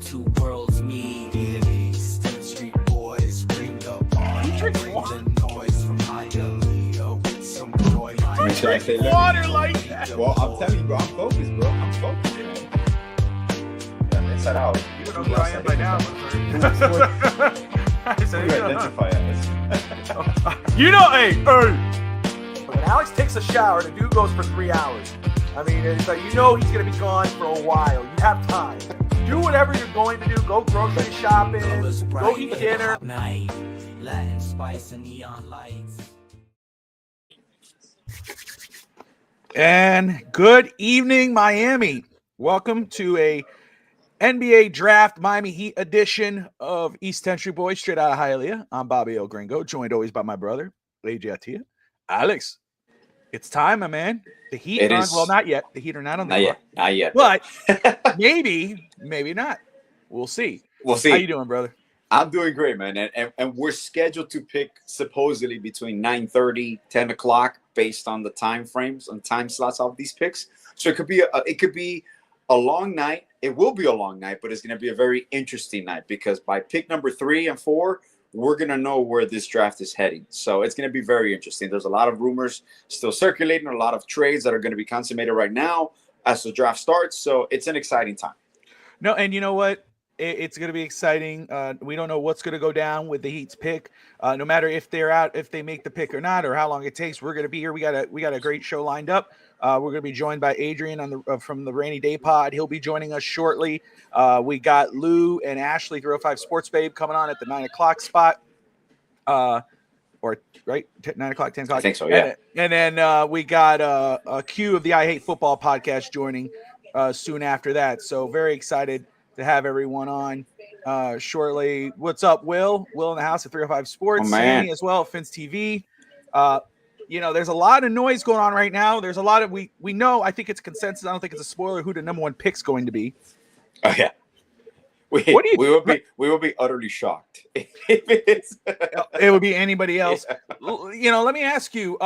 two worlds meet. East and street boys bring the party. Bring the noise from Hialeah with some joy. Drink water like that. Well, I'm telling you, bro. I'm focused, bro. I'm focused, man. Yeah, inside out. You know who I am by now. Identify as. You know, hey. When Alex takes a shower, the dude goes for 3 hours. I mean, it's like, you know he's going to be gone for a while. You have time. Do whatever you're going to do. Go grocery shopping. Go eat dinner. Night, Latin spice and neon lights. And good evening, Miami. Welcome to a NBA Draft Miami Heat edition of East Century Boys, straight out of Hialeah. I'm Bobby El Gringo, joined always by my brother, Adrian. Alex, it's time, my man. The Heat It aren't, is. well, not yet. The Heat are not on the clock. Not yet. But maybe not. We'll see. We'll see. How you doing, brother? I'm doing great, man. And we're scheduled to pick supposedly between 9:30, 10 o'clock based on the time frames and time slots of these picks. So it could be a long night. It will be a long night, but it's going to be a very interesting night because by pick number 3 and 4, we're going to know where this draft is heading. So it's going to be very interesting. There's a lot of rumors still circulating, a lot of trades that are going to be consummated right now as the draft starts. So it's an exciting time. No, and you know what? It's going to be exciting. We don't know what's going to go down with the Heat's pick. No matter if they're out, if they make the pick or not, or how long it takes, we're going to be here. We got a great show lined up. We're going to be joined by Adrian from the Rainey Day Pod. He'll be joining us shortly. We got Lou and Ashley 305 Sports Babe coming on at the 9 o'clock spot. Or right, 9 o'clock, 10 o'clock. I think so, yeah. And then we got a Q of the I Hate Football podcast joining soon after that. So very excited to have everyone on shortly. What's up, Will? Will in the house at 305 Sports. Oh, man. Sammy as well at Fins TV. There's a lot of noise going on right now. There's a lot of we know. I think it's consensus. I don't think it's a spoiler who the number one pick's going to be. Oh yeah, we will be utterly shocked if it's. It would be anybody else. Yeah. Let me ask you.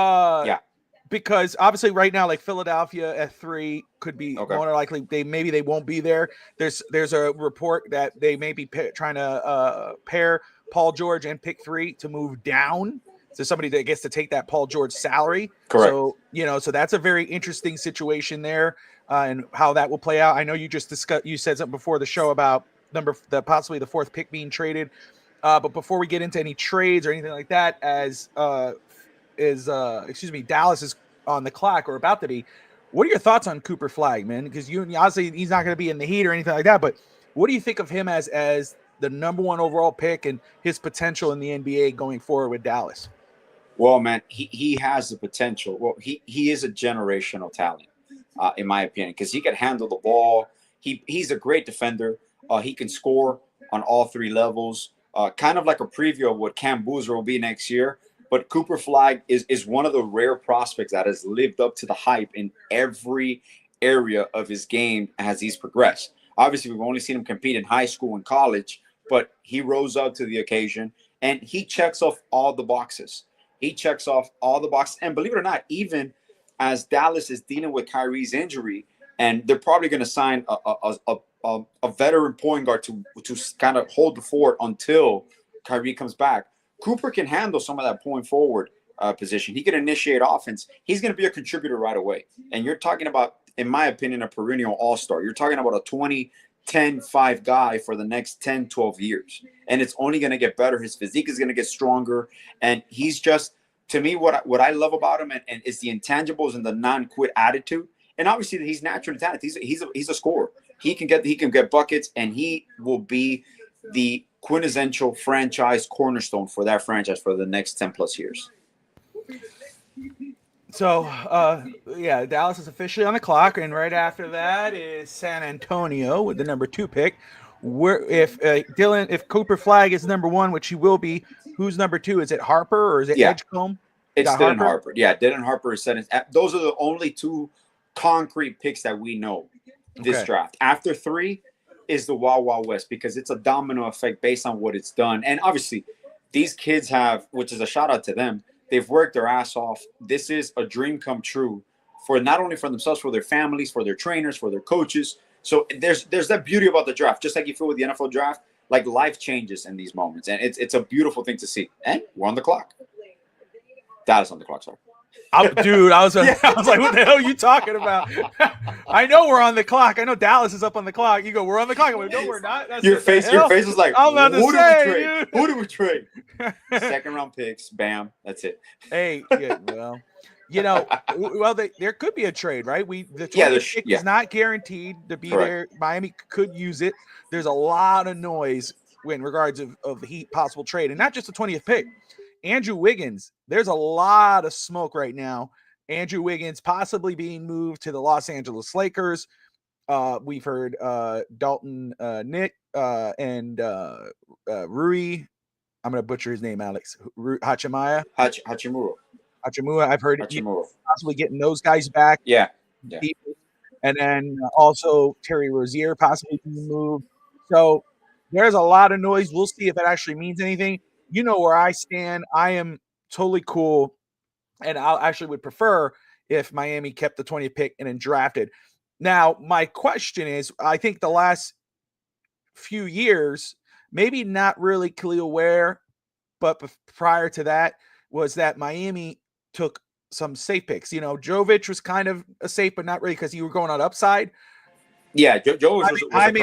Because obviously right now, like Philadelphia at 3 could be more likely. They won't be there. There's a report that they may be trying to pair Paul George and pick 3 to move down. So somebody that gets to take that Paul George salary. Correct. So, so that's a very interesting situation there and how that will play out. I know you just discussed, you said something before the show about possibly the 4th pick being traded. But before we get into any trades or anything like that, Dallas is on the clock or about to be. What are your thoughts on Cooper Flagg, man? Because obviously he's not going to be in the Heat or anything like that, but what do you think of him as the number 1 overall pick and his potential in the NBA going forward with Dallas? Well, man, he has the potential. Well, he is a generational talent, in my opinion, because he can handle the ball. He's a great defender. He can score on all 3 levels, kind of like a preview of what Cam Boozer will be next year. But Cooper Flagg is one of the rare prospects that has lived up to the hype in every area of his game as he's progressed. Obviously, we've only seen him compete in high school and college, but he rose up to the occasion, and he checks off all the boxes. And believe it or not, even as Dallas is dealing with Kyrie's injury, and they're probably going to sign a veteran point guard to kind of hold the fort until Kyrie comes back. Cooper can handle some of that point forward position. He can initiate offense. He's going to be a contributor right away. And you're talking about, in my opinion, a perennial all-star. You're talking about a 20-10-5 guy for the next 10, 12 years. And it's only going to get better. His physique is going to get stronger. And he's just, to me, what I love about him and is the intangibles and the non-quit attitude. And obviously he's naturally talented. He's a scorer. He can get buckets, and he will be the quintessential franchise cornerstone for that franchise for the next 10 plus years. So, Dallas is officially on the clock, and right after that is San Antonio with the number 2 pick. If Cooper Flagg is number 1, which he will be, who's number 2? Is it Harper or is it Edgecombe? It's Dylan Harper. Yeah, Dylan Harper is set. Those are the only 2 concrete picks that we know this draft. After 3 is the Wild Wild West, because it's a domino effect based on what it's done. And obviously, these kids have, which is a shout out to them, they've worked their ass off. This is a dream come true for not only for themselves, for their families, for their trainers, for their coaches. So there's that beauty about the draft. Just like you feel with the NFL draft, like life changes in these moments, and it's a beautiful thing to see. And we're on the clock. Dallas on the clock, sorry. Dude, I was like, what the hell are you talking about? I know we're on the clock. I know Dallas is up on the clock. You go, we're on the clock. I'm like, no, we're not. That's your face was like, I'm about to say, who do we trade? Second round picks, bam, that's it. Hey, yeah, well, there could be a trade, right? The 20th pick is not guaranteed to be there. Miami could use it. There's a lot of noise in regards of the Heat possible trade, and not just the 20th pick. Andrew Wiggins, there's a lot of smoke right now. Andrew Wiggins possibly being moved to the Los Angeles Lakers. We've heard Dalton Nick and Rui. I'm going to butcher his name, Alex. Hachimura. I've heard possibly getting those guys back. Yeah. And then also Terry Rozier possibly being moved. So there's a lot of noise. We'll see if it actually means anything. You know where I stand. I am totally cool, and I actually would prefer if Miami kept the 20th pick and then drafted. Now, my question is, I think the last few years, maybe not really Khalil Ware, but prior to that, was that Miami took some safe picks. Jovic was kind of a safe, but not really because you were going on upside. Yeah, Joe was Jaime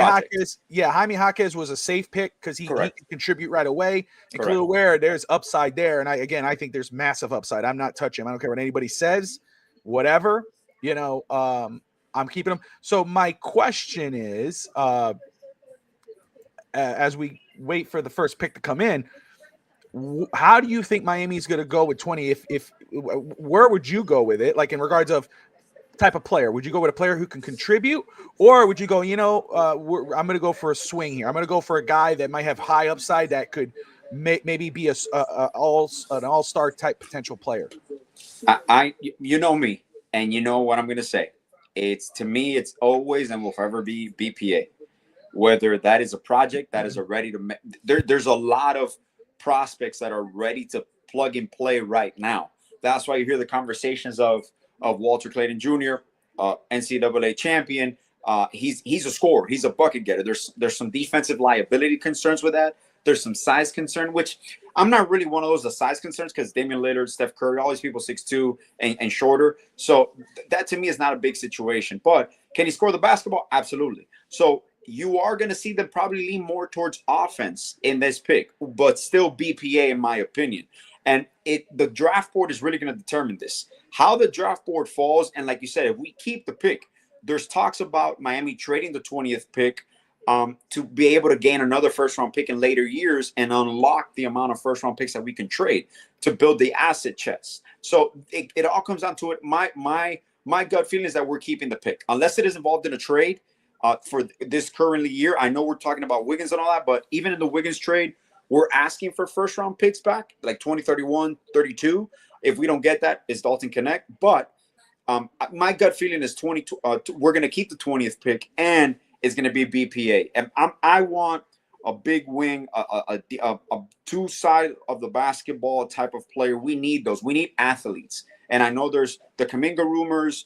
Jaquez was a safe pick because he can contribute right away. And Khalil Ware, there's upside there. And I think there's massive upside. I'm not touching him. I don't care what anybody says, whatever. I'm keeping him. So my question is, as we wait for the first pick to come in, how do you think Miami's going to go with 20? If where would you go with it? Like in regards of type of player, would you go with a player who can contribute, or would you go, I'm going to go for a swing here. I'm going to go for a guy that might have high upside that could maybe be an all-star type potential player. You know me, and you know what I'm going to say. To me, it's always and will forever be BPA. Whether that is a project that is ready to there's a lot of prospects that are ready to plug and play right now. That's why you hear the conversations of Walter Clayton Jr., NCAA champion. He's a scorer. He's a bucket getter. There's some defensive liability concerns with that. There's some size concern, which I'm not really one of those, the size concerns, because Damian Lillard, Steph Curry, all these people 6'2" and shorter. So that to me is not a big situation. But can he score the basketball? Absolutely. So you are going to see them probably lean more towards offense in this pick, but still BPA in my opinion. And the draft board is really going to determine this. How the draft board falls, and like you said, if we keep the pick, there's talks about Miami trading the 20th pick to be able to gain another first-round pick in later years and unlock the amount of first-round picks that we can trade to build the asset chest. So it all comes down to it. My gut feeling is that we're keeping the pick. Unless it is involved in a trade for this currently year. I know we're talking about Wiggins and all that, but even in the Wiggins trade, we're asking for first-round picks back, like 20, 31, 32. If we don't get that, it's Dalton Connect. But my gut feeling is we're going to keep the 20th pick, and it's going to be BPA. And I want a big wing, a two side of the basketball type of player. We need those. We need athletes. And I know there's the Kuminga rumors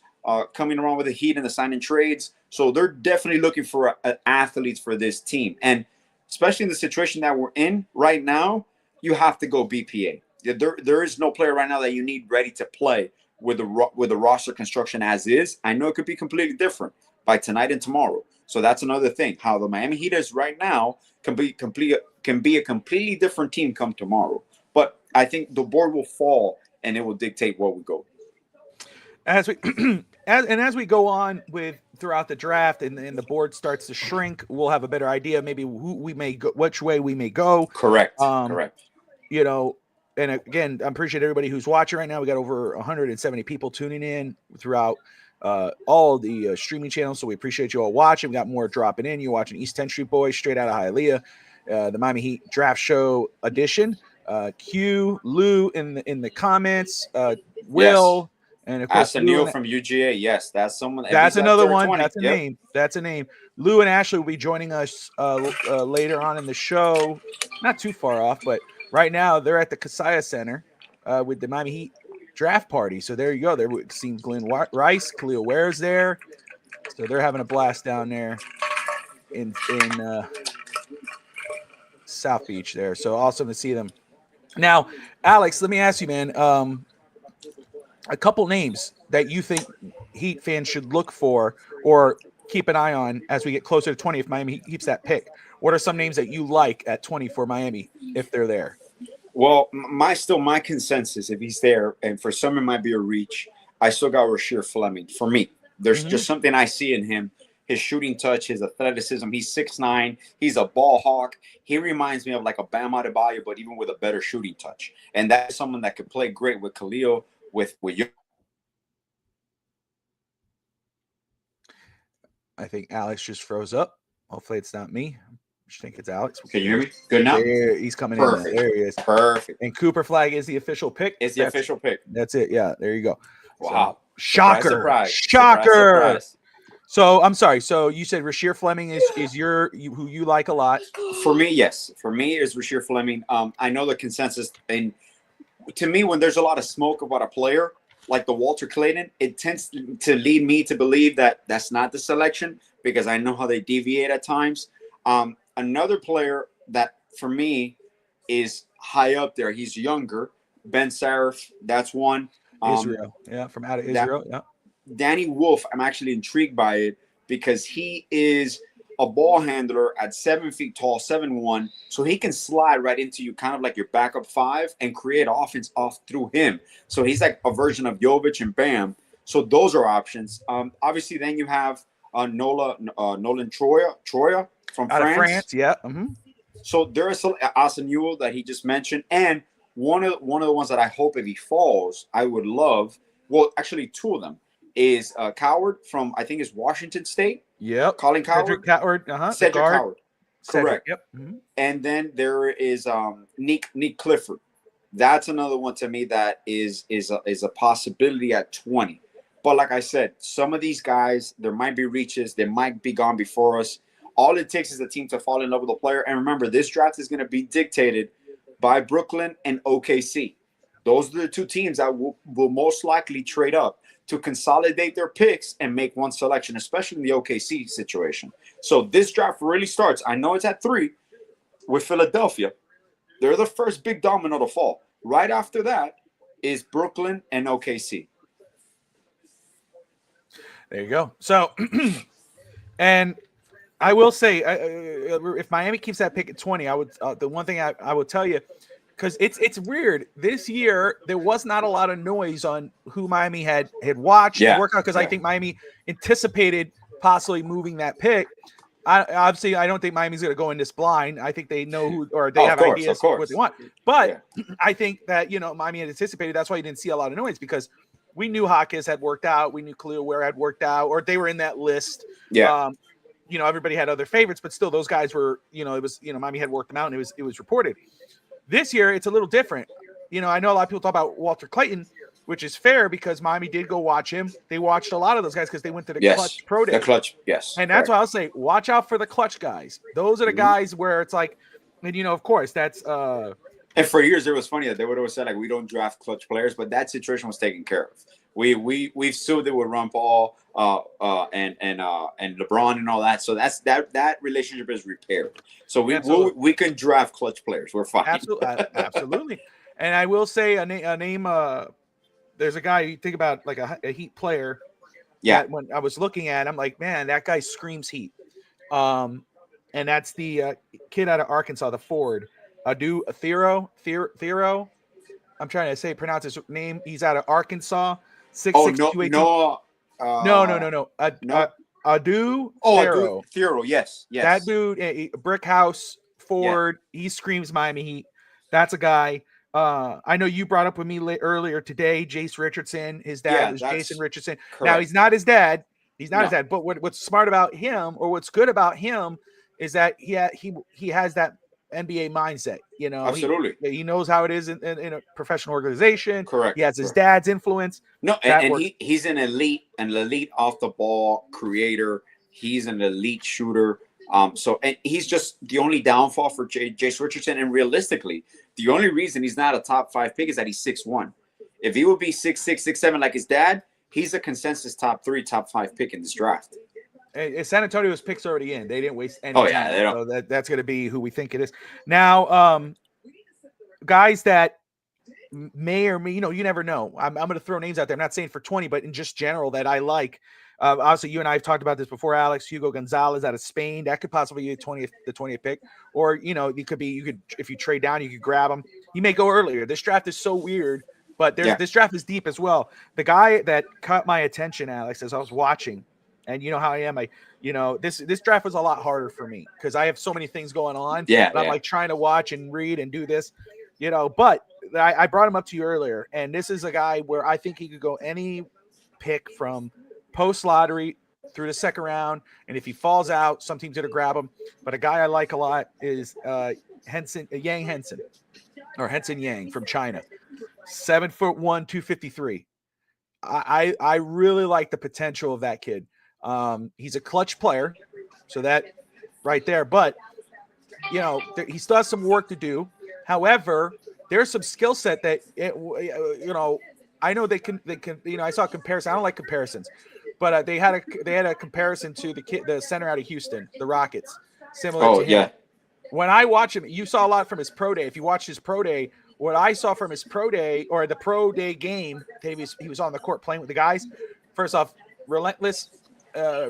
coming around with the Heat and the signing trades. So they're definitely looking for athletes for this team. And especially in the situation that we're in right now, you have to go BPA. There is no player right now that you need ready to play with the roster construction as is. I know it could be completely different by tonight and tomorrow. So that's another thing. How the Miami Heat is right now can be a completely different team come tomorrow. But I think the board will fall and it will dictate where we go. As we go on with throughout the draft and the board starts to shrink, we'll have a better idea maybe who we may go, which way we may go. Correct. Correct. And again, I appreciate everybody who's watching right now. We got over 170 people tuning in throughout all the streaming channels. So we appreciate you all watching. We got more dropping in. You're watching East 10th Street Boys straight out of Hialeah, the Miami Heat Draft Show edition. Q, Lou in the comments, Will. Yes. And of course, Neil from UGA. Yes, that's someone. That's another one. 20. That's a name. That's a name. Lou and Ashley will be joining us later on in the show. Not too far off, but right now they're at the Kasaya Center with the Miami Heat draft party. So there you go. There seems Glenn Rice, Khalil Ware's there. So they're having a blast down there in South Beach there. So awesome to see them. Now, Alex, let me ask you, man, a couple names that you think Heat fans should look for or keep an eye on as we get closer to 20 if Miami keeps that pick. What are some names that you like at 20 for Miami if they're there? Well, my consensus, if he's there, and for some it might be a reach, I still got Rasheer Fleming. For me, there's just something I see in him. His shooting touch, his athleticism. He's 6'9". He's a ball hawk. He reminds me of like a Bam Adebayo, but even with a better shooting touch. And that's someone that could play great with Khalil, with you. I think Alex just froze up. Hopefully it's not me. I think it's Alex. Can you hear me? Good now? He's coming Perfect. in. There he is. Perfect. And Cooper Flag is the official pick. It's the official pick. That's it. Yeah, there you go. Wow. So, shocker. Surprise. Shocker. Surprise. So I'm sorry. So you said Rasheer Fleming is who you like a lot. For me, yes. For me, is Rasheer Fleming. I know the consensus, and to me, when there's a lot of smoke about a player like the Walter Clayton, it tends to lead me to believe that that's not the selection because I know how they deviate at times. Another player that for me is high up there. He's younger. Ben Sarif, that's one. Israel, yeah, from out of Israel. Yeah. Danny Wolf, I'm actually intrigued by it because he is a ball handler at 7 feet tall, 7'1", so he can slide right into you, kind of like your backup five, and create offense off through him. So he's like a version of Jovic and Bam. So those are options. Obviously, then you have Nolan Troya from out France. Of France, yeah. So there is Asen Newell that he just mentioned, and one of the ones that I hope if he falls, I would love. Well, actually, two of them is Coward from I think it's Washington State. Yep. Colin Coward. Cedric Coward. Cedric Coward. Correct. Yep. And then there is Nick Clifford. That's another one to me that is a possibility at 20. But like I said, some of these guys, there might be reaches, they might be gone before us. All it takes is the team to fall in love with a player. And remember, this draft is going to be dictated by Brooklyn and OKC. Those are the two teams that will most likely trade up to consolidate their picks and make one selection, especially in the OKC situation. So this draft really starts. I know it's at 3 with Philadelphia. They're the first big domino to fall. Right after that is Brooklyn and OKC. There you go. So, and I will say, if Miami keeps that pick at 20, I would. The one thing I would tell you, because it's weird. This year there was not a lot of noise on who Miami had watched and worked out because I think Miami anticipated possibly moving that pick. I don't think Miami's going to go in this blind. I think they know who, or they have ideas what they want. But I think that Miami had anticipated. That's why you didn't see a lot of noise because we knew Hawkins had worked out. We knew Khalil Ware had worked out, or they were in that list. Yeah. Everybody had other favorites, but still those guys were, it was, Miami had worked them out and it was reported. This year, it's a little different. I know a lot of people talk about Walter Clayton, which is fair because Miami did go watch him. They watched a lot of those guys because they went to the Clutch Pro Day. The Clutch, yes. And that's why I'll say, watch out for the Clutch guys. Those are the guys where it's like, and of course, that's and for years, it was funny that they would always say, like, we don't draft Clutch players, but that situation was taken care of. We've sued it with Ron Paul and LeBron and all that. So that relationship is repaired. So we can draft Clutch players. We're fine. Absolutely. And I will say a name. There's a guy you think about like a Heat player. Yeah. When I was looking at, I'm like, man, that guy screams Heat. And that's the kid out of Arkansas, the Ford, Thero. I'm trying to pronounce his name. He's out of Arkansas. 6'6", 218. No. Adu Thero. Thero, yes. That dude, brick house, Ford. Yeah. He screams Miami Heat. That's a guy. I know you brought up with me earlier today, Jace Richardson. His dad is Jason Richardson. Correct. Now he's not his dad. He's not his dad. But what's smart about him, or what's good about him, is that he has that NBA mindset. Absolutely. He knows how it is in a professional organization. Correct. He has his dad's influence. No, and he's an elite off the ball creator. He's an elite shooter. So and he's just the only downfall for Jace Richardson. And realistically, the only reason he's not a top 5 pick is that he's 6'1". If he would be 6'6", 6'7" like his dad, he's a consensus top 3, top 5 pick in this draft. San Antonio's picks already in. They didn't waste any Oh, time. yeah, they don't. So that's going to be who we think it is. Now, guys that may or may, you never know. I'm going to throw names out there. I'm not saying for 20, but in just general that I like. Obviously, you and I have talked about this before, Alex. Hugo Gonzalez out of Spain. That could possibly be the 20th pick. Or, you could if you trade down, you could grab him. You may go earlier. This draft is so weird, but this draft is deep as well. The guy that caught my attention, Alex, as I was watching, and you know how I am. This draft was a lot harder for me because I have so many things going on. Yeah, I'm like trying to watch and read and do this, But I brought him up to you earlier, and this is a guy where I think he could go any pick from post lottery through the second round, and if he falls out, some team's gonna grab him. But a guy I like a lot is Yang Henson from China, 7'1", 253. I really like the potential of that kid. He's a clutch player, so that right there. But he still has some work to do. However, there's some skill set that I know they can. I saw a comparison. I don't like comparisons, but they had a comparison to the center out of Houston, the Rockets, similar to him. Yeah. When I watch him, you saw a lot from his pro day. If you watch his pro day, what I saw from his pro day or the pro day game, he was on the court playing with the guys. First off, relentless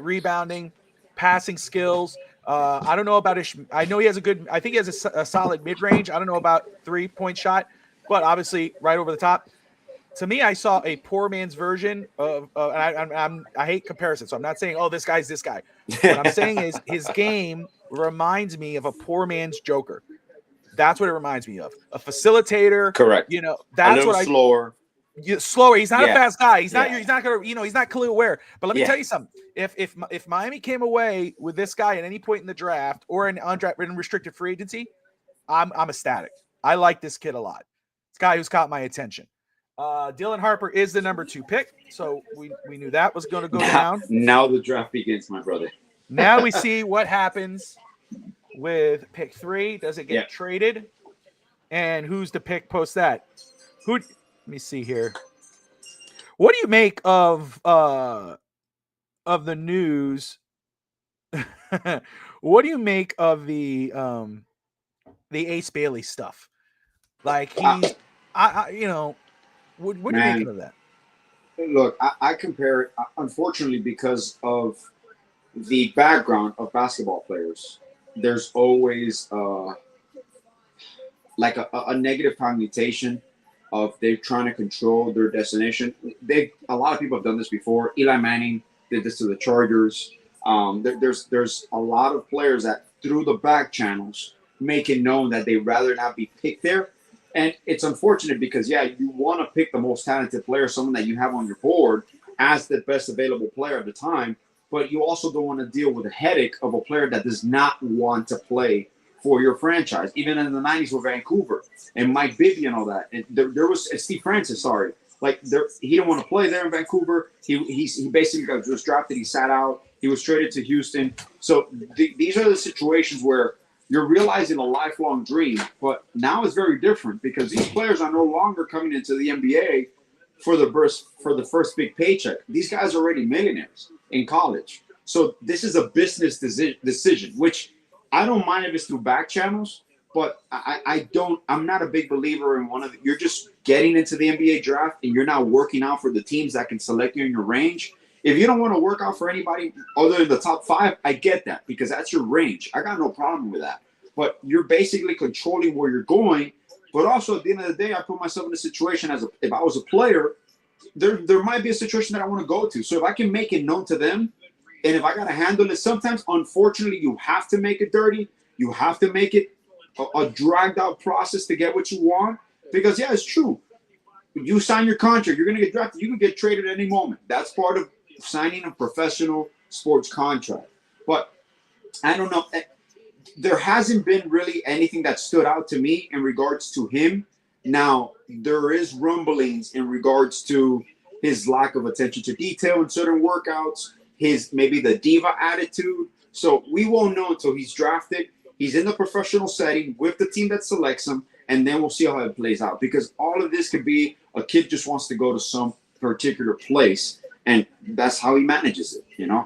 rebounding, passing skills. I don't know about I know he has I think he has a solid mid range. I don't know about 3-point shot, but obviously right over the top. To me, I saw a poor man's version of. I hate comparisons, so I'm not saying, oh, this guy's this guy. What I'm saying is his game reminds me of a poor man's Joker. That's what it reminds me of. A facilitator. Correct. That's what slower. Slower. He's not a fast guy. He's not. He's not gonna. He's not Khalil Ware. But let me tell you something. If Miami came away with this guy at any point in the draft or in unrestricted free agency, I'm ecstatic. I like this kid a lot. This guy who's caught my attention. Dylan Harper is the number 2 pick, so we knew that was going to go down. Now the draft begins, my brother. Now we see what happens with pick 3. Does it get traded? And who's the pick post that? Let me see here. What do you make of the news? What do you make of the Ace Bailey stuff? Like he's, what are you making of that? Look, I compare it, unfortunately, because of the background of basketball players. There's always like a negative connotation of they're trying to control their destination. A lot of people have done this before. Eli Manning did this to the Chargers. There's a lot of players that through the back channels make it known that they'd rather not be picked there. And it's unfortunate because, you want to pick the most talented player, someone that you have on your board as the best available player at the time, but you also don't want to deal with the headache of a player that does not want to play for your franchise. Even in the 90s with Vancouver and Mike Bibby and all that. And there was Steve Francis, he didn't want to play there in Vancouver. He basically was drafted. He sat out. He was traded to Houston. So these are the situations where you're realizing a lifelong dream, but now it's very different because these players are no longer coming into the NBA for the first big paycheck. These guys are already millionaires in college. So this is a business decision, which I don't mind if it's through back channels, but I'm not a big believer in you're just getting into the NBA draft and you're not working out for the teams that can select you in your range. If you don't want to work out for anybody other than the top 5, I get that because that's your range. I got no problem with that. But you're basically controlling where you're going. But also at the end of the day, I put myself in a situation if I was a player, there might be a situation that I want to go to. So if I can make it known to them, and if I got to handle it, sometimes, unfortunately, you have to make it dirty. You have to make it a dragged out process to get what you want. Because, it's true. You sign your contract, you're going to get drafted. You can get traded at any moment. That's part of signing a professional sports contract. But I don't know. There hasn't been really anything that stood out to me in regards to him. Now, there is rumblings in regards to his lack of attention to detail in certain workouts, maybe the diva attitude. So we won't know until he's drafted. He's in the professional setting with the team that selects him, and then we'll see how it plays out. Because all of this could be a kid just wants to go to some particular place, and that's how he manages it.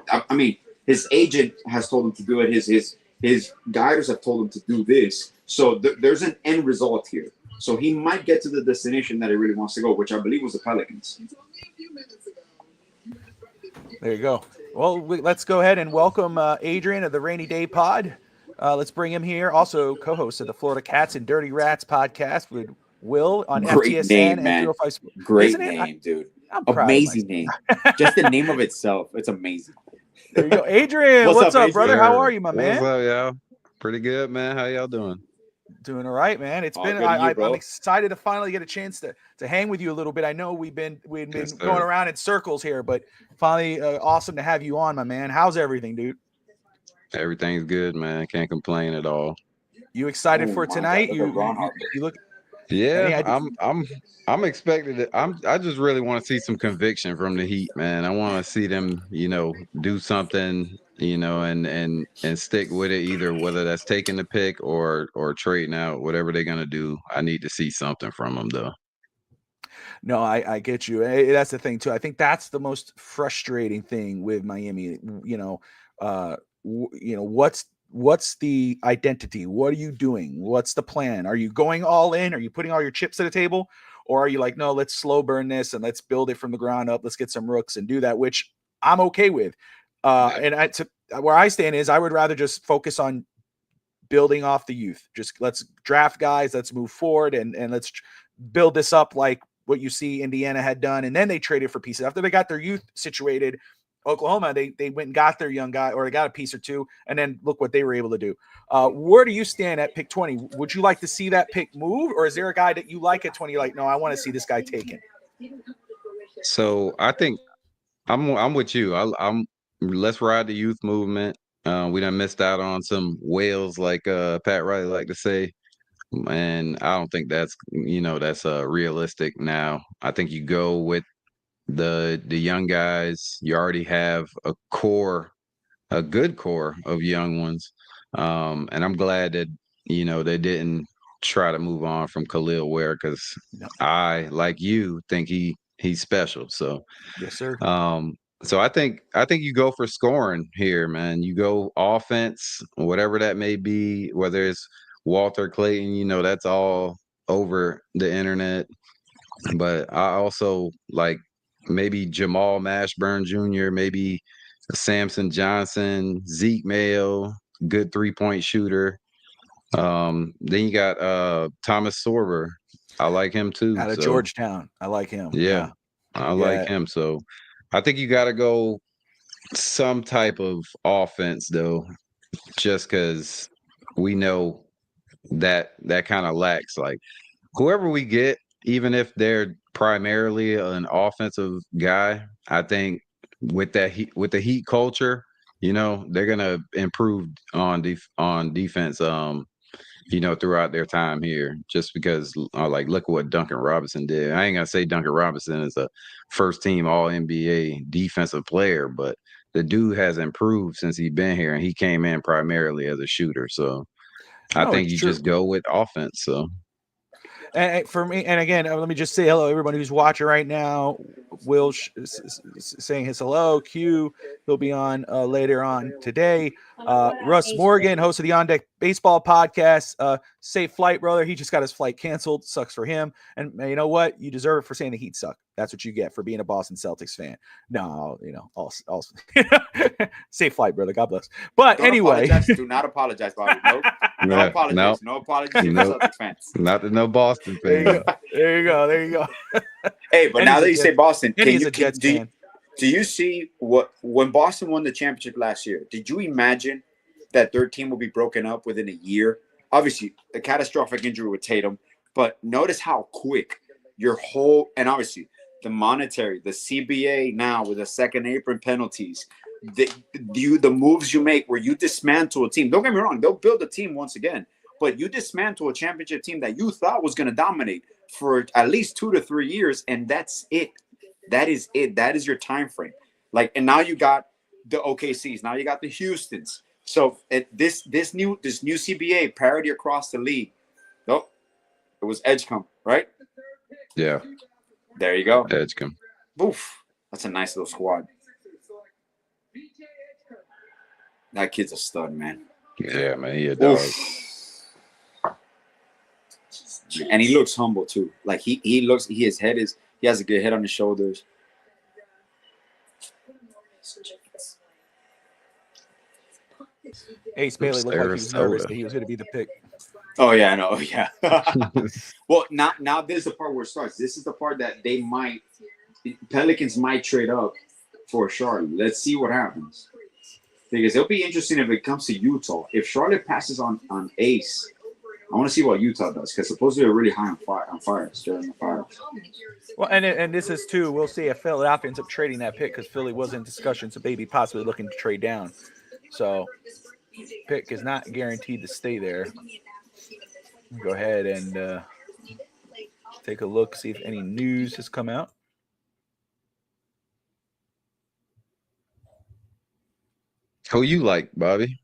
I mean, His agent has told him to do it. His guiders have told him to do this. So there's an end result here. So he might get to the destination that he really wants to go, which I believe was the Pelicans. There you go. Well, let's go ahead and welcome Adrian of the Rainy Day Pod. Let's bring him here. Also co-host of the Florida Cats and Dirty Rats podcast with Will on Great FTSN name, and man. 205. Great name, dude. I'm amazing name. Just the name of itself. It's amazing. There you go. Adrian, what's up, brother? How are you, my man? What's up, y'all? Pretty good, man. How y'all doing? Doing all right, man. It's been I'm excited to finally get a chance to hang with you a little bit. I know we've been going around in circles here, but finally awesome to have you on, my man. How's everything, dude? Everything's good, man. Can't complain at all. You excited for tonight? You look. Yeah, I'm expected it. I just really want to see some conviction from the Heat, man. I want to see them, do something, and stick with it, either whether that's taking the pick or trading out, whatever they're gonna do. I need to see something from them, though. No, I get you. That's the thing too. I think that's the most frustrating thing with Miami. What's the identity? What are you doing? What's the plan? Are you going all in? Are you putting all your chips at the table? Or are you like, no, let's slow burn this and let's build it from the ground up. Let's get some rooks and do that, which I'm okay with. And where I stand is I would rather just focus on building off the youth. Just let's draft guys. Let's move forward and let's build this up like what you see Indiana had done. And then they traded for pieces. After they got their youth situated, Oklahoma, they went and got their young guy, or they got a piece or two, and then look what they were able to do. Where do you stand at pick 20? Would you like to see that pick move, or is there a guy that you like at 20? Like, no, I want to see this guy taken. So I think I'm with you. Let's ride the youth movement. We done missed out on some whales, like Pat Riley like to say, and I don't think that's realistic now. I think you go with the young guys. You already have a good core of young ones, and I'm glad that they didn't try to move on from Khalil Ware, because I, like you, think he's special. So yes, sir. So I think you go for scoring here, man. You go offense, whatever that may be, whether it's Walter Clayton, that's all over the internet. But I also like maybe Jamal Mashburn Jr., maybe Samson Johnson, Zeke Mayo, good 3-point shooter. Then you got Thomas Sorber. I like him too. Out of Georgetown. I like him. Yeah. I like him. So I think you got to go some type of offense, though, just because we know that kind of lacks. Like, whoever we get, even if they're primarily an offensive guy, I think with the Heat culture, they're gonna improve on defense. Throughout their time here, just because look at what Duncan Robinson did. I ain't gonna say Duncan Robinson is a first team All NBA defensive player, but the dude has improved since he's been here, and he came in primarily as a shooter. So I think you just go with offense. So. And for me, and again, let me just say hello to everybody who's watching right now. Will saying his hello. Q, he'll be on later on today. Russ Morgan, host of the On Deck Baseball podcast. Safe flight, brother. He just got his flight canceled. Sucks for him. And you know what? You deserve it for saying the Heat suck. That's what you get for being a Boston Celtics fan. No, also safe flight, brother. God bless. But Don't anyway, do not apologize, Bobby. No apologies. No apologies to Celtics fans. Not to no Boston fans. There you go. Hey, but now that you say Boston, do you see when Boston won the championship last year? Did you imagine that their team will be broken up within a year? Obviously, the catastrophic injury with Tatum, but notice how quick and obviously the monetary, the CBA now with the second apron penalties, the moves you make where you dismantle a team. Don't get me wrong, they'll build a team once again, but you dismantle a championship team that you thought was going to dominate for at least 2 to 3 years, and that's it. That is it. That is your time frame. And now you got the OKCs. Now you got the Houstons. So this new CBA parity across the league. Oh, it was Edgecombe, right? Yeah. There you go. Edgecombe. Oof. That's a nice little squad. That kid's a stud, man. Yeah, man, he a dog. And he looks humble too. Like he has a good head on his shoulders. Ace Bailey looked like he was nervous that he was going to be the pick. Oh yeah, I know. Yeah. Well, now this is the part where it starts. This is the part that Pelicans might trade up for Charlotte. Let's see what happens. Because it'll be interesting if it comes to Utah. If Charlotte passes on Ace, I want to see what Utah does because supposedly they're really high on fire, stirring the fire. Well, and this is too. We'll see if Philadelphia ends up trading that pick because Philly was in discussion, so maybe possibly looking to trade down. So pick is not guaranteed to stay there. Go ahead and take a look, see if any news has come out. Who you like, Bobby?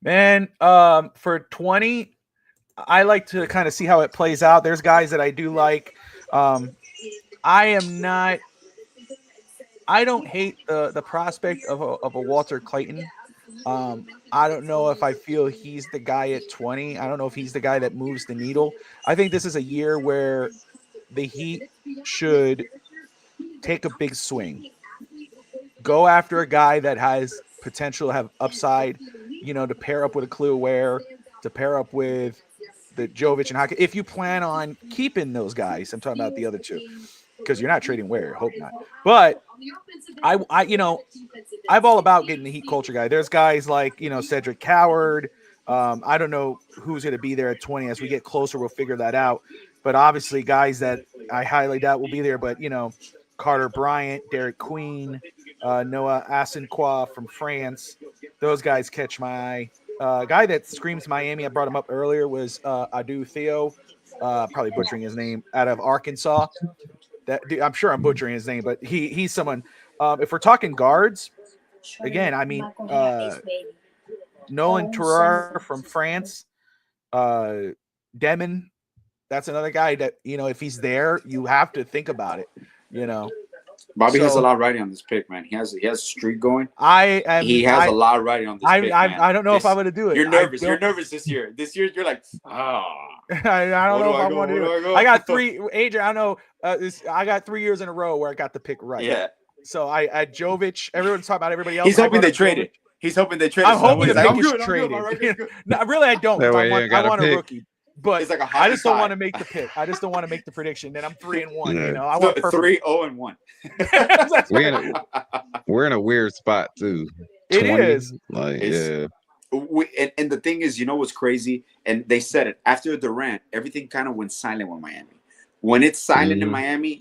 Man, for 20, I like to kind of see how it plays out. There's guys that I do like. I don't hate the prospect of a Walter Clayton. I don't know if I feel he's the guy at 20. I don't know if he's the guy that moves the needle. I think this is a year where the Heat should take a big swing. Go after a guy that has potential to have upside, to pair up with a Clue Ware, to pair up with the Jovic and Hockey. If you plan on keeping those guys, I'm talking about the other two, because you're not trading Ware. Hope not. But I'm all about getting the Heat culture guy. There's guys like, Cedric Coward. I don't know who's going to be there at 20. As we get closer, we'll figure that out. But obviously guys that I highly doubt will be there, but, Carter Bryant, Derek Queen, Noah Asinqua from France. Those guys catch my eye. Guy that screams Miami, I brought him up earlier, was Adu Theo, probably butchering his name, out of Arkansas. I'm sure I'm butchering his name, but he's someone. If we're talking guards, again, I mean, Nolan Terrar from France, Demon, that's another guy that, if he's there, you have to think about it, Bobby has a lot riding on this pick, man. He has a streak going. He has a lot riding on this pick, man. I don't know if I'm going to do it. You're nervous. You're nervous this year. This year, you're like, I don't know if I want to do it. I got three. Adrian, I know. I got 3 years in a row where I got the pick right. Yeah. So I Jovic. Everyone's talking about everybody else. He's hoping they trade it. I'm hoping the pick is traded. No, really, I don't. I want a rookie. But it's like I just don't want to make the pick. I just don't want to make the prediction. Then I'm 3-1. Yeah. I want 3-0-1. We're in a weird spot too. It is. And the thing is, what's crazy? And they said it after Durant, everything kind of went silent with Miami. When it's silent in Miami,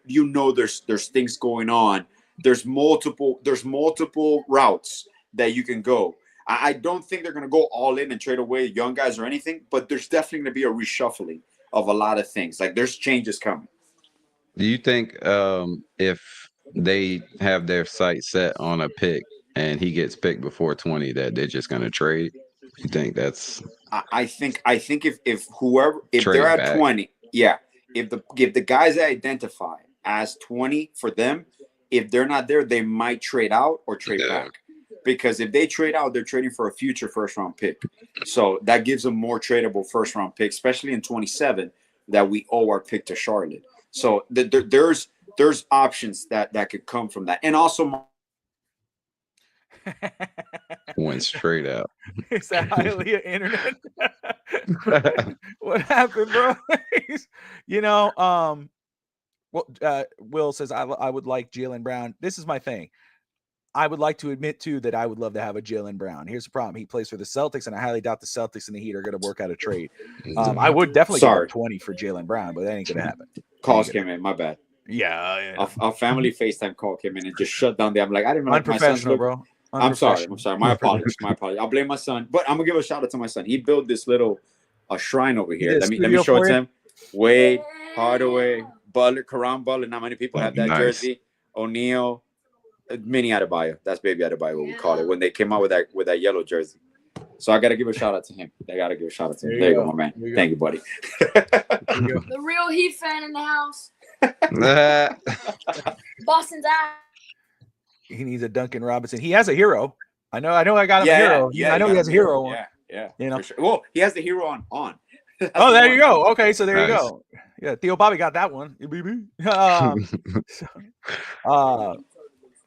there's things going on. There's multiple routes that you can go. I don't think they're going to go all in and trade away young guys or anything, but there's definitely going to be a reshuffling of a lot of things. Like there's changes coming. Do you think if they have their sight set on a pick and he gets picked before 20 that they're just going to trade? You think that's? I think if they're at back. 20, yeah. If the guys they identify as 20 for them, if they're not there, they might trade out or trade back. Because if they trade out, they're trading for a future first-round pick. So that gives them more tradable first-round pick, especially in 27, that we owe our pick to Charlotte. So there's options that could come from that. And also went straight out. Is that Hialeah internet? What happened, bro? Will says, I would like Jaylen Brown. This is my thing. I would like to admit, too, that I would love to have a Jaylen Brown. Here's the problem. He plays for the Celtics, and I highly doubt the Celtics and the Heat are going to work out a trade. I would definitely give 20 for Jaylen Brown, but that ain't going to happen. Calls came in. My bad. Yeah. A family FaceTime call came in and just shut down there. I'm like, I didn't know. Unprofessional, bro. I'm sorry. My apologies. I'll blame my son. But I'm going to give a shout out to my son. He built this little shrine over here. Let me show it to him. Wade, Hardaway, Butler, Karan Butler. Not many people have that jersey. O'Neal. Mini Adebayo. That's baby Adebayo, what we call it, when they came out with that yellow jersey. So I got to give a shout out to him. There you go, my man. Thank you, buddy. The real Heat fan in the house. Boston's out. He needs a Duncan Robinson. He has a hero. I know. I got him a hero. I know he has a hero one. Yeah. You know. For sure. Well, he has the hero on. Oh, there you go. Okay, so there you Nice. go. Yeah, Theo Bobby got that one.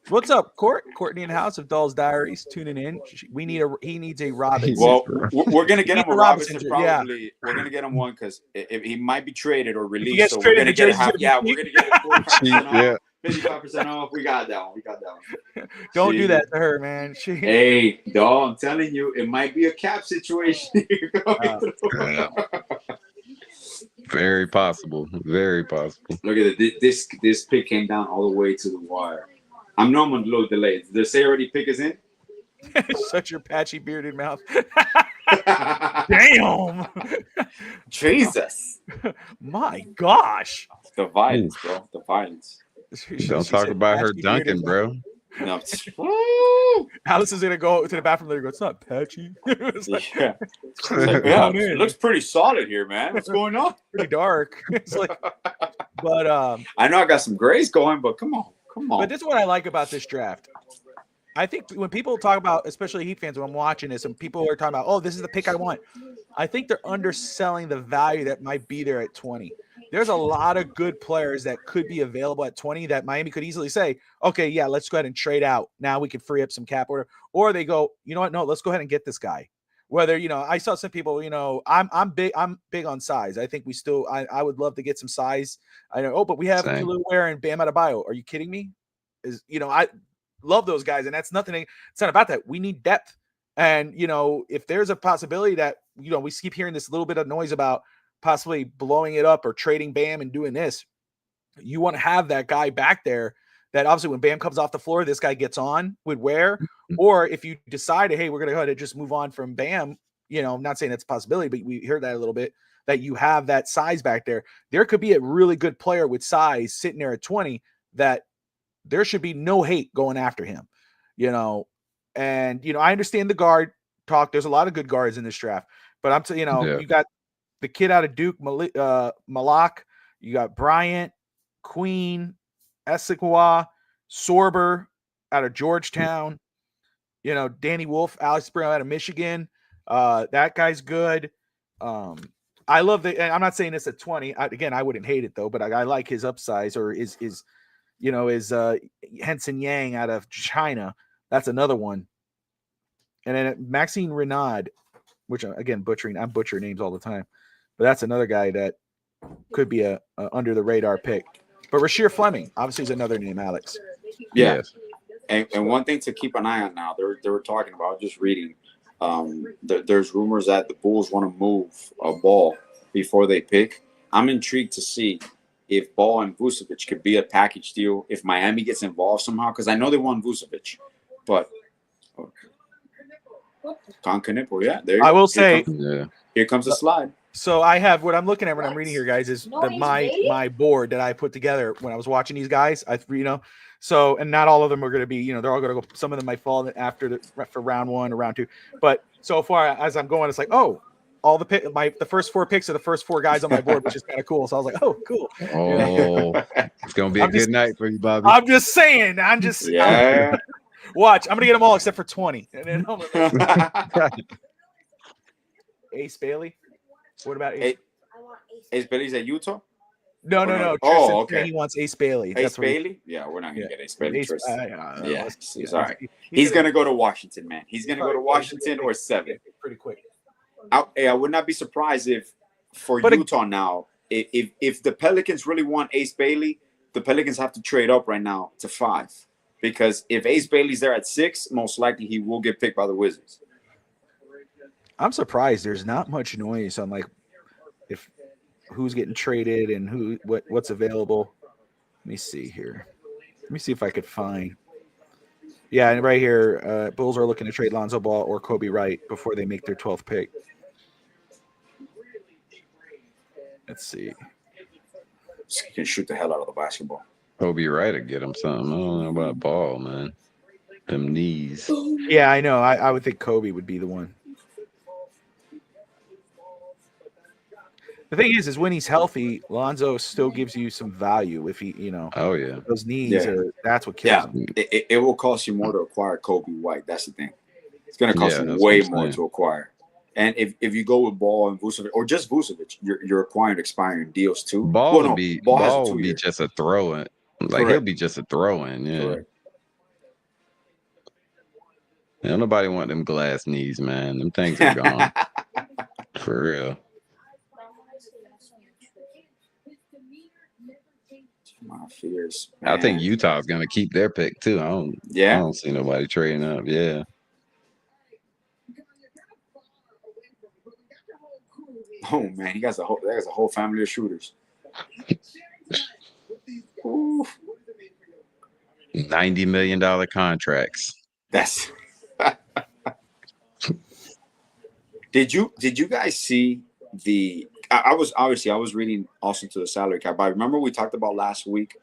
What's up, Courtney in the house of Doll's Diaries tuning in. He needs a Robinson. Well, we're gonna get him a Robinson. Probably yeah. we're gonna get him one because he might be traded or released. He gets so traded, we're gonna get we're gonna get it 45% off. Yeah. 55% off. We got that one. Don't do that to her, man. Hey, dog, I'm telling you, it might be a cap situation. Very possible. Very possible. Look at it. This pick came down all the way to the wire. I'm normally a little delayed. Did they say already pick is in? Shut your patchy bearded mouth. Damn. Jesus. My gosh. The violence, bro. The violence. Don't talk about her dunking, bro. No. Alice is gonna go to the bathroom later. Go, it's not patchy. It's like, yeah. It looks pretty solid here, man. What's going on? Pretty dark. It's like, but I know I got some grays going, but come on. But this is what I like about this draft. I think when people talk about, especially Heat fans, when I'm watching this, and people are talking about, oh, this is the pick I want. I think they're underselling the value that might be there at 20. There's a lot of good players that could be available at 20 that Miami could easily say, okay, yeah, let's go ahead and trade out. Now we can free up some cap order. Or they go, you know what? No, let's go ahead and get this guy. Whether, I saw some people, I'm big on size. I think I would love to get some size. I know, but we have Kelly Ware and Bam Adebayo. Are you kidding me? I love those guys, and that's nothing. It's not about that. We need depth. And, if there's a possibility that, we keep hearing this little bit of noise about possibly blowing it up or trading Bam and doing this, you want to have that guy back there that obviously when Bam comes off the floor, this guy gets on with Ware. Or if you decided, hey, we're going to go ahead and just move on from Bam, I'm not saying that's a possibility, but we heard that a little bit, that you have that size back there. There could be a really good player with size sitting there at 20 that there should be no hate going after him, and, I understand the guard talk. There's a lot of good guards in this draft, but I'm saying, you got the kid out of Duke, Malak, you got Bryant, Queen, Essequa, Sorber out of Georgetown, Danny Wolf, Alex Brown out of Michigan. That guy's good. I love and I'm not saying this at 20. I wouldn't hate it though, but I like his upsize or is Henson Yang out of China. That's another one. And then Maxine Renaud, which again, I'm butchering names all the time, but that's another guy that could be a under the radar pick. But Rasheer Fleming obviously is another name, Alex. Yeah. And one thing to keep an eye on now, they were talking about, just reading, there's rumors that the Bulls want to move a Ball before they pick. I'm intrigued to see if Ball and Vucevic could be a package deal if Miami gets involved somehow, because I know they want Vucevic, but Concanippo, there you go. I will say, here comes the slide. So I have what I'm looking at when I'm reading here, guys, is my board that I put together when I was watching these guys. So and not all of them are going to be, they're all going to go. Some of them might fall after for round 1 or round 2. But so far as I'm going, it's like, oh, all the first 4 picks are the first 4 guys on my board, which is kind of cool. So I was like, oh, cool. Oh, it's going to be a good night for you, Bobby. I'm just saying. Watch. I'm going to get them all except for 20. And then Ace Bailey. What about Ace? Ace Bailey's at Utah? No. Oh, okay. He wants Ace Bailey. Ace Bailey? Yeah, we're not going to get Ace Bailey. He's all right. He's going to go to Washington, man. He's going to go to Washington or 7. Pretty quick. I would not be surprised if Utah now, if the Pelicans really want Ace Bailey, the Pelicans have to trade up right now to 5. Because if Ace Bailey's there at 6, most likely he will get picked by the Wizards. I'm surprised there's not much noise on if who's getting traded and what's available. Let me see here. Let me see if I could find. Yeah, and right here, Bulls are looking to trade Lonzo Ball or Kobe Wright before they make their 12th pick. Let's see. He can shoot the hell out of the basketball. Kobe Wright would get him something. I don't know about Ball, man. Them knees. Yeah, I know. I would think Kobe would be the one. The thing is when he's healthy, Lonzo still gives you some value if he, Oh, yeah. Those knees that's what kills him. It will cost you more to acquire Kobe White. That's the thing. It's going to cost Yeah, you that's way what I'm more saying. to acquire. And if you go with Ball and Vucevic, or just Vucevic, you're acquiring expiring deals too. Ball Well, would no, be Ball has a Ball would be 2-year. just a throw-in. Like he'll Correct. be just a throw-in. Yeah. Correct. Ain't nobody want them glass knees, man. Them things are gone. For real. My fears. I think Man. Utah's gonna keep their pick too. I Yeah. don't see nobody trading up. Yeah. Oh man, there's a whole family of shooters. Ooh. $90 million contracts. That's Did you guys see the I was reading also to the salary cap. But I remember we talked about last week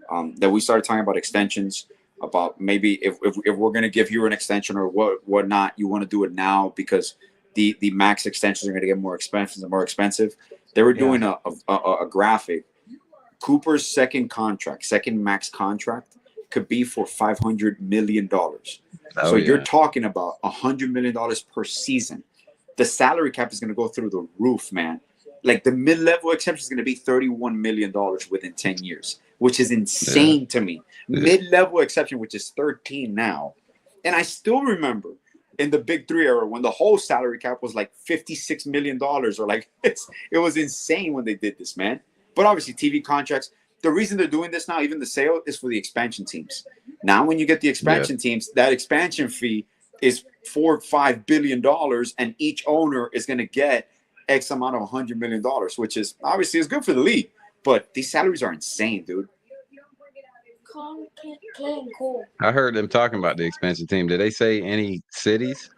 that we started talking about extensions, about maybe if we're gonna give you an extension or what not, you want to do it now because the max extensions are gonna get more expensive and more expensive. They were doing a graphic. Cooper's second max contract could be for $500 million. So you're talking about $100 million per season. The salary cap is going to go through the roof, man. Like the mid-level exception is going to be $31 million within 10 years, which is insane to me. Mid-level exception, which is 13 now. And I still remember in the Big Three era when the whole salary cap was like $56 million or like it was insane when they did this, man. But obviously TV contracts, the reason they're doing this now, even the sale, is for the expansion teams. Now when you get the expansion teams, that expansion fee is $4 or $5 billion, and each owner is going to get X amount of $100 million, which is obviously is good for the league. But these salaries are insane, dude. I heard them talking about the expansion team. Did they say any cities?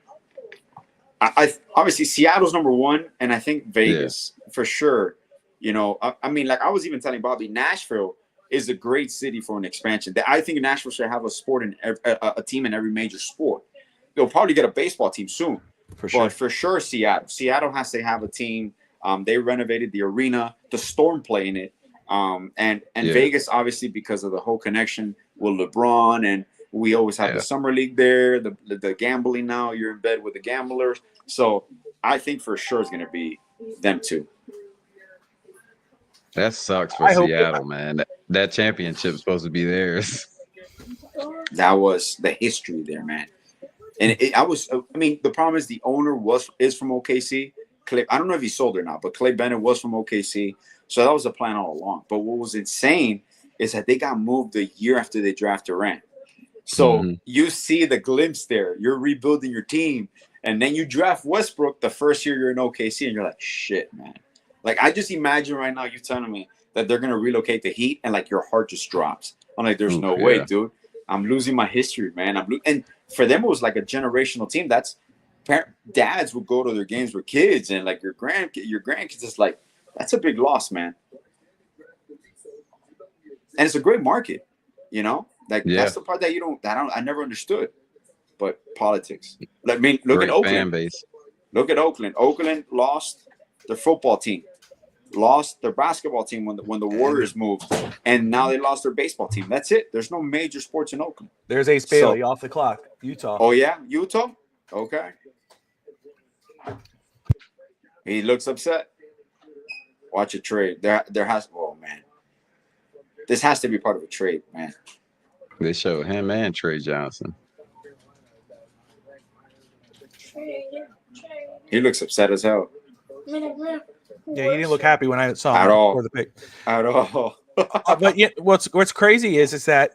I obviously Seattle's number one, and I think Vegas for sure. You know, I mean, like I was even telling Bobby, Nashville is a great city for an expansion. I think Nashville should have a team in every major sport. They'll probably get a baseball team soon. For sure. But for sure, Seattle has to have a team. They renovated the arena, the Storm play in it, and Vegas obviously because of the whole connection with LeBron, and we always have the summer league there. The gambling now, you're in bed with the gamblers. So I think for sure it's going to be them too. That sucks for Seattle, man. That championship's supposed to be theirs. That was the history there, man. And the problem is the owner is from OKC. I don't know if he sold or not, but Clay Bennett was from OKC. So that was the plan all along. But what was insane is that they got moved a year after they drafted Durant. So you see the glimpse there. You're rebuilding your team. And then you draft Westbrook the first year you're in OKC. And you're like, shit, man. Like, I just imagine right now you telling me that they're going to relocate the Heat and, like, your heart just drops. I'm like, there's no way, dude. I'm losing my history, man. And for them, it was like a generational team. Dads would go to their games with kids, and like your grandkids is like, that's a big loss, man. And it's a great market, you know. Like that's the part that I never understood. But politics. Like, I mean, look at Oakland. Fan base. Look at Oakland. Oakland lost their football team, lost their basketball team when the Warriors moved, and now they lost their baseball team. That's it. There's no major sports in Oakland. There's Ace Bailey off the clock. Utah. Oh yeah, Utah. Okay. He looks upset. Watch a trade. Oh man, this has to be part of a trade, man. They showed him and Trey Johnson. He looks upset as hell. Yeah, he didn't look happy when I saw him at all. For the pick. At all. But yeah, what's crazy is that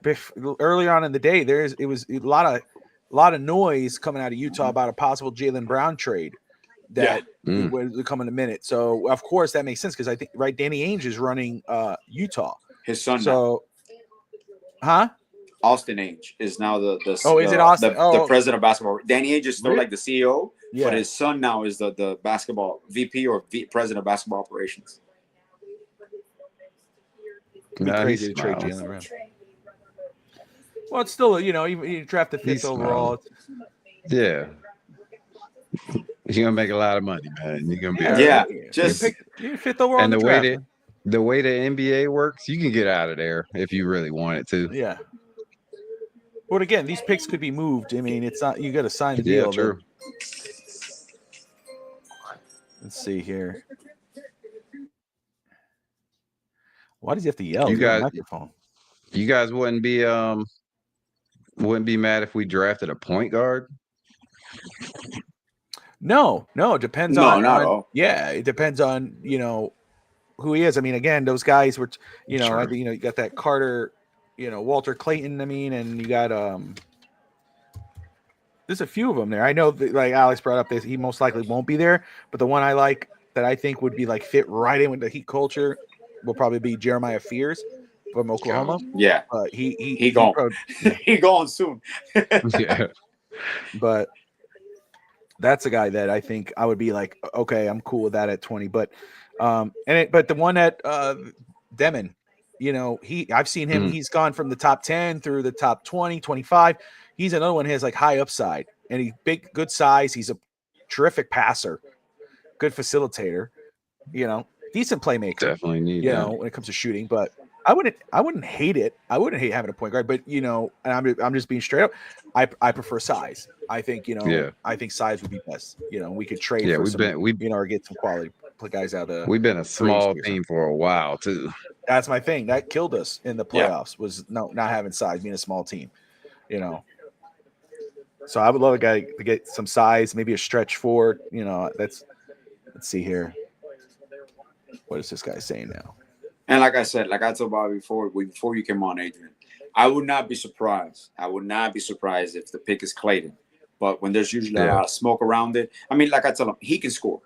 early on in the day it was a lot of noise coming out of Utah about a possible Jaylen Brown trade that would come in a minute. So of course that makes sense because I think Danny Ainge is running Utah. His son. So, Austin Ainge is now the is it Austin? The president of basketball. Danny Ainge is still like the CEO, but his son now is the basketball VP or president of basketball operations. It'd be crazy to trade Jaylen Brown. Well, it's still you draft the fifth overall. Yeah, you're gonna make a lot of money, man. You're gonna be just you're fifth overall. And the way the NBA works, you can get out of there if you really wanted to. Yeah. But again, these picks could be moved. I mean, it's not, you got to sign the deal. Yeah, true. Let's see here. Why does he have to yell? You He's got a guys, microphone. you guys wouldn't be mad if we drafted a point guard? No, it depends No, on, not at all. Yeah, it depends on, who he is. I mean, again, those guys were, Sure. I think, you got that Carter, Walter Clayton, I mean, and you got there's a few of them there. I know that, like Alex brought up, this he most likely won't be there, but the one I like that I think would be like fit right in with the Heat culture will probably be Jeremiah Fears from Oklahoma. Yeah, he gone. He gone soon. Yeah, but that's a guy that I think I would be like, okay, I'm cool with that at 20. But but the one at Demon, I've seen him. He's gone from the top 10 through the top 20, 25. He's another one who has like high upside, and he's big, good size. He's a terrific passer, good facilitator, decent playmaker. definitely need when it comes to shooting. But I wouldn't hate it. I wouldn't hate having a point guard, but and I'm just being straight up. I prefer size. I think I think size would be best. We could trade for or get some quality guys out of. We've been a small team for a while too. That's my thing. That killed us in the playoffs was not having size, being a small team. So I would love a guy to get some size, maybe a stretch forward. Let's see here. What is this guy saying now? And like I said, like I told Bobby before you came on, Adrian, I would not be surprised. I would not be surprised if the pick is Clayton. But when there's usually a lot of smoke around it, I mean, like I tell him, he can score.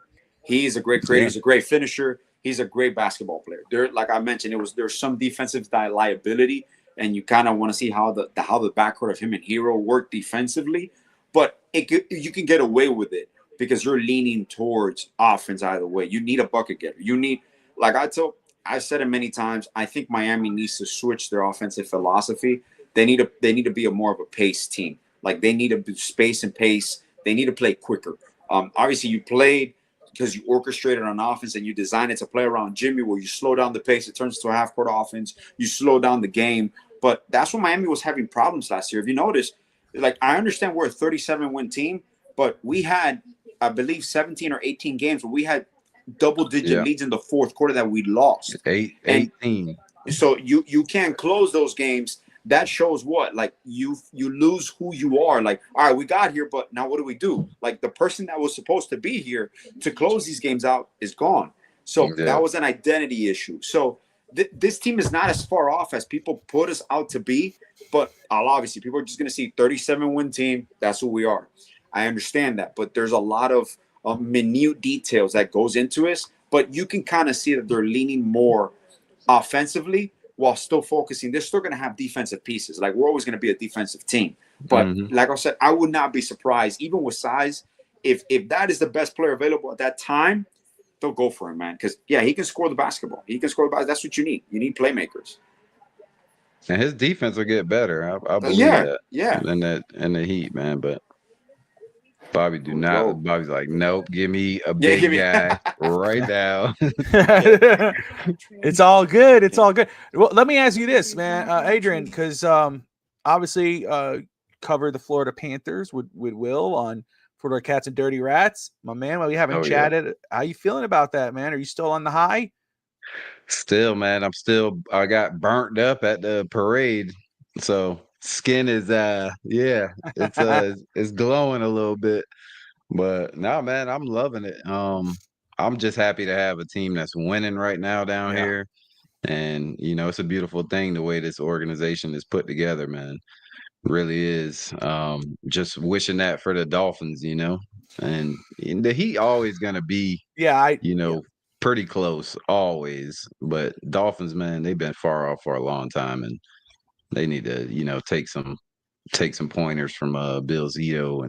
He is a great creator. He's a great finisher. He's a great basketball player. There, like I mentioned, there's some defensive liability, and you kind of want to see how the backcourt of him and Hero work defensively. But you can get away with it because you're leaning towards offense either way. You need a bucket getter. You need, like I said it many times, I think Miami needs to switch their offensive philosophy. They need to be more of a pace team. Like they need to do space and pace. They need to play quicker. Obviously, you played because you orchestrated on offense and you designed it to play around Jimmy, where you slow down the pace, it turns to a half-court offense. You slow down the game. But that's when Miami was having problems last year. If you notice, like I understand we're a 37-win team, but we had, I believe, 17 or 18 games where we had double-digit leads in the fourth quarter that we lost. 18. So you can't close those games. That shows what? Like you lose who you are. Like, all right, we got here, but now what do we do? Like the person that was supposed to be here to close these games out is gone. So that was an identity issue. So this team is not as far off as people put us out to be. But obviously, people are just going to see 37-win team. That's who we are. I understand that. But there's a lot of minute details that goes into it. But you can kind of see that they're leaning more offensively while still focusing. They're still going to have defensive pieces. Like, we're always going to be a defensive team. But like I said, I would not be surprised, even with size, if that is the best player available at that time, they'll go for him, man. Because, he can score the basketball. He can score the basketball. That's what you need. You need playmakers. And his defense will get better. I believe that. Yeah. In the Heat, man. But Bobby Bobby's like, nope, give me a big guy right now. It's all good. It's all good. Well, let me ask you this, man, Adrian, because obviously covered the Florida Panthers with Will on Florida Cats and Dirty Rats. My man, we haven't chatted. How you feeling about that, man? Are you still on the high? Still, man. I got burnt up at the parade. So skin is it's glowing a little bit. But no, man, I'm loving it. I'm just happy to have a team that's winning right now down here. And it's a beautiful thing the way this organization is put together, man. Really is. Just wishing that for the Dolphins, and the Heat always gonna be pretty close always. But Dolphins, man, they've been far off for a long time, and they need to, take some pointers from Bill Zito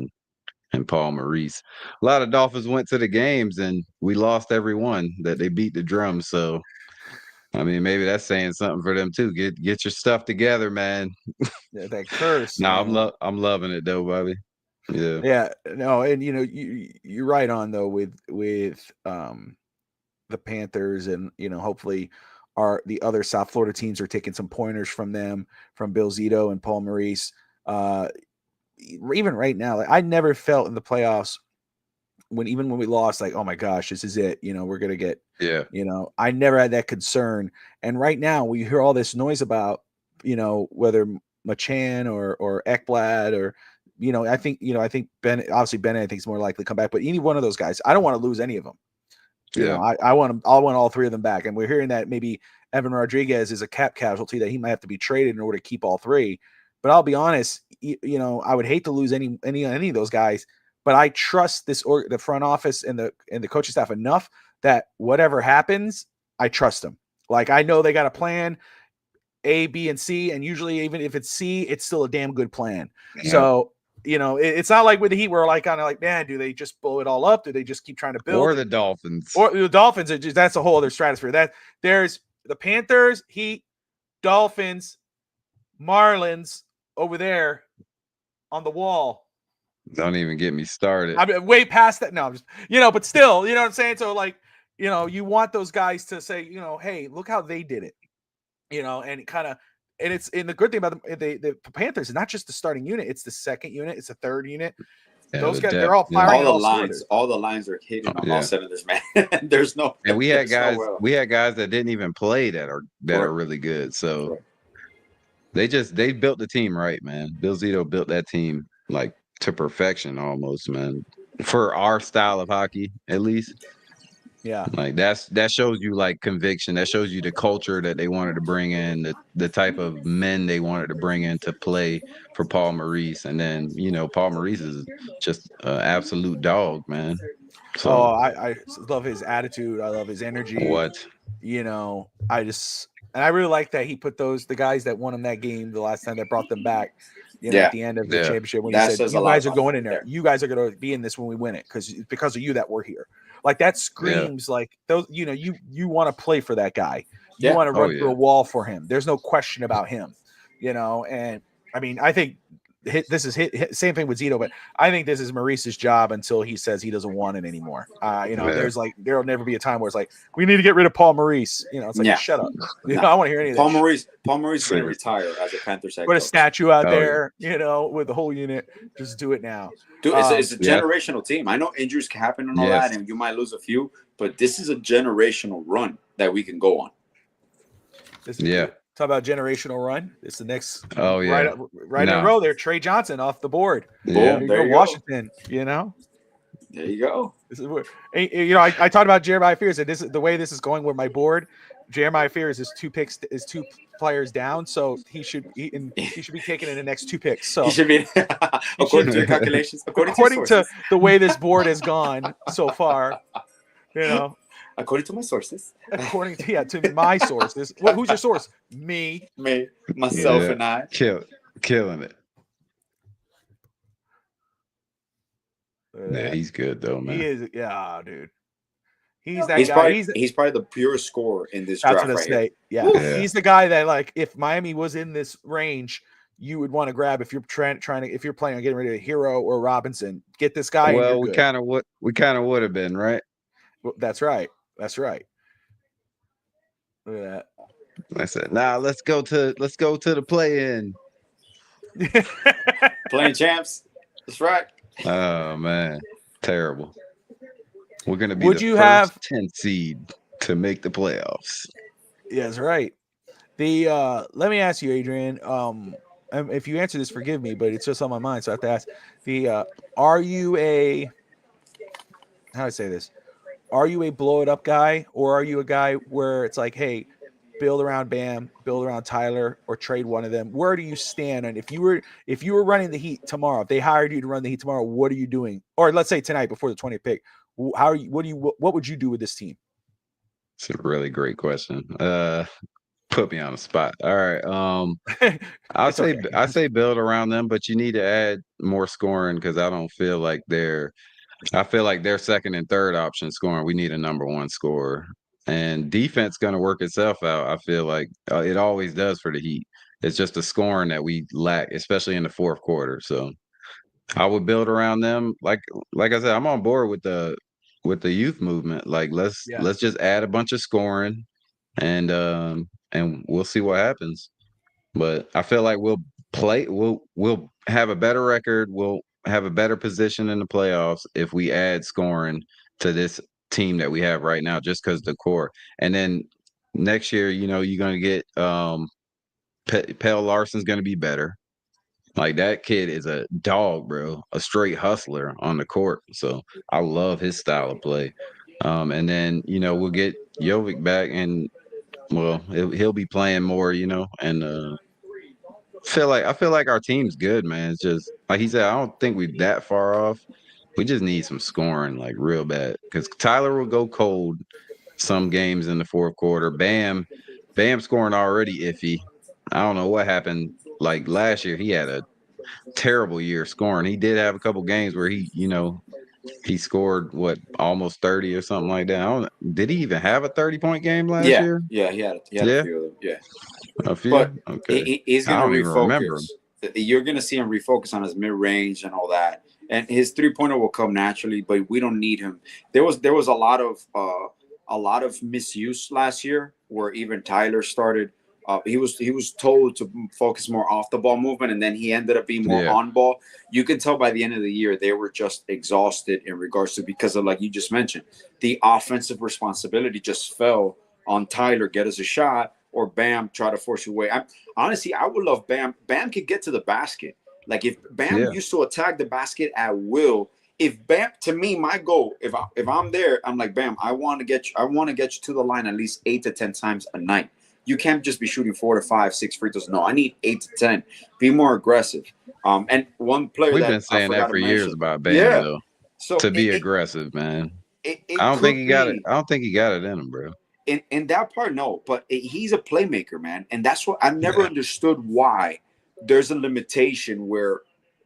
and Paul Maurice. A lot of Dolphins went to the games and we lost every one that they beat the Drums. So I mean, maybe that's saying something for them too. Get your stuff together, man. That curse. No, I'm loving it though, Bobby. Yeah. Yeah. No, and you're right on though with the Panthers, and hopefully the other South Florida teams are taking some pointers from them, from Bill Zito and Paul Maurice. Even right now, like, I never felt in the playoffs when we lost, like, oh my gosh, this is it. We're gonna get. I never had that concern. And right now, we hear all this noise about, whether Machan or Ekblad or. I think Ben, obviously Ben, I think is more likely to come back, but any one of those guys, I don't want to lose any of them. I want all three of them back. And we're hearing that maybe Evan Rodriguez is a cap casualty that he might have to be traded in order to keep all three. But I'll be honest, I would hate to lose any of those guys, but I trust the front office and the coaching staff enough that whatever happens, I trust them. Like, I know they got a plan, A, B, and C, and usually even if it's C, it's still a damn good plan. Yeah. So, it's not like with the Heat where like kind of like, man, do they just blow it all up? Do they just keep trying to build? Or the Dolphins? Or the Dolphins are that's a whole other stratosphere. That there's the Panthers, Heat, Dolphins, Marlins over there on the wall. Don't even get me started. I mean, way past that. No, I'm just, but still, you know what I'm saying? So like, you want those guys to say, hey, look how they did it, and kind of. And the good thing about the Panthers is not just the starting unit; it's the second unit, it's the third unit. Yeah, those guys, they're all firing. All the lines are hitting on all cylinders, man. There's no. And we had guys that didn't even play that are really good. So they built the team right, man. Bill Zito built that team like to perfection, almost, man. For our style of hockey, at least. Yeah, like that shows you like conviction. That shows you the culture that they wanted to bring in, the type of men they wanted to bring in to play for Paul Maurice. And then Paul Maurice is just an absolute dog, man. So I love his attitude. I love his energy. I really like that he put the guys that won him that game the last time that brought them back. At the end of the championship, when he said, "You guys are going in there. You guys are going to be in this when we win it because of you that we're here." Like that screams like those. You want to play for that guy. You want to run through a wall for him. There's no question about him. And I mean, I think this is same thing with Zito, but I think this is Maurice's job until he says he doesn't want it anymore. There'll never be a time where it's like we need to get rid of Paul Maurice. It's like shut up. I want to hear any of that. Paul Maurice is going to retire as a Panthers head coach. Put a statue out there, with the whole unit. Just do it now. Dude, it's a generational team. I know injuries can happen and all that, and you might lose a few, but this is a generational run that we can go on. Talk about generational run. It's the next. Oh yeah, right in a row there. Trey Johnson off the board. Yeah, there you go. Washington. There you go. This is where, I talked about Jeremiah Fears, and this is the way this is going with my board. Jeremiah Fears is two players down, so he should be taken in the next 2 picks. So he should be according to your calculations. According to the way this board has gone so far, According to my sources. According to my sources. Well, who's your source? Me, myself, and I. Killing it. Yeah, he's good though, man. He is, dude. He's that guy. He's probably the purest scorer in this draft right here. Yeah. He's the guy that, like, if Miami was in this range, you would want to grab if you're trying to if you're planning on getting rid of a Hero or Robinson. Get this guy. Well, we kind of would have been, right? Well, that's right. That's right. Look at that. I said, let's go to the play-in. Playing champs. That's right. Oh man, terrible. We're gonna be the first 10 seed to make the playoffs. Yeah, that's right. Let me ask you, Adrian. If you answer this, forgive me, but it's just on my mind, so I have to ask. Are you a how do I say this? Are you a blow it up guy, or are you a guy where it's like, hey, build around Bam, build around Tyler, or trade one of them? Where do you stand? And if you were running the Heat tomorrow, if they hired you to run the Heat tomorrow, what are you doing? Or let's say tonight before the 20th pick, what would you do with this team? It's a really great question. Put me on the spot. All right. I say build around them, but you need to add more scoring because I feel like they're second and third option scoring. We need a number one scorer. And defense going to work itself out. I feel like it always does for the Heat. It's just the scoring that we lack, especially in the fourth quarter. So I would build around them. Like I said, I'm on board with the youth movement. Like let's just add a bunch of scoring, and we'll see what happens. But I feel like we'll we'll have a better record. We'll have a better position in the playoffs if we add scoring to this team that we have right now, just because the core. And then next year, you're going to get Pell Larson's going to be better. Like, that kid is a dog, bro, a straight hustler on the court. So I love his style of play. And then, we'll get Jovic back, and well, he'll be playing more, and I feel like our team's good, man. It's just like he said, I don't think we're that far off. We just need some scoring, like, real bad, because Tyler will go cold some games in the fourth quarter. Bam scoring already iffy. I don't know what happened. Like, last year, he had a terrible year scoring. He did have a couple games where he scored almost 30 or something like that. Did he even have a 30-point game last year? Yeah, he had a few of them. Yeah. A few? But okay. He's going to refocus. Him. You're going to see him refocus on his mid-range and all that. And his three-pointer will come naturally, but we don't need him. There was a lot of misuse last year where even Tyler started. He was told to focus more off the ball movement, and then he ended up being more on ball. You can tell by the end of the year they were just exhausted in regards to, because of, like you just mentioned, the offensive responsibility just fell on Tyler. Get us a shot, or Bam, try to force your way. Honestly, I would love Bam. Bam could get to the basket. Like, if Bam used to attack the basket at will. If Bam, to me, my goal, if I'm there, I'm like, Bam, I want to get you to the line at least 8 to 10 times a night. You can't just be shooting 4 to 5, 6 free throws. No, I need 8 to 10. Be more aggressive. And one player we've been saying that for years about Bam, though. So to be aggressive, man. I don't think he got it. I don't think he got it in him, bro. In that part, no. But he's a playmaker, man, and that's what I never understood, why there's a limitation where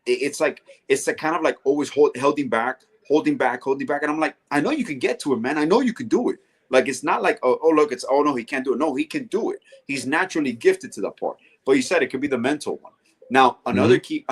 it's the kind of like always holding back, and I'm like, I know you can get to it, man. I know you can do it. Like, it's not like, oh look, it's, oh no, he can't do it. No, he can do it. He's naturally gifted to that part. But you said it could be the mental one. Now, another key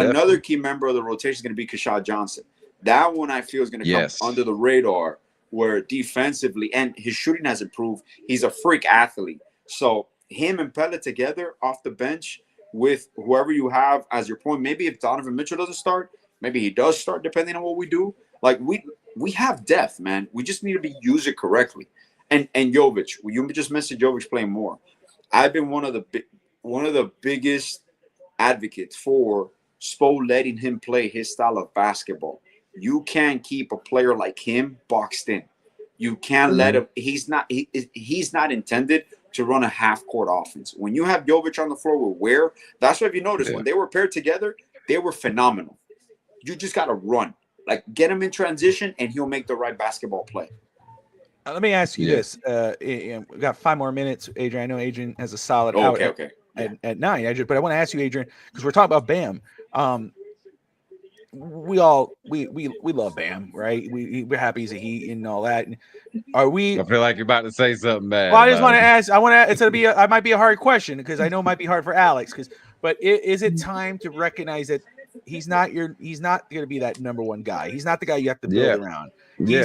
member of the rotation is going to be Keshad Johnson. That one I feel is going to come under the radar, where defensively, and his shooting has improved. He's a freak athlete. So him and Pella together off the bench with whoever you have as your point. Maybe if Donovan Mitchell doesn't start, maybe he does start, depending on what we do. Like, we have depth, man. We just need to use it correctly. And Jovic, you just mentioned Jovic playing more. I've been one of the biggest advocates for Spo letting him play his style of basketball. You can't keep a player like him boxed in. You can't let him. He's not intended to run a half-court offense. When you have Jovic on the floor with Ware, that's why, if you notice, when they were paired together, they were phenomenal. You just got to run. Like, get him in transition, and he'll make the right basketball play. Let me ask you this. We got 5 more minutes, Adrian. I know Adrian has a solid hour at 9. But I want to ask you, Adrian, because we're talking about Bam. We love Bam, right? We're happy he's a Heat and all that. Are we? I feel like you're about to say something bad. Well, I just want to ask. It's gonna be. I might be a hard question, because I know it might be hard for Alex. But is it time to recognize that he's not going to be that number one guy? He's not the guy you have to build around. He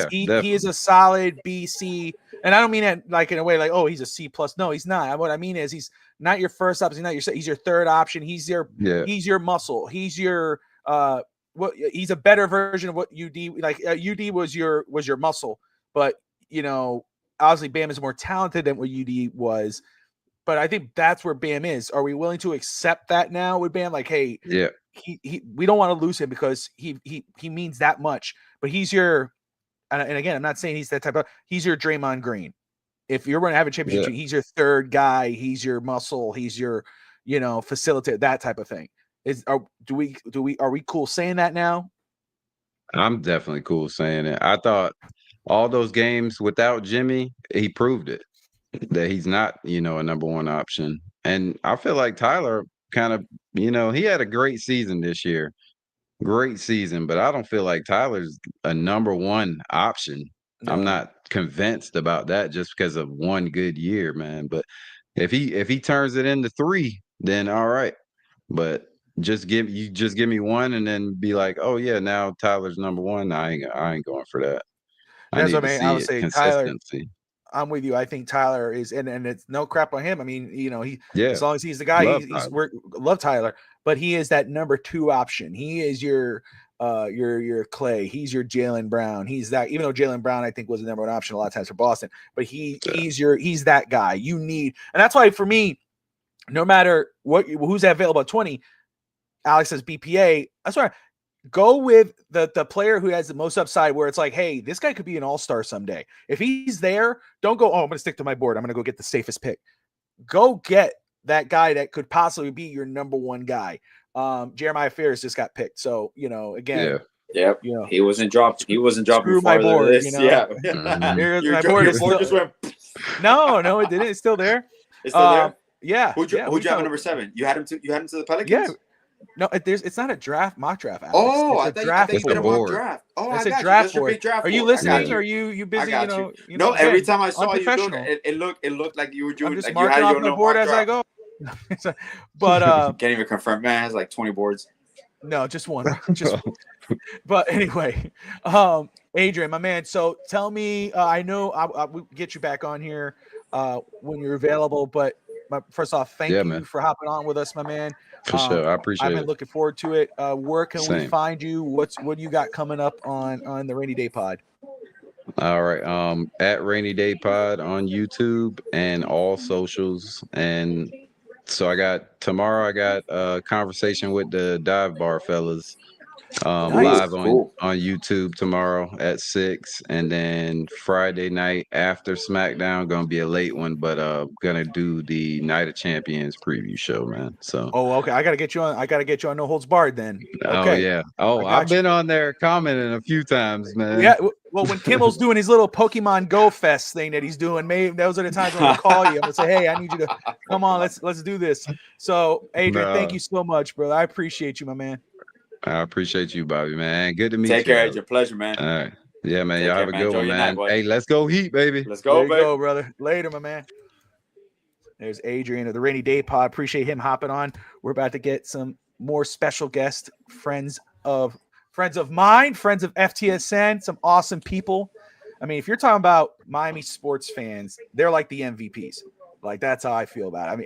is a solid BC, and I don't mean it like in a way like, oh, he's a C plus. No, he's not. What I mean is, he's not your first option. He's your third option. He's your muscle. He's your he's a better version of what UD, like UD was your muscle, but obviously Bam is more talented than what UD was. But I think that's where Bam is. Are we willing to accept that now with Bam? Like, hey, we don't want to lose him because he means that much. But he's your, and again, I'm not saying he's that type of. He's your Draymond Green. If you're going to have a championship, he's your third guy. He's your muscle. He's your, facilitator. That type of thing. Are we cool saying that now? I'm definitely cool saying it. I thought all those games without Jimmy, he proved it, that he's not, a number one option. And I feel like Tyler kind of, he had a great season this year. Great season, but I don't feel like Tyler's a number one option. No. I'm not convinced about that just because of one good year, man. But if he turns it into 3, then all right. But just give me one and then be like, oh yeah, now Tyler's number one. I ain't going for that. That's what I mean. I would say consistency. Tyler, I'm with you. I think Tyler is, and it's no crap on him. I mean, as long as he's the guy, love Tyler. but he is that number 2 option. He is your Clay. He's your Jaylen Brown. He's that, even though Jaylen Brown, I think, was the number 1 option a lot of times for Boston, but he's that guy you need. And that's why for me, no matter who's available at 20, Alex says BPA. That's why go with the player who has the most upside, where it's like, hey, this guy could be an all-star someday. If he's there, don't go, oh, I'm going to stick to my board. I'm going to go get the safest pick. Go get that guy that could possibly be your number 1 guy. Jeremiah Ferris just got picked. So, again. Yeah. You know, he wasn't dropped. He wasn't dropped screw my board. Yeah. Mm-hmm. Your board just went. No, it didn't. It's still there. It's still there. Yeah. Who'd you have at number 7? You had him to the Pelicans? Yeah. No, it's not a mock draft. Alex. Oh, it's a draft board. Mock draft. Oh, it's I got a draft you. board. Draft are you board. listening? Or are you busy? No, every time I saw you do it looked like you were doing. I'm just like marking you off my board as I go. But can't even confirm. Man, has like 20 boards. No, just one. But anyway, Adrian, my man. So tell me, I know we'll get you back on here when you're available. But first off, thank you for hopping on with us, my man. For sure, I appreciate it. I've been looking forward to it. Where can we Same. find you? What do you got coming up on the Rainy Day Pod? All right, at Rainy Day Pod on YouTube and all socials. And so tomorrow I got a conversation with the Dive Bar fellas. Nice. Live on YouTube tomorrow at 6, and then Friday night after SmackDown gonna be a late one, but gonna do the Night of Champions preview show, man. So okay, I gotta get you on No Holds Barred then. Okay. I've been on there commenting a few times, man. Yeah, well, when Kimmel's doing his little Pokemon Go Fest thing that he's doing, maybe those are the times when I'll call you. I'm gonna say, hey, I need you to come on, let's do this. So Adrian, thank you so much, brother. I appreciate you, my man. I appreciate you, Bobby, man. Good to meet you. Take care. It's your pleasure, man. All right. Yeah, man. Y'all have a good Enjoy one, your man. night, Hey, let's go Heat, baby. Let's go, baby. Go, brother. Later, my man. There's Adrian of the Rainy Day Pod. Appreciate him hopping on. We're about to get some more special guests, friends of mine, friends of FTSN, some awesome people. I mean, if you're talking about Miami sports fans, they're like the MVPs. Like, that's how I feel about it. I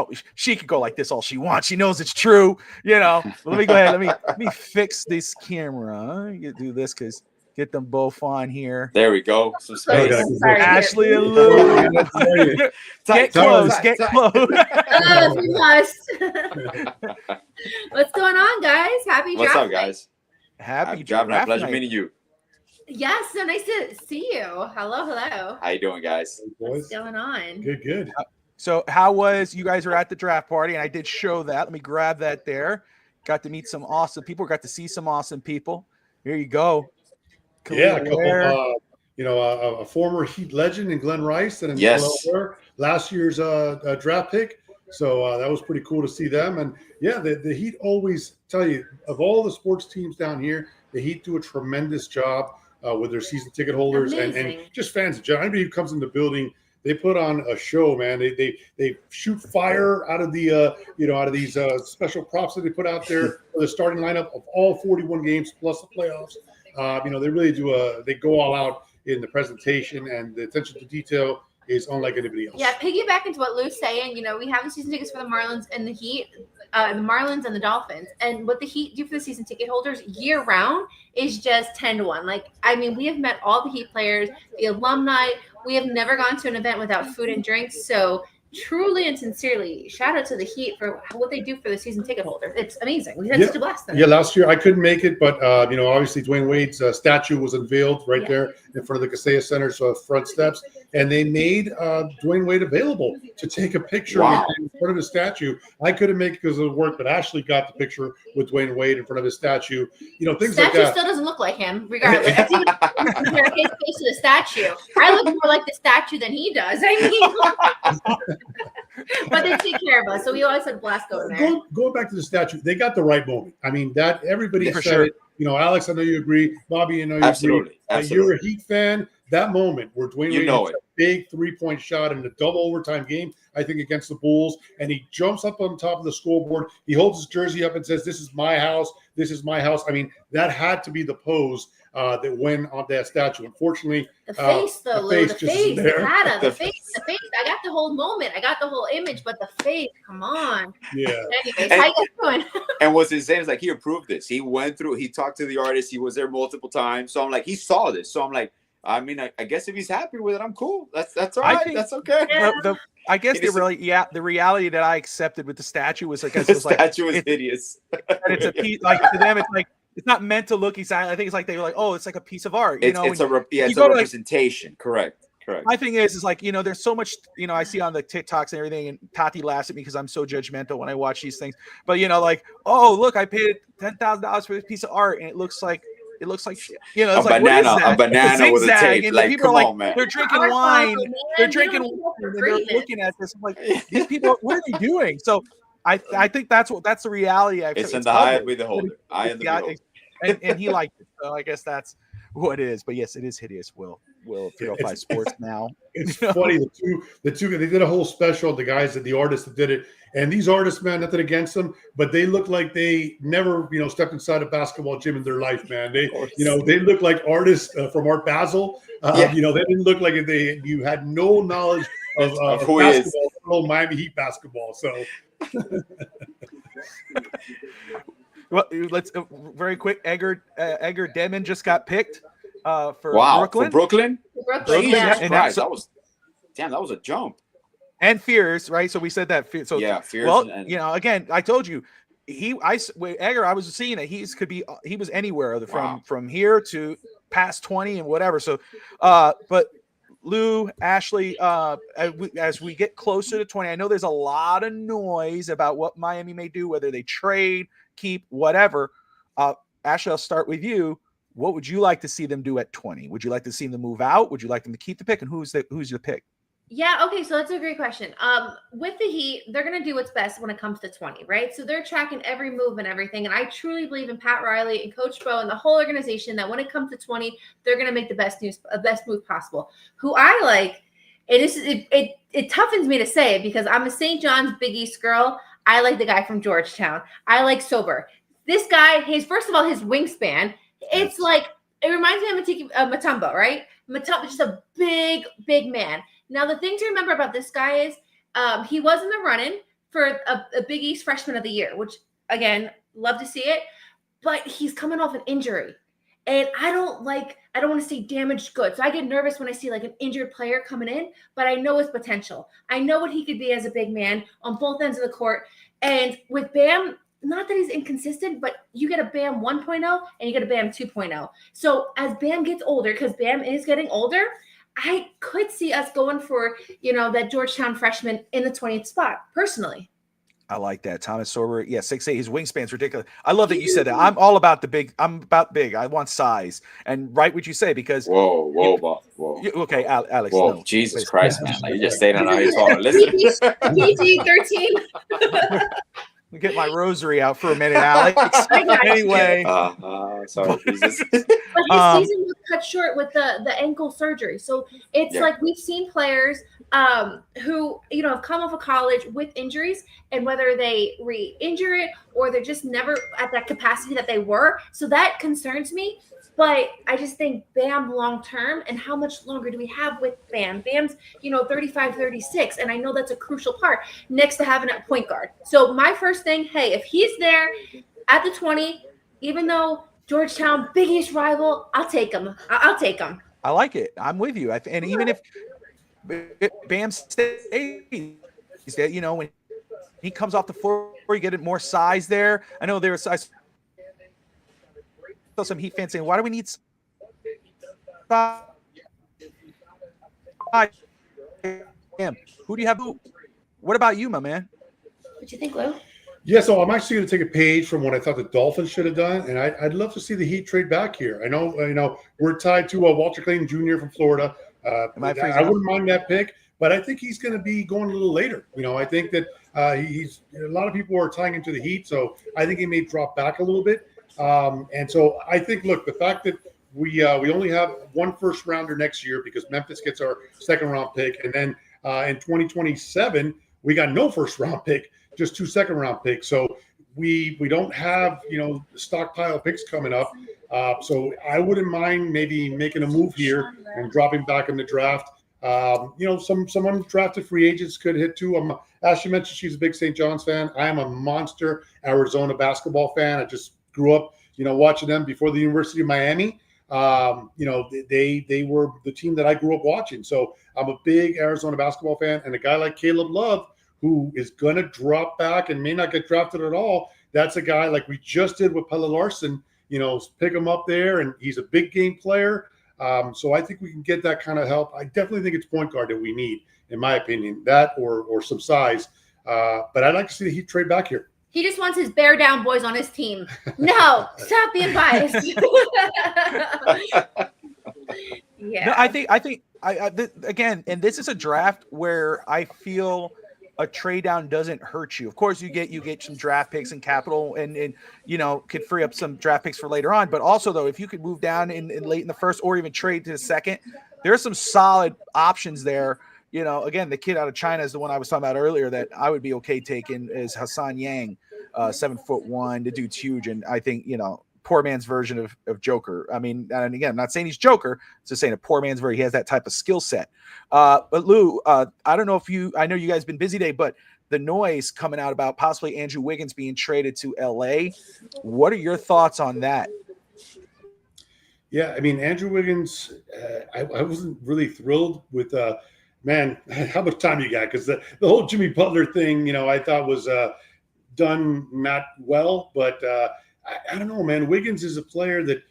mean, she could go like this all she wants. She knows it's true, Let me go ahead. Let me fix this camera. You do this because get them both on here. There we go. Some space. Ashley and Lou. Get close. What's going on, guys? Happy What's up, guys? Happy driving. draft Pleasure night. meeting you. Yes, so nice to see you. Hello. How you doing, guys? What's going on? Good. So you guys were at the draft party, and I did show that. Let me grab that there. Got to meet some awesome people. Got to see some awesome people. Here you go. Yeah, a couple, a former Heat legend in Glenn Rice and last year's draft pick. So that was pretty cool to see them. And yeah, the Heat always tell you, of all the sports teams down here, the Heat do a tremendous job with their season ticket holders and just fans in general. Anybody who comes in the building, they put on a show, man. They shoot fire out of the out of these special props that they put out there for the starting lineup of all 41 games plus the playoffs. They really do they go all out in the presentation, and the attention to detail is unlike anybody else. Yeah, piggyback into what Lou's saying, we have the season tickets for the Marlins and the Heat, the Marlins and the Dolphins. And what the Heat do for the season ticket holders year round is just 10-1. We have met all the Heat players, the alumni. We have never gone to an event without food and drinks. So truly and sincerely, shout out to the Heat for what they do for the season ticket holders. It's amazing. We had such a blast. Yeah, last year I couldn't make it, but obviously Dwayne Wade's statue was unveiled right there in front of the Kaseya Center's front steps, and they made Dwayne Wade available to take a picture in front of his statue. I couldn't make it because of work, but Ashley got the picture with Dwayne Wade in front of his statue. Things like that. Statue still doesn't look like him, regardless. That's even compare his face to the statue. I look more like the statue than he does. But they take care of us, so we always had a blast going there. Going back to the statue, they got the right moment. I mean, that everybody said sure. it. Alex, I know you agree. Bobby, I know you agree. Absolutely. You're a Heat fan. that moment where Dwayne Wade know hits a big 3-point shot in the double overtime game, I think against the Bulls, and he jumps up on top of the scoreboard. He holds his jersey up and says, "This is my house. This is my house." I mean, that had to be the pose that went on that statue. Unfortunately, the face, though, the face, the face, the face. I got the whole moment. I got the whole image, but the face, come on. Yeah. Anyways, how you doing? And what's insane is like he approved this. He went through. He talked to the artist. He was there multiple times. So I'm like, he saw this. So I'm like, I mean, I guess if he's happy with it, I'm cool. That's all right. That's okay. I guess the reality that I accepted with the statue was like, the statue was hideous. It's a piece, like to them, it's like it's not meant to look exactly. I think it's like they were like, oh, it's like a piece of art. You know, it's a representation. Correct. My thing is like, you know, there's so much, you know, I see on the TikToks and everything, and Tati laughs at me because I'm so judgmental when I watch these things. But you know, like, oh, look, I paid $10,000 for this piece of art, and it looks like shit. You know, it's a banana with a tape. And like, people come are like, on, man. They're drinking wine. They're drinking wine. And they're looking at this. I'm like, these people, what are they doing? So I think that's the reality. It's in the eye of the beholder. And he liked it. So I guess that's what it is. But yes, it is hideous. Will 305 Sports now. It's funny. The two they did a whole special. The artists that did it, and these artists, man, nothing against them, but they look like they never, stepped inside a basketball gym in their life, man. They look like artists from Art Basel. They didn't look like you had no knowledge of who basketball, Miami Heat basketball. So. Well, let's very quick. Edgar Demon just got picked for Brooklyn. For Brooklyn. And that was a jump. And Fears, right? So we said that. So yeah, Fears. Well, again, I told you, Edgar. I was seeing that he was anywhere from here to past 20 and whatever. So, but Lou, Ashley, as we get closer to 20, I know there's a lot of noise about what Miami may do, whether they trade, keep, whatever. Ashley, I'll start with you. What would you like to see them do at 20? Would you like to see them move out? Would you like them to keep the pick? And who's your pick? Yeah, okay, so that's a great question. With the Heat, they're going to do what's best when it comes to 20, right? So they're tracking every move and everything, and I truly believe in Pat Riley and Coach Bo and the whole organization that when it comes to 20, they're going to make the best move possible. Who I like, and it toughens me to say it because I'm a St. John's Big East girl. I like the guy from Georgetown. I like Sober. This guy, first of all, his wingspan, it's like, it reminds me of Mutombo, right? Mutombo, just a big, big man. Now, the thing to remember about this guy is he was in the running for a Big East Freshman of the Year, which, again, love to see it. But he's coming off an injury. And I don't want to say damaged goods. So I get nervous when I see like an injured player coming in, but I know his potential. I know what he could be as a big man on both ends of the court. And with Bam, not that he's inconsistent, but you get a Bam 1.0 and you get a Bam 2.0. So as Bam gets older, because Bam is getting older, I could see us going for, that Georgetown freshman in the 20th spot, personally. I like that. Thomas Sorber. Yeah, 6'8". His wingspan's ridiculous. I love that you said that. I'm all about the big. I'm about big. I want size. And right what you say, because Whoa. Okay, Alex. Whoa, no. Jesus Christ, man. Like, you just stayed on how you talking. Listen. PG-13. Get my rosary out for a minute, Alex. Anyway. Sorry, Jesus. But his season was cut short with the ankle surgery. So it's like we've seen players who, have come off of college with injuries, and whether they re-injure it or they're just never at that capacity that they were. So that concerns me. But I just think Bam long-term, and how much longer do we have with Bam? Bam's, 35, 36, and I know that's a crucial part next to having a point guard. So my first thing, hey, if he's there at the 20, even though Georgetown, Big East rival, I'll take him. I'll take him. I like it. I'm with you. And even if Bam stays, when he comes off the floor, you get more size there. I know there was size. Some Heat fans saying, why do we need size? Who do you have? What about you, my man? What you think, Lou? Yeah, so I'm actually going to take a page from what I thought the Dolphins should have done, and I'd love to see the Heat trade back here. I know, we're tied to Walter Clayton Jr. from Florida. I wouldn't mind that pick, but I think he's going to be going a little later. I think that he's a lot of people are tying him to the Heat, so I think he may drop back a little bit. And so I think, look, the fact that we only have one first rounder next year because Memphis gets our second round pick, and then in 2027 we got no first round pick, just 2 second round picks. So we don't have stockpile picks coming up. So I wouldn't mind maybe making a move here and dropping back in the draft. Some undrafted free agents could hit too. As she mentioned, she's a big St. John's fan. I am a monster Arizona basketball fan. I just grew up, watching them before the University of Miami. They were the team that I grew up watching. So I'm a big Arizona basketball fan. And a guy like Caleb Love, who is going to drop back and may not get drafted at all, that's a guy like we just did with Pelle Larsson, pick him up there, and he's a big game player. So I think we can get that kind of help. I definitely think it's point guard that we need, in my opinion, that or some size. But I'd like to see the Heat trade back here. He just wants his bear down boys on his team. No, stop being biased. Yeah. No, I think again, and this is a draft where I feel a trade down doesn't hurt you. Of course, you get some draft picks and capital, and could free up some draft picks for later on. But also, though, if you could move down in late in the first or even trade to the second, there's some solid options there. Again, the kid out of China is the one I was talking about earlier that I would be okay taking is Hassan Yang, 7'1". The dude's huge, and I think poor man's version of Joker. I mean, and again, I'm not saying he's Joker. It's just saying a poor man's version. He has that type of skill set. But Lou, I don't know I know you guys been busy today, but the noise coming out about possibly Andrew Wiggins being traded to LA. What are your thoughts on that? Yeah, I mean, Andrew Wiggins, I wasn't really thrilled with, man, how much time you got? Because the whole Jimmy Butler thing, I thought was done not well, but I don't know, man. Wiggins is a player that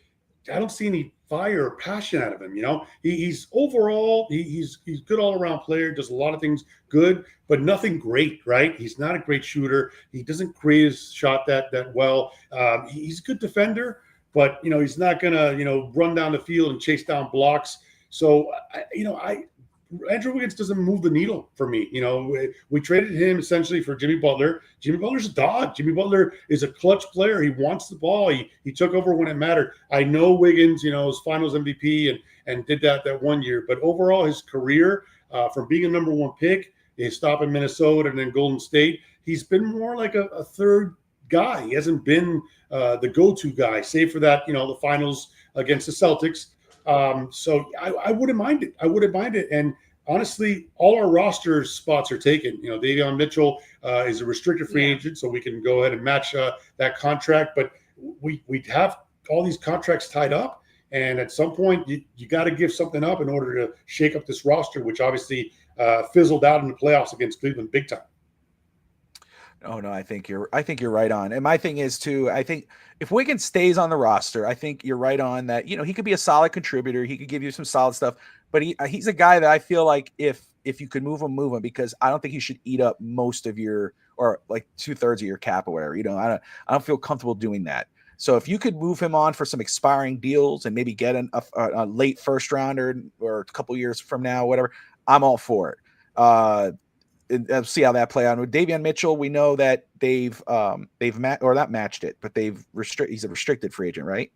I don't see any fire or passion out of him. He's overall, he's good all around player, does a lot of things good, but nothing great, right? He's not a great shooter. He doesn't create his shot that well. He's a good defender, but he's not gonna run down the field and chase down blocks. So Andrew Wiggins doesn't move the needle for me. We traded him essentially for Jimmy Butler. Jimmy Butler's a dog. Jimmy Butler is a clutch player. He wants the ball. He took over when it mattered. I know Wiggins, is finals MVP and did that 1 year. But overall, his career from being a number 1 pick, his stop in Minnesota and then Golden State, he's been more like a third guy. He hasn't been the go-to guy, save for that, the finals against the Celtics. So I wouldn't mind it. I wouldn't mind it. And honestly, all our roster spots are taken. Davion Mitchell is a restricted free agent, so we can go ahead and match that contract. But we have all these contracts tied up. And at some point, you got to give something up in order to shake up this roster, which obviously fizzled out in the playoffs against Cleveland big time. Oh no, I think you're right on. And my thing is too, I think if Wiggins stays on the roster, I think you're right on that. He could be a solid contributor. He could give you some solid stuff, but he's a guy that I feel like if you could move him, because I don't think he should eat up most of your, or like 2/3 of your cap or whatever. I don't feel comfortable doing that. So if you could move him on for some expiring deals and maybe get a late first rounder or a couple years from now, whatever, I'm all for it. And see how that play out. With Davion Mitchell, we know that they've not matched it, but he's a restricted free agent, right?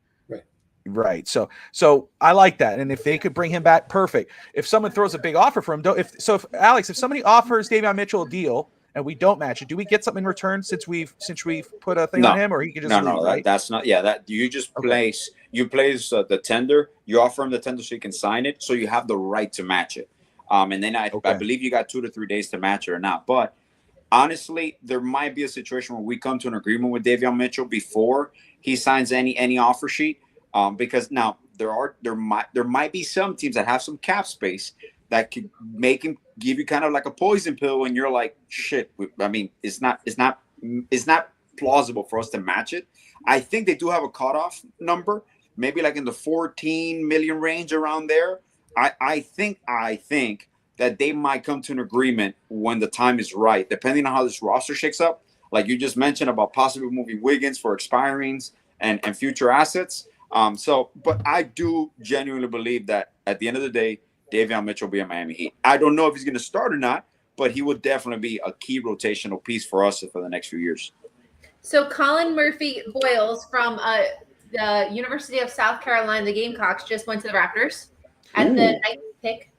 Right. So I like that. And if they could bring him back, perfect. If someone throws a big offer for him, if somebody offers Davion Mitchell a deal and we don't match it, do we get something in return since we've put a thing on him, or he can just leave, right? That's not. Yeah, that you just place the tender. You offer him the tender so you can sign it, so you have the right to match it. And then I believe you got 2 to 3 days to match it or not. But honestly, there might be a situation where we come to an agreement with Davion Mitchell before he signs any offer sheet. Because now there might be some teams that have some cap space that could make him give you kind of like a poison pill, and you're like, shit. I mean, it's not plausible for us to match it. I think they do have a cutoff number, maybe like in the 14 million range around there. I think that they might come to an agreement when the time is right, depending on how this roster shakes up. Like you just mentioned about possibly moving Wiggins for expirings and future assets. But I do genuinely believe that at the end of the day, Davion Mitchell will be a Miami Heat. I don't know if he's going to start or not, but he will definitely be a key rotational piece for us for the next few years. So Colin Murphy Boyles from the University of South Carolina, the Gamecocks, just went to the Raptors at the 9th pick.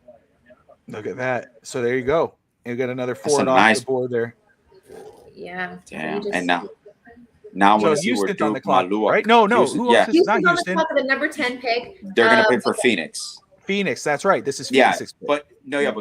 Look at that. So there you go. You got another forward off the board there. Yeah. Damn. So And now so we'll see where Houston's on the Duke, clock, Malua. right? No, Houston, who else is not Houston's on the Houston? clock of the number 10 pick. They're gonna pick for Phoenix. Phoenix, that's right. This is Phoenix. But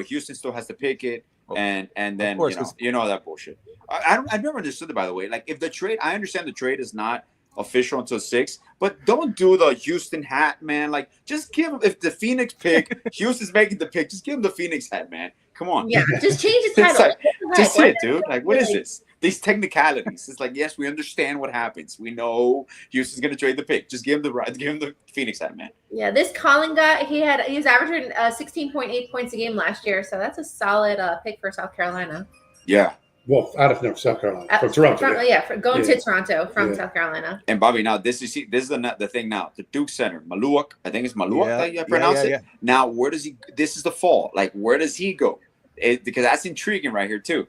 Houston still has to pick it, and then course, you know that bullshit. I've never understood it, by the way. Like, if the trade, I understand the trade is not official until 6, but don't do the Houston hat, man. Like, just give them, if the Phoenix pick, Houston's making the pick, just give them the Phoenix hat, man. Come on. Yeah, just change the title. Just it, dude. Like, what is this? These technicalities. It's like, yes, we understand what happens. We know Houston's gonna trade the pick. Just give him the Phoenix hat, man. Yeah, this Colin guy, he was averaging 16.8 points a game last year, so that's a solid pick for South Carolina. Yeah. Well, out of South Carolina, from Toronto. Going to Toronto from South Carolina. And Bobby, now this is the thing now. The Duke center, Maluak, I think it's Maluak that you pronounce it. Yeah. Now, where does he? This is the fall. Like, where does he go? Because that's intriguing right here too.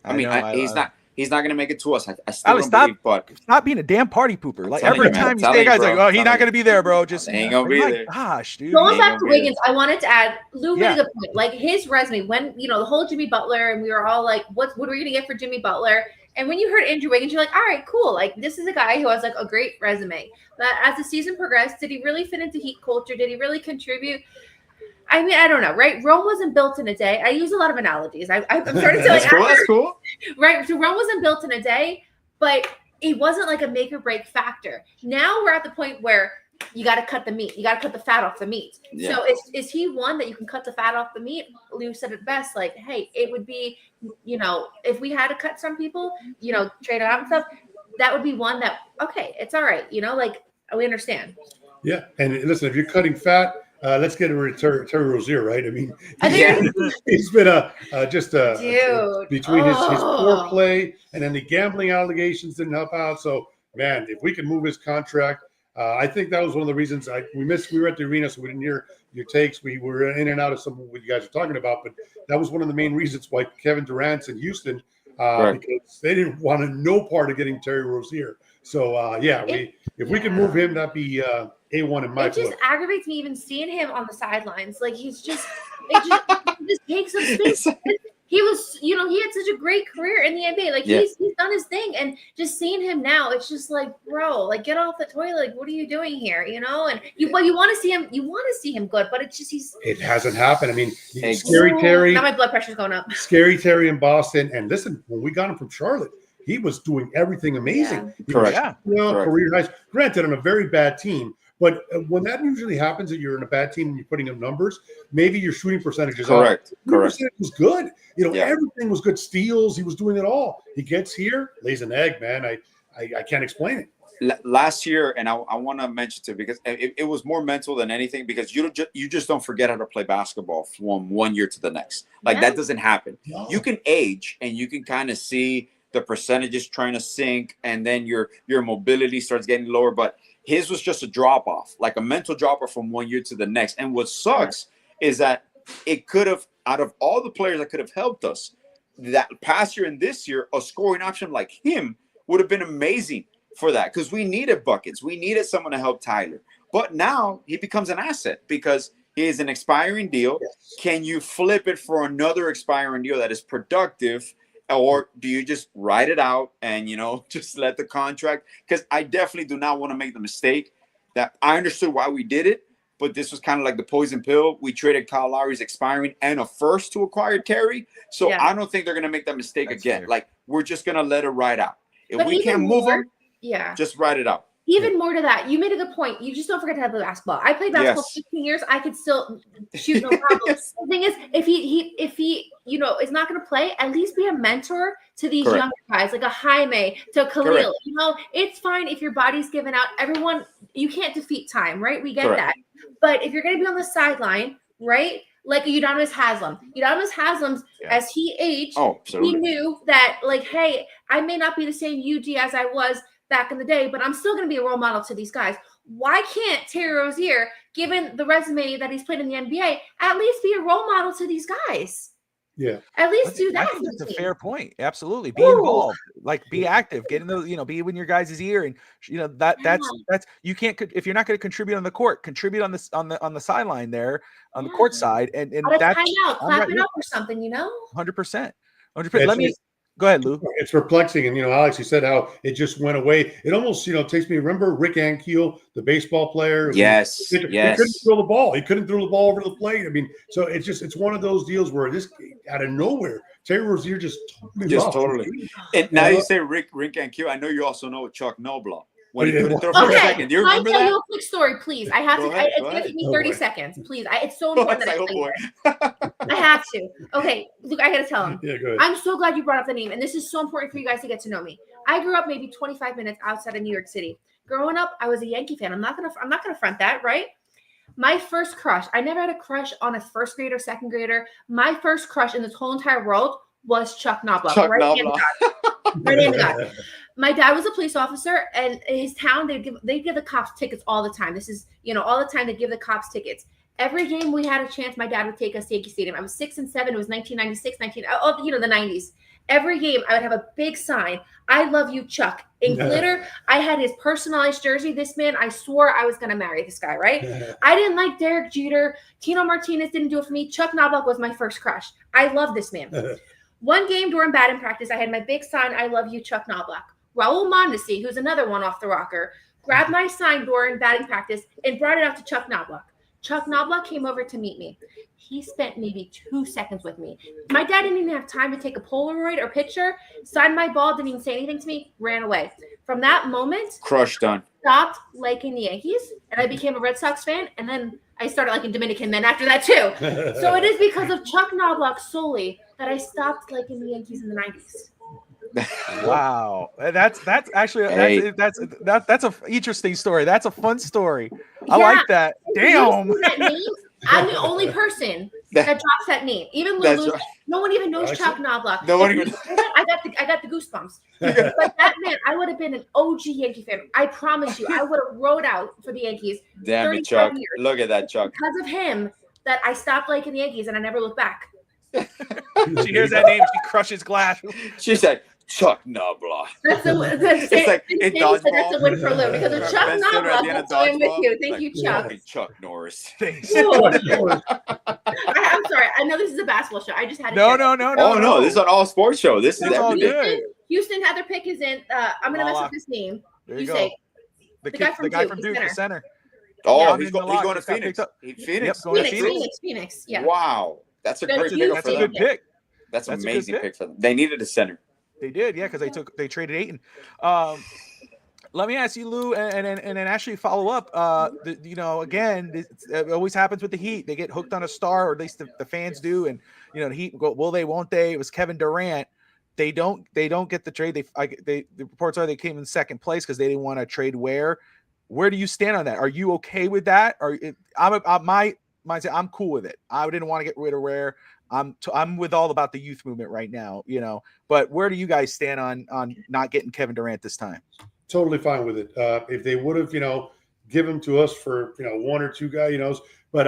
He's not going to make it to us. I still don't believe, but stop being a damn party pooper. Like, every time you say, guys, like, oh, he's not going to be there, bro. Just ain't going to be there. Gosh, dude. Going back to Wiggins, I wanted to add, Lou made a good point. Like, his resume, when, the whole Jimmy Butler, and we were all like, what are we going to get for Jimmy Butler? And when you heard Andrew Wiggins, you're like, all right, cool. Like, this is a guy who has, like, a great resume. But as the season progressed, did he really fit into Heat culture? Did he really contribute? I mean, I don't know, right? Rome wasn't built in a day. I use a lot of analogies. I'm starting to like. That's cool. Right. So Rome wasn't built in a day, but it wasn't like a make or break factor. Now we're at the point where you got to cut the meat. You got to cut the fat off the meat. Yeah. So is he one that you can cut the fat off the meat? Lou said it best. Like, hey, it would be, if we had to cut some people, trade out and stuff, that would be one that, okay, it's all right. Like, we understand. Yeah. And listen, if you're cutting fat, let's get rid of Terry Rozier, right? I mean, he's been between his poor play and then the gambling allegations didn't help out. So, man, if we can move his contract, I think that was one of the reasons we were at the arena, so we didn't hear your takes. We were in and out of some of what you guys are talking about, but that was one of the main reasons why Kevin Durant's in Houston, because they didn't want no part of getting Terry Rozier. So, if we can move him, that'd be A1 in my book. It just aggravates me even seeing him on the sidelines. Like, it just takes up space. He was, he had such a great career in the NBA. Like, he's done his thing. And just seeing him now, it's just like, bro, like, get off the toilet. Like, what are you doing here? And you want to see him good, but it's just, it hasn't happened. I mean, Scary Terry. Now my blood pressure's going up. Scary Terry in Boston. And listen, when we got him from Charlotte, he was doing everything amazing. Yeah. Correct. Career highs. Granted, on a very bad team. But when that usually happens, that you're in a bad team and you're putting up numbers, maybe your shooting percentage is correct. Percentage was good. Everything was good. Steals, he was doing it all. He gets here, lays an egg, man. I can't explain it. Last year, and I want to mention too, because it was more mental than anything, because you just don't forget how to play basketball from one year to the next. Like, that doesn't happen. No. You can age and you can kind of see the percentages trying to sink, and then your mobility starts getting lower, but his was just a drop off, like a mental drop off from one year to the next. And what sucks is that it could have, out of all the players that could have helped us, that past year and this year, a scoring option like him would have been amazing for that, because we needed buckets. We needed someone to help Tyler. But now he becomes an asset because he is an expiring deal. Yes. Can you flip it for another expiring deal that is productive? Or do you just write it out and, just let the contract? Because I definitely do not want to make the mistake that I understood why we did it, but this was kind of like the poison pill. We traded Kyle Lowry's expiring and a first to acquire Terry. So I don't think they're going to make that mistake again. Fair. Like, we're just going to let it ride out. If we can't move them, just write it out. Even more to that, you made a good point. You just don't forget to have the basketball. I played basketball 15 years. I could still shoot, no problem. The thing is, if he is not going to play, at least be a mentor to these younger guys, like a Jaime, to Khalil. It's fine if your body's given out. Everyone, you can't defeat time, right? We get that. But if you're going to be on the sideline, right? Like Udonis Haslem. As he aged, he knew that, like, hey, I may not be the same UG as I was back in the day, but I'm still going to be a role model to these guys. Why can't Terry Rozier, given the resume that he's played in the NBA, at least be a role model to these guys? Yeah. At least do that. I think that's a fair point. Absolutely. Be involved. Like be active. Get in those, be in your guys' ear. And that's you can't, if you're not going to contribute on the court, contribute on the sideline there, on the court side. And that's timeout, clap it up or something, 100%. 100%. Let me go ahead, Lou. It's perplexing. And Alex, you said how it just went away. It almost, takes me, remember Rick Ankiel, the baseball player? Yes. He couldn't throw the ball. He couldn't throw the ball over the plate. I mean, so it's one of those deals where this out of nowhere, Terry Rozier just totally. And now you say Rick Ankiel. I know you also know Chuck Noblock. When he couldn't throw for a second. Do you remember that? I'll tell you a quick story, please. I have it's going to take me 30 seconds, please. It's so important I have to. Okay, Luke, I got to tell him. Yeah, go ahead. I'm so glad you brought up the name, and this is so important for you guys to get to know me. I grew up maybe 25 minutes outside of New York City. Growing up, I was a Yankee fan. I'm not gonna front that, right? My first crush, I never had a crush on a first grader, second grader. My first crush in this whole entire world was Chuck Noblock. Right. My dad was a police officer, and in his town, they'd give the cops tickets all the time. This is, all the time they give the cops tickets. Every game we had a chance, my dad would take us to Yankee Stadium. I was 6 and 7. It was 1996, the 90s. Every game, I would have a big sign, "I love you, Chuck." In glitter, I had his personalized jersey. This man, I swore I was going to marry this guy, right? I didn't like Derek Jeter. Tino Martinez didn't do it for me. Chuck Noblock was my first crush. I love this man. One game during batting practice, I had my big sign, "I love you, Chuck Noblock." Raul Mondesi, who's another one off the rocker, grabbed my sign during batting practice and brought it out to Chuck Noblock. Chuck Noblock came over to meet me. He spent maybe 2 seconds with me. My dad didn't even have time to take a Polaroid or picture, signed my ball, didn't even say anything to me, ran away. From that moment, crush done. Stopped liking the Yankees, and I became a Red Sox fan, and then I started liking Dominican men after that too. So it is because of Chuck Noblock solely that I stopped liking the Yankees in the 90s. Wow, that's actually that's a interesting story. That's a fun story. I like that. Damn, I'm the only person that drops that name. Even Lulu, no one even knows Chuck Noblock. No one even. I got the goosebumps. But that man, I would have been an OG Yankee fan. I promise you, I would have rode out for the Yankees. Damn it, Chuck! Years. Look at that, Chuck. Because of him, that I stopped liking the Yankees and I never looked back. She hears that name, she crushes glass. She said, "Chuck Noblock." That's a win for Lou because of Chuck Noblock. That's why I'm with you. Thank you, Chuck. Chuck Norris. I'm sorry. I know this is a basketball show. I just had to. No. Oh no, this is an all sports show. This is all good. Houston had their pick is in. I'm gonna mess up his name. There you go. The guy from Duke, the center. Oh, he's going to Phoenix. Phoenix. Yeah. Wow. That's a great pick. That's a good pick. That's an amazing pick for them. They needed a center. They did, yeah, because they traded Ayton. Let me ask you, Lou, and then actually follow up. Again, it always happens with the Heat. They get hooked on a star, or at least the fans do, and the Heat go, will they, won't they? It was Kevin Durant. They don't get the trade. The reports are they came in second place because they didn't want to trade Ware. Where do you stand on that? Are you okay with that? I'm cool with it. I didn't want to get rid of Ware. I'm with all about the youth movement right now, but where do you guys stand on not getting Kevin Durant this time? Totally fine with it. If they would have, given to us for, one or two guys, but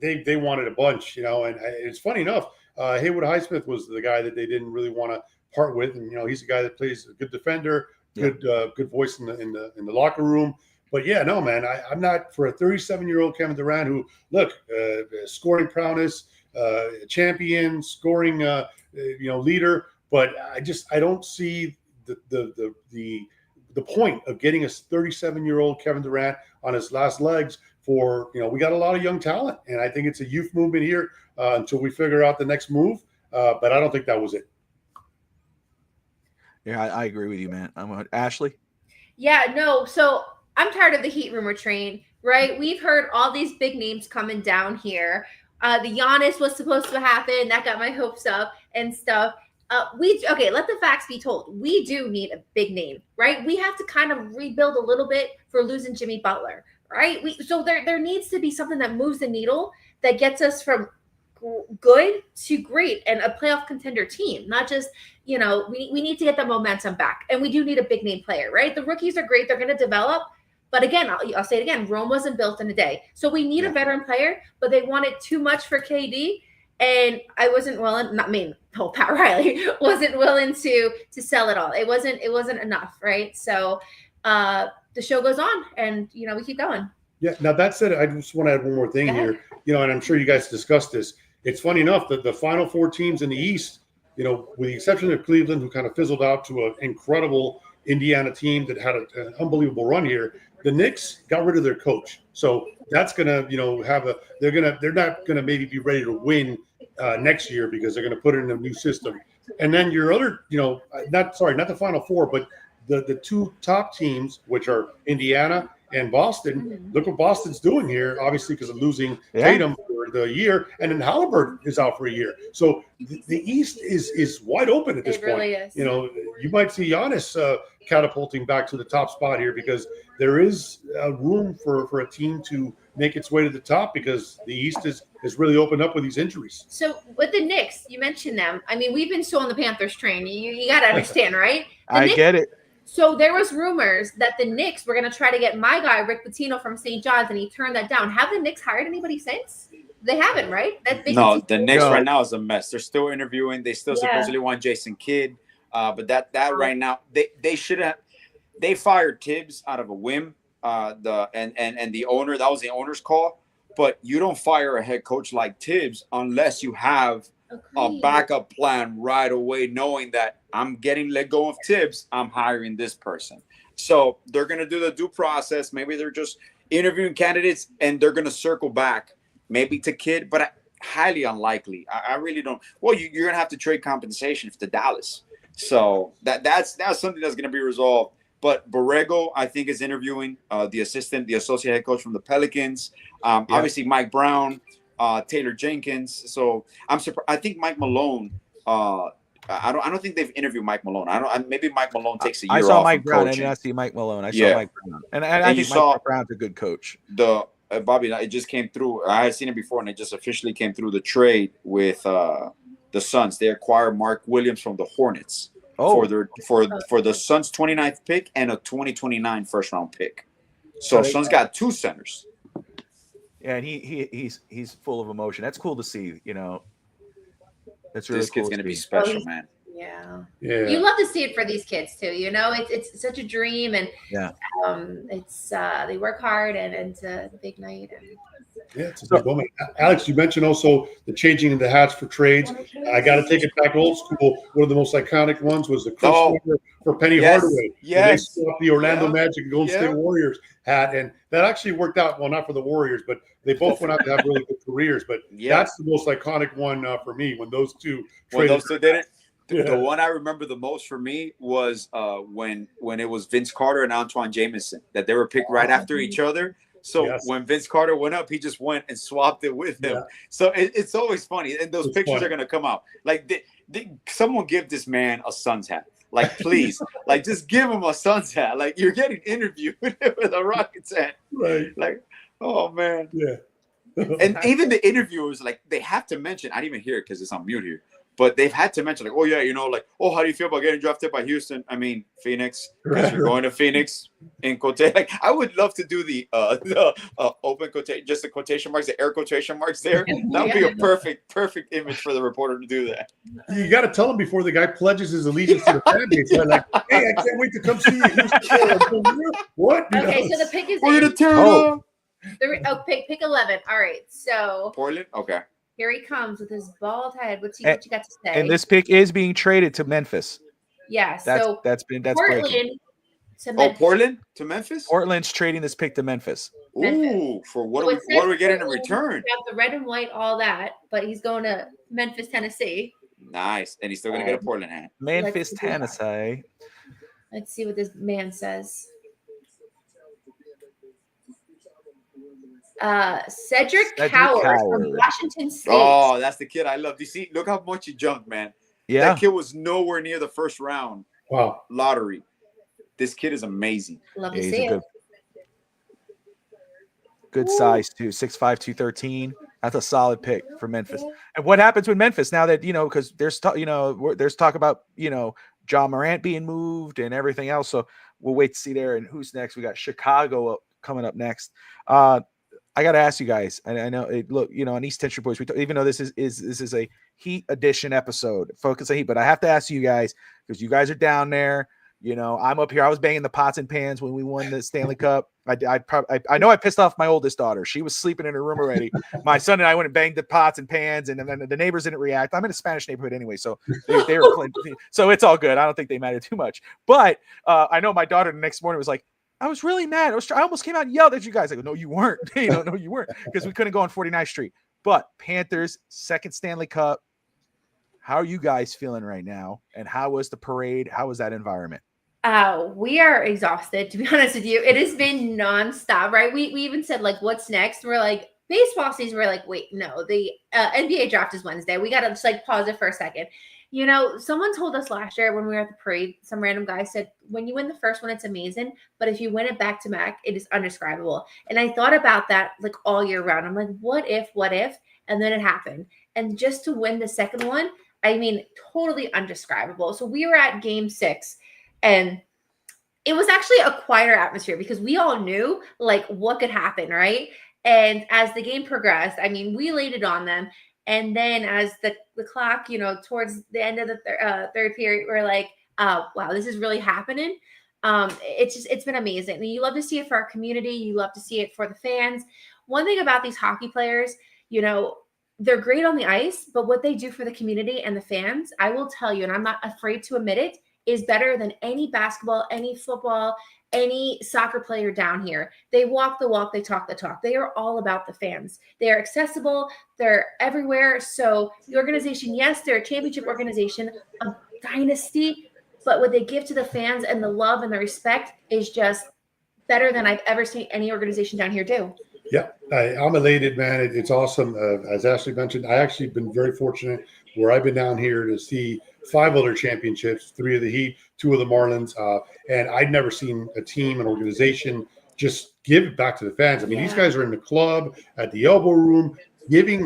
they wanted a bunch, and it's funny enough, Haywood Highsmith was the guy that they didn't really want to part with. And, he's a guy that plays a good defender, good voice in the locker room. But yeah, no, man, I'm not for a 37-year-old Kevin Durant who, scoring prowess, champion, scoring, leader. But I don't see the point of getting a 37-year-old Kevin Durant on his last legs for, we got a lot of young talent. And I think it's a youth movement here until we figure out the next move. But I don't think that was it. Yeah, I agree with you, man. Ashley? Yeah, no. So I'm tired of the Heat rumor train, right? We've heard all these big names coming down here. The Giannis was supposed to happen. That got my hopes up and stuff. Let the facts be told. We do need a big name, right? We have to kind of rebuild a little bit for losing Jimmy Butler, right? So there needs to be something that moves the needle that gets us from good to great and a playoff contender team. Not just, we need to get the momentum back. And we do need a big name player, right? The rookies are great. They're going to develop. But again, I'll say it again, Rome wasn't built in a day. So we need a veteran player, but they wanted too much for KD. and I wasn't willing. Not me. Oh, Pat Riley wasn't willing to sell it all. It wasn't enough, right? So the show goes on, and we keep going. Yeah. Now that said, I just want to add one more thing here. And I'm sure you guys discussed this. It's funny enough that the final 4 teams in the East, with the exception of Cleveland, who kind of fizzled out to an incredible Indiana team that had an unbelievable run here, the Knicks got rid of their coach. So that's gonna, they're not gonna maybe be ready to win next year because they're gonna put it in a new system. And then your other, not the final 4, but the 2 top teams, which are Indiana and Boston. Look what Boston's doing here, obviously because of losing Tatum for the year, and then Halliburton is out for a year. So the East is wide open at this point. Really is. You might see Giannis catapulting back to the top spot here because there is room for a team to make its way to the top because the East is really opened up with these injuries. So with the Knicks, you mentioned them. I mean, we've been so on the Panthers train. You got to understand, right? I get it. So there was rumors that the Knicks were going to try to get my guy, Rick Pitino from St. John's, and he turned that down. Have the Knicks hired anybody since? They haven't, right? No, the Knicks right now is a mess. They're still interviewing. They still supposedly want Jason Kidd. But that right now, they should have – they fired Tibbs out of a whim. And the owner – that was the owner's call. But you don't fire a head coach like Tibbs unless you have a backup plan right away, knowing that I'm getting let go of Tibbs, I'm hiring this person. So they're going to do the due process. Maybe they're just interviewing candidates and they're going to circle back maybe to Kidd, but highly unlikely. I really don't. Well, you're going to have to trade compensation to Dallas. So that's something that's going to be resolved. But Borrego, I think, is interviewing the associate head coach from the Pelicans. Obviously, Mike Brown, Taylor Jenkins. So I'm surprised. I think Mike Malone. I don't think they've interviewed Mike Malone. Maybe Mike Malone takes a year off. I saw Mike Brown. Coaching. I did not see Mike Malone. I saw Mike Brown, and I think Mike Brown's a good coach. Bobby, it just came through. I had seen it before, and it just officially came through the trade with the Suns. They acquired Mark Williams from the Hornets for the Suns' 29th pick and a 2029 first round pick. So Suns got 2 centers. Yeah, and he's full of emotion. That's cool to see. That's really this cool. Kid's gonna be special, man. Yeah. You love to see it for these kids too. It's such a dream, and it's they work hard, and it's a big night. It's a big moment. Alex, you mentioned also the changing of the hats for trades. I got to take it back old school. One of the most iconic ones was the Chris Webber for Penny Hardaway. Yes. They swapped the Orlando Magic and Golden State Warriors hat, and that actually worked out. Well, not for the Warriors, but they both went out to have really good careers. But that's the most iconic one for me when those two did it. The one I remember the most for me was when it was Vince Carter and Antoine Jameson, that they were picked right after each other. So when Vince Carter went up, he just went and swapped it with him. So it's always funny. And those pictures are going to come out. Like, someone give this man a Suns hat. Like, please. Like, just give him a Suns hat. Like, you're getting interviewed with a Rockets hat. Right. Like, oh, man. Yeah. And even the interviewers, like, they have to mention, I didn't even hear it because it's on mute here. But they've had to mention, like, oh, yeah, how do you feel about getting drafted by Houston? I mean, Phoenix, because you're going to Phoenix in quotation. Like, I would love to do the open quotation, just the quotation marks, the air quotation marks there. That would be a perfect image for the reporter to do that. You got to tell him before the guy pledges his allegiance to the fan base. They're like, hey, I can't wait to come see you. What? Okay, so the pick is we're going to tear it up. Pick 11. All right, so. Portland? Okay. Here he comes with his bald head. What you got to say? And this pick is being traded to Memphis. Yeah, that's Portland breaking. To Memphis. Portland to Memphis? Portland's trading this pick to Memphis. Ooh, for what are we getting in return? Got the red and white, all that, but he's going to Memphis, Tennessee. Nice, and he's still going to get a Portland hat. Memphis, Tennessee. Let's see what this man says. Cedric Coward from Washington State. Oh, that's the kid I love. You see, look how much he jumped, man. Yeah. That kid was nowhere near the first round lottery. This kid is amazing. Love to see it. Good size, too. 6'5", 213. That's a solid pick for Memphis. And what happens with Memphis now that, because there's talk about, John Morant being moved and everything else. So we'll wait to see there. And who's next? We got Chicago coming up next. I got to ask you guys. I know look, on East Central Boys, even though this is a Heat edition episode, focus on Heat, but I have to ask you guys because you guys are down there. I'm up here. I was banging the pots and pans when we won the Stanley Cup. I know I pissed off my oldest daughter. She was sleeping in her room already. My son and I went and banged the pots and pans, and then the neighbors didn't react. I'm in a Spanish neighborhood anyway, so they were playing. So it's all good. I don't think they mattered too much. But I know my daughter the next morning was like, I was really mad. I almost came out and yelled at you guys. I go, no, you weren't. No, you weren't, because we couldn't go on 49th Street. But Panthers, second Stanley Cup. How are you guys feeling right now? And how was the parade? How was that environment? We are exhausted, to be honest with you. It has been nonstop, right? We even said, like, what's next? We're like, baseball season. We're like, wait, no, the NBA draft is Wednesday. We got to just pause it for a second. Someone told us last year when we were at the parade, some random guy said, when you win the first one, it's amazing. But if you win it back to back, it is undescribable. And I thought about that all year round. I'm like, what if? And then it happened. And just to win the second one, I mean, totally undescribable. So we were at game 6. And it was actually a quieter atmosphere because we all knew what could happen, right? And as the game progressed, I mean, we laid it on them. And then as the clock, towards the end of the third period, we're like, wow, this is really happening. It's been amazing. And you love to see it for our community. You love to see it for the fans. One thing about these hockey players, they're great on the ice, but what they do for the community and the fans, I will tell you, and I'm not afraid to admit it, is better than any basketball, any football, any soccer player down here. They walk the walk, they talk the talk. They are all about the fans. They are accessible. They're everywhere. So the organization, yes, they're a championship organization, a dynasty, but what they give to the fans and the love and the respect is just better than I've ever seen any organization down here do. Yeah, I'm elated, man. It's awesome. As Ashley mentioned, I actually been very fortunate where I've been down here to see 5 other championships, 3 of the Heat, 2 of the Marlins. And I'd never seen a team, an organization just give it back to the fans. I mean, These guys are in the club, at the elbow room, letting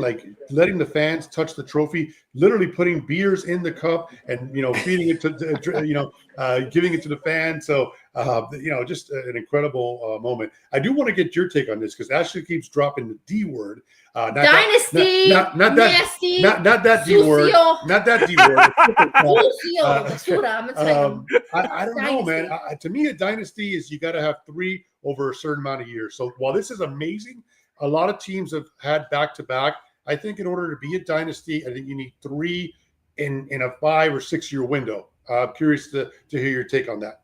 the fans touch the trophy, literally putting beers in the cup and, feeding it to giving it to the fans. So, just an incredible moment. I do want to get your take on this because Ashley keeps dropping the D word. Dynasty, not that nasty, not that D word, not that D word. I don't know, man. To me, a dynasty is you got to have 3 over a certain amount of years. So while this is amazing, a lot of teams have had back-to-back. I think in order to be a dynasty, I think you need 3 in a 5 or 6 year window. I'm curious to hear your take on that.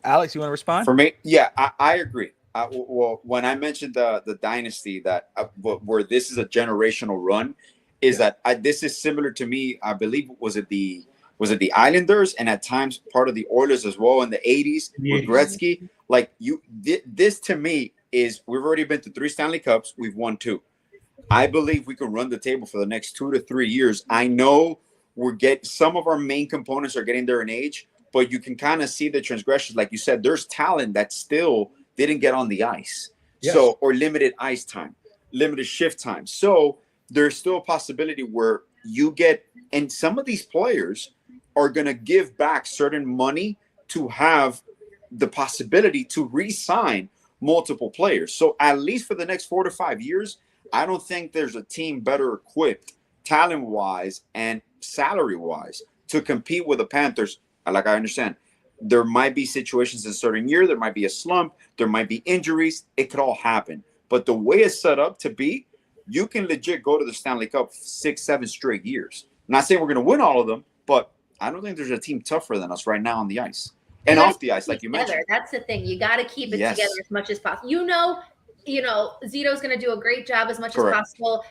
Alex, you want to respond? For me, yeah, I agree. Well, when I mentioned the dynasty that where this is a generational run, is that this is similar to me. I believe was it the Islanders and at times part of the Oilers as well in the 80s with Gretzky. This to me is we've already been to 3 Stanley Cups. We've won 2. I believe we can run the table for the next 2 to 3 years. I know some of our main components are getting there in age, but you can kind of see the transgressions. Like you said, there's talent that still didn't get on the ice. Yes. Or limited ice time, limited shift time. So there's still a possibility where you get, and some of these players are going to give back certain money to have the possibility to re-sign multiple players. So at least for the next 4 to 5 years, I don't think there's a team better equipped talent-wise and salary-wise to compete with the Panthers. Like I understand, there might be situations in a certain year, there might be a slump, there might be injuries. It could all happen. But the way it's set up to be, you can legit go to the Stanley Cup 6, 7 straight years. I'm not saying we're going to win all of them, but I don't think there's a team tougher than us right now on the ice. And off the ice, like you mentioned. That's the thing. You got to keep it together as much as possible. Zito's going to do a great job as much as possible.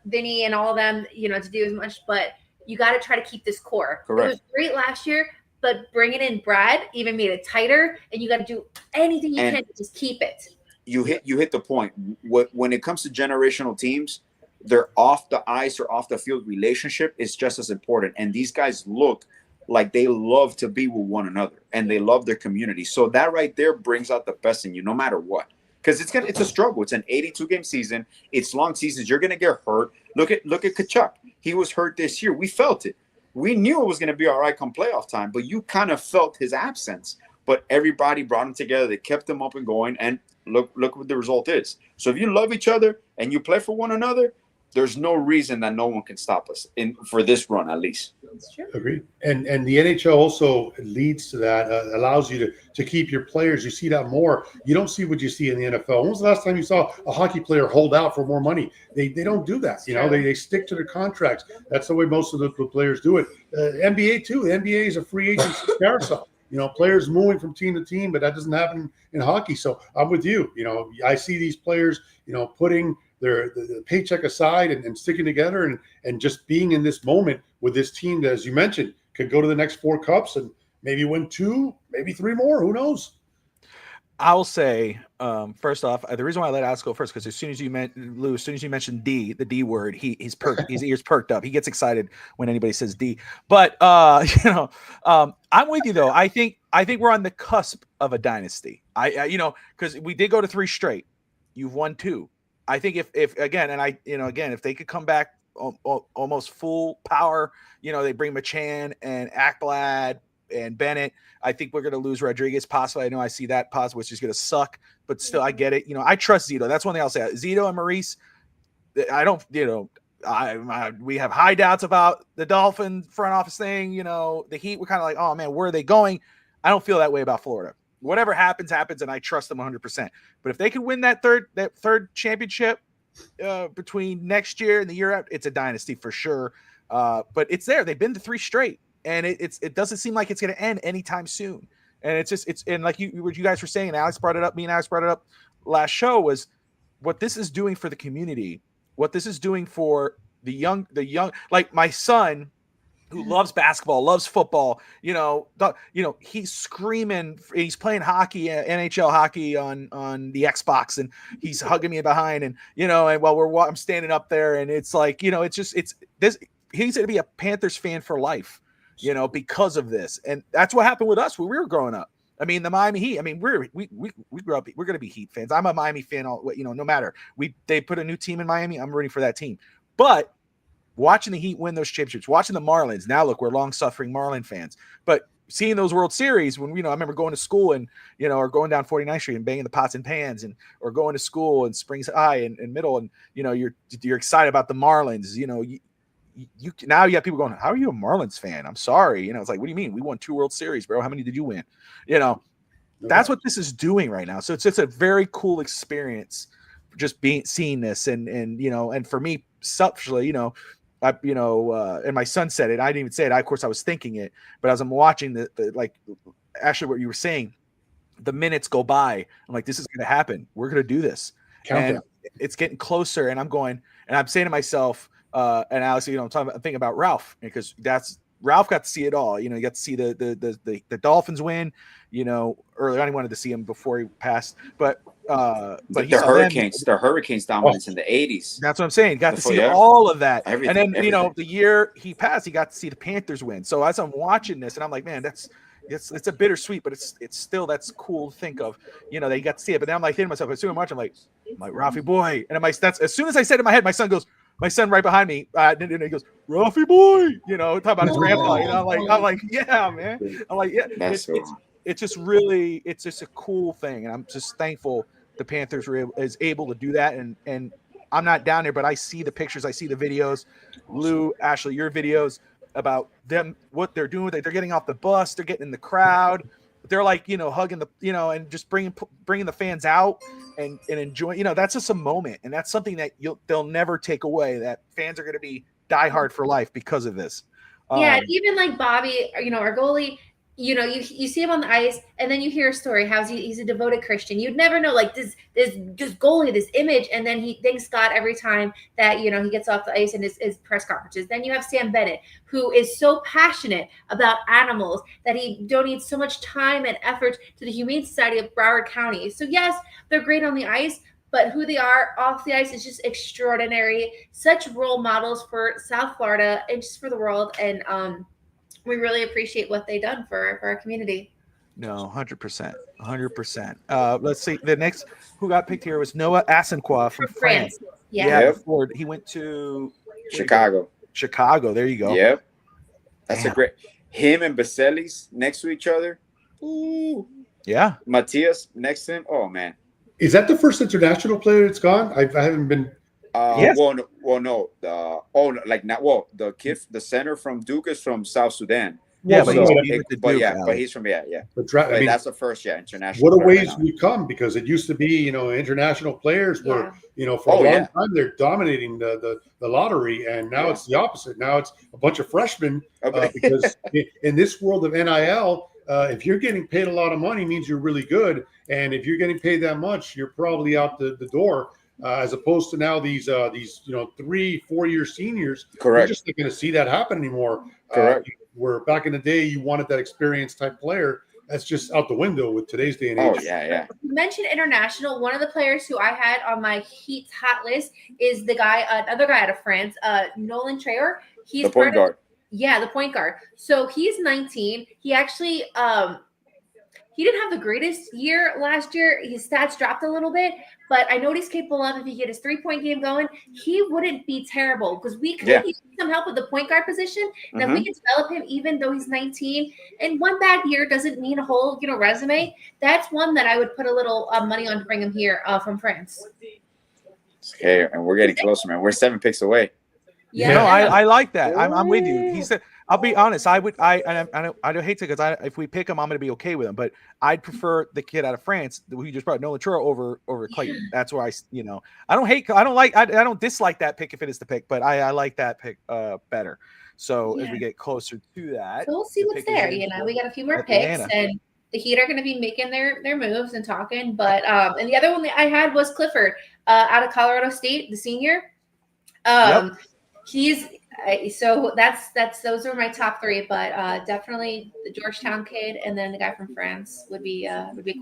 Vinny and all of them, to do as much. But you got to try to keep this core. Correct. It was great last year, but bringing in Brad even made it tighter. And you got to do anything you can to just keep it. You hit the point. When it comes to generational teams, their off the ice or off the field relationship is just as important. And these guys look like they love to be with one another and they love their community. So that right there brings out the best in you, no matter what. Because it's a struggle. It's an 82-game season. It's long seasons. You're going to get hurt. Look at Kachuk. He was hurt this year. We felt it. We knew it was going to be all right come playoff time, but you kind of felt his absence. But everybody brought him together. They kept him up and going. And Look what the result is. So if you love each other and you play for one another, there's no reason that no one can stop us for this run, at least. That's true. Agreed. And the NHL also leads to that, allows you to keep your players. You see that more. You don't see what you see in the NFL. When was the last time you saw a hockey player hold out for more money? They don't do that. They stick to their contracts. That's the way most of the players do it. NBA too. The NBA is a free agent carousel. Players moving from team to team, but that doesn't happen in hockey. So I'm with you. I see these players, putting their paycheck aside and sticking together and just being in this moment with this team that, as you mentioned, could go to the next 4 cups and maybe win 2, maybe 3 more. Who knows? I'll say, first off, the reason why I let Alex go first, because as soon as you mentioned D, the D word, his ears perked up. He gets excited when anybody says D. But I'm with you though. I think we're on the cusp of a dynasty. Because we did go to 3 straight. You've won 2. I think if they could come back almost full power, they bring Machan and Ekblad and Bennett. I think we're going to lose Rodriguez possibly. I know I see that possible, which is going to suck, but still I get it. I trust Zito. That's one thing I'll say. Zito and Maurice, I don't, we have high doubts about the Dolphin front office thing. The Heat, we're kind of like, oh man, where are they going? I don't feel that way about Florida. Whatever happens, and I trust them 100%. But if they can win that third championship between next year and the year after, it's a dynasty for sure. But it's there. They've been to 3 straight, and it doesn't seem like it's going to end anytime soon. And it's like what you guys were saying, and Alex brought it up. Me and Alex brought it up last show, was what this is doing for the community, what this is doing for the young, like my son, who loves basketball, loves football, he's screaming, he's playing hockey, NHL hockey on the Xbox, and he's hugging me behind, and and while I'm standing up there, and it's like, it's this, he's going to be a Panthers fan for life, because of this. And that's what happened with us when we were growing up. I mean, the Miami Heat, we grew up, we're going to be Heat fans. I'm a Miami fan, no matter. They put a new team in Miami, I'm rooting for that team. But watching the Heat win those championships, watching the Marlins. Now, look, we're long-suffering Marlin fans. But seeing those World Series, when I remember going to school and or going down 49th Street and banging the pots and pans, or going to school in Springs High and Middle, and you're excited about the Marlins. You now you got people going, how are you a Marlins fan? I'm sorry. It's like, what do you mean? We won 2 World Series, bro. How many did you win? That's what this is doing right now. So it's just a very cool experience, just seeing this, and for me, selfishly, and my son said it. I didn't even say it. Of course, I was thinking it, but as I'm watching the like, actually, what you were saying, the minutes go by. I'm like, this is going to happen. We're going to do this, and it's getting closer. And I'm going, and I'm saying to myself, and Alex, I'm thinking about Ralph, because Ralph got to see it all. You got to see the Dolphins win. Earlier, I wanted to see him before he passed, but the Hurricanes dominance in the 80s. That's what I'm saying. Got to see all of that. And then, the year he passed, he got to see the Panthers win. So as I'm watching this, and I'm like, man, it's a bittersweet, but it's still, that's cool to think of, that you got to see it. But then I'm like thinking to myself, as soon as I'm watching, I'm like, Ralphie boy. And that's as soon as I said it in my head, my son right behind me, and he goes, Ralphie boy, talking about his grandpa. I'm like, yeah, man. I'm like, yeah. It's just really, it's just a cool thing, and I'm just thankful the Panthers is able to do that. And I'm not down there, but I see the pictures, I see the videos. Lou, Ashley, your videos about them, what they're doing. They're getting off the bus, they're getting in the crowd, they're like, hugging the, and just bringing the fans out and enjoying. That's just a moment, and that's something that they'll never take away. That fans are going to be diehard for life because of this. Yeah, even like Bobby, our goalie. You see him on the ice, and then you hear a story how he's a devoted Christian. You'd never know, like, this goalie, this image, and then he thanks God every time that he gets off the ice in his press conferences. Then you have Sam Bennett, who is so passionate about animals that he donates so much time and effort to the Humane Society of Broward County. So yes, they're great on the ice, but who they are off the ice is just extraordinary. Such role models for South Florida and just for the world, and we really appreciate what they've done for our community. No, 100%. 100%. Let's see. The next who got picked here was Noah Asenqua from France. Yeah. He went to Chicago. There you go. Yep. That's a great. Him and Baselis next to each other. Ooh. Yeah. Matthias next to him. Oh, man. Is that the first international player that's gone? I haven't been. Yes. No. The kid, the center from Duke is from South Sudan. Yeah, but he's from But that's the first international. What a ways we come, because it used to be, international players were, for a long time they're dominating the lottery, and now it's the opposite. Now it's a bunch of freshmen because in this world of NIL, if you're getting paid a lot of money, means you're really good, and if you're getting paid that much, you're probably out the door. As opposed to now these 3-4 year seniors. Correct. You're just not going to see that happen anymore. Correct. Where back in the day you wanted that experienced type player, that's just out the window with today's day and age. Oh yeah. You mentioned international. One of the players who I had on my Heat's hot list is the guy, another guy out of France, Nolan Traore. He's the point guard. The point guard. So he's 19. He actually he didn't have the greatest year last year. His stats dropped a little bit, but I know he's capable of, if he get his 3-point game going, he wouldn't be terrible, because we could use some help with the point guard position. And if we can develop him, even though he's 19, and one bad year doesn't mean a whole resume, that's one that I would put a little money on to bring him here from France. Okay, and we're getting closer, man. We're 7 picks away. Yeah, no, I like that. I'm with you. He said, I'll be honest. I don't hate to, because if we pick him, I'm going to be okay with him. But I'd prefer the kid out of France who you just brought, Nolan Traore, over Clayton. That's where I don't dislike that pick if it is the pick, but I like that pick better. So as we get closer to that, so we'll see what's there. We got a few more picks, and the Heat are going to be making their moves and talking. But and the other one that I had was Clifford out of Colorado State, the senior. He's so that's those are my top 3, but definitely the Georgetown kid and then the guy from France would be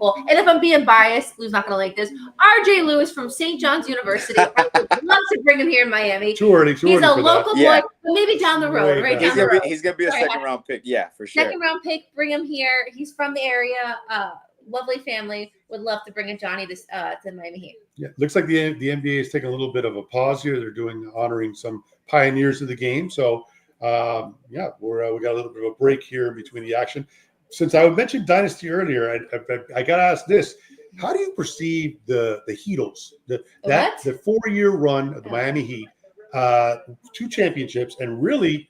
cool. And if I'm being biased, Lou's not gonna like this, RJ Lewis from St. John's University. I would love to bring him here in Miami. Too early. He's a local boy, but maybe down the road, He's gonna be a second round pick, for sure. Second round pick, bring him here. He's from the area. Lovely family. Would love to bring a Johnny to Miami Heat. Yeah, looks like the NBA is taking a little bit of a pause here. They're honoring some pioneers of the game. So, we got a little bit of a break here between the action. Since I mentioned Dynasty earlier, I got to ask this: how do you perceive the Heatles? The 4-year run of the Miami Heat, 2 championships, and really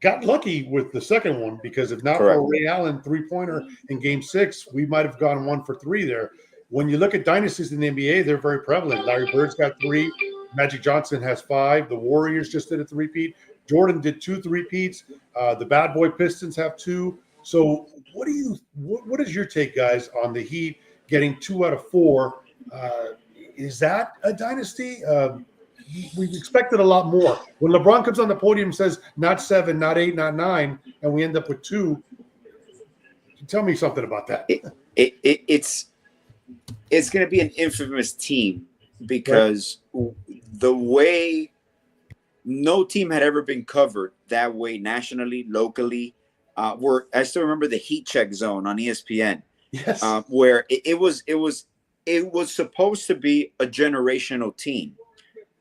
got lucky with the second one, because if not for Ray Allen 3-pointer in Game 6, we might have gone 1 for 3 there. When you look at dynasties in the NBA, they're very prevalent. Larry Bird's got 3. Magic Johnson has 5. The Warriors just did a 3-peat. Jordan did 2 3-peats. The Bad Boy Pistons have 2. So what is your take, guys, on the Heat getting 2 out of 4? Is that a dynasty? We expected a lot more. When LeBron comes on the podium and says not 7, not 8, not 9, and we end up with 2, tell me something about that. It's going to be an infamous team, because the way no team had ever been covered that way nationally, locally. I still remember the Heat Check Zone on ESPN, where it was supposed to be a generational team.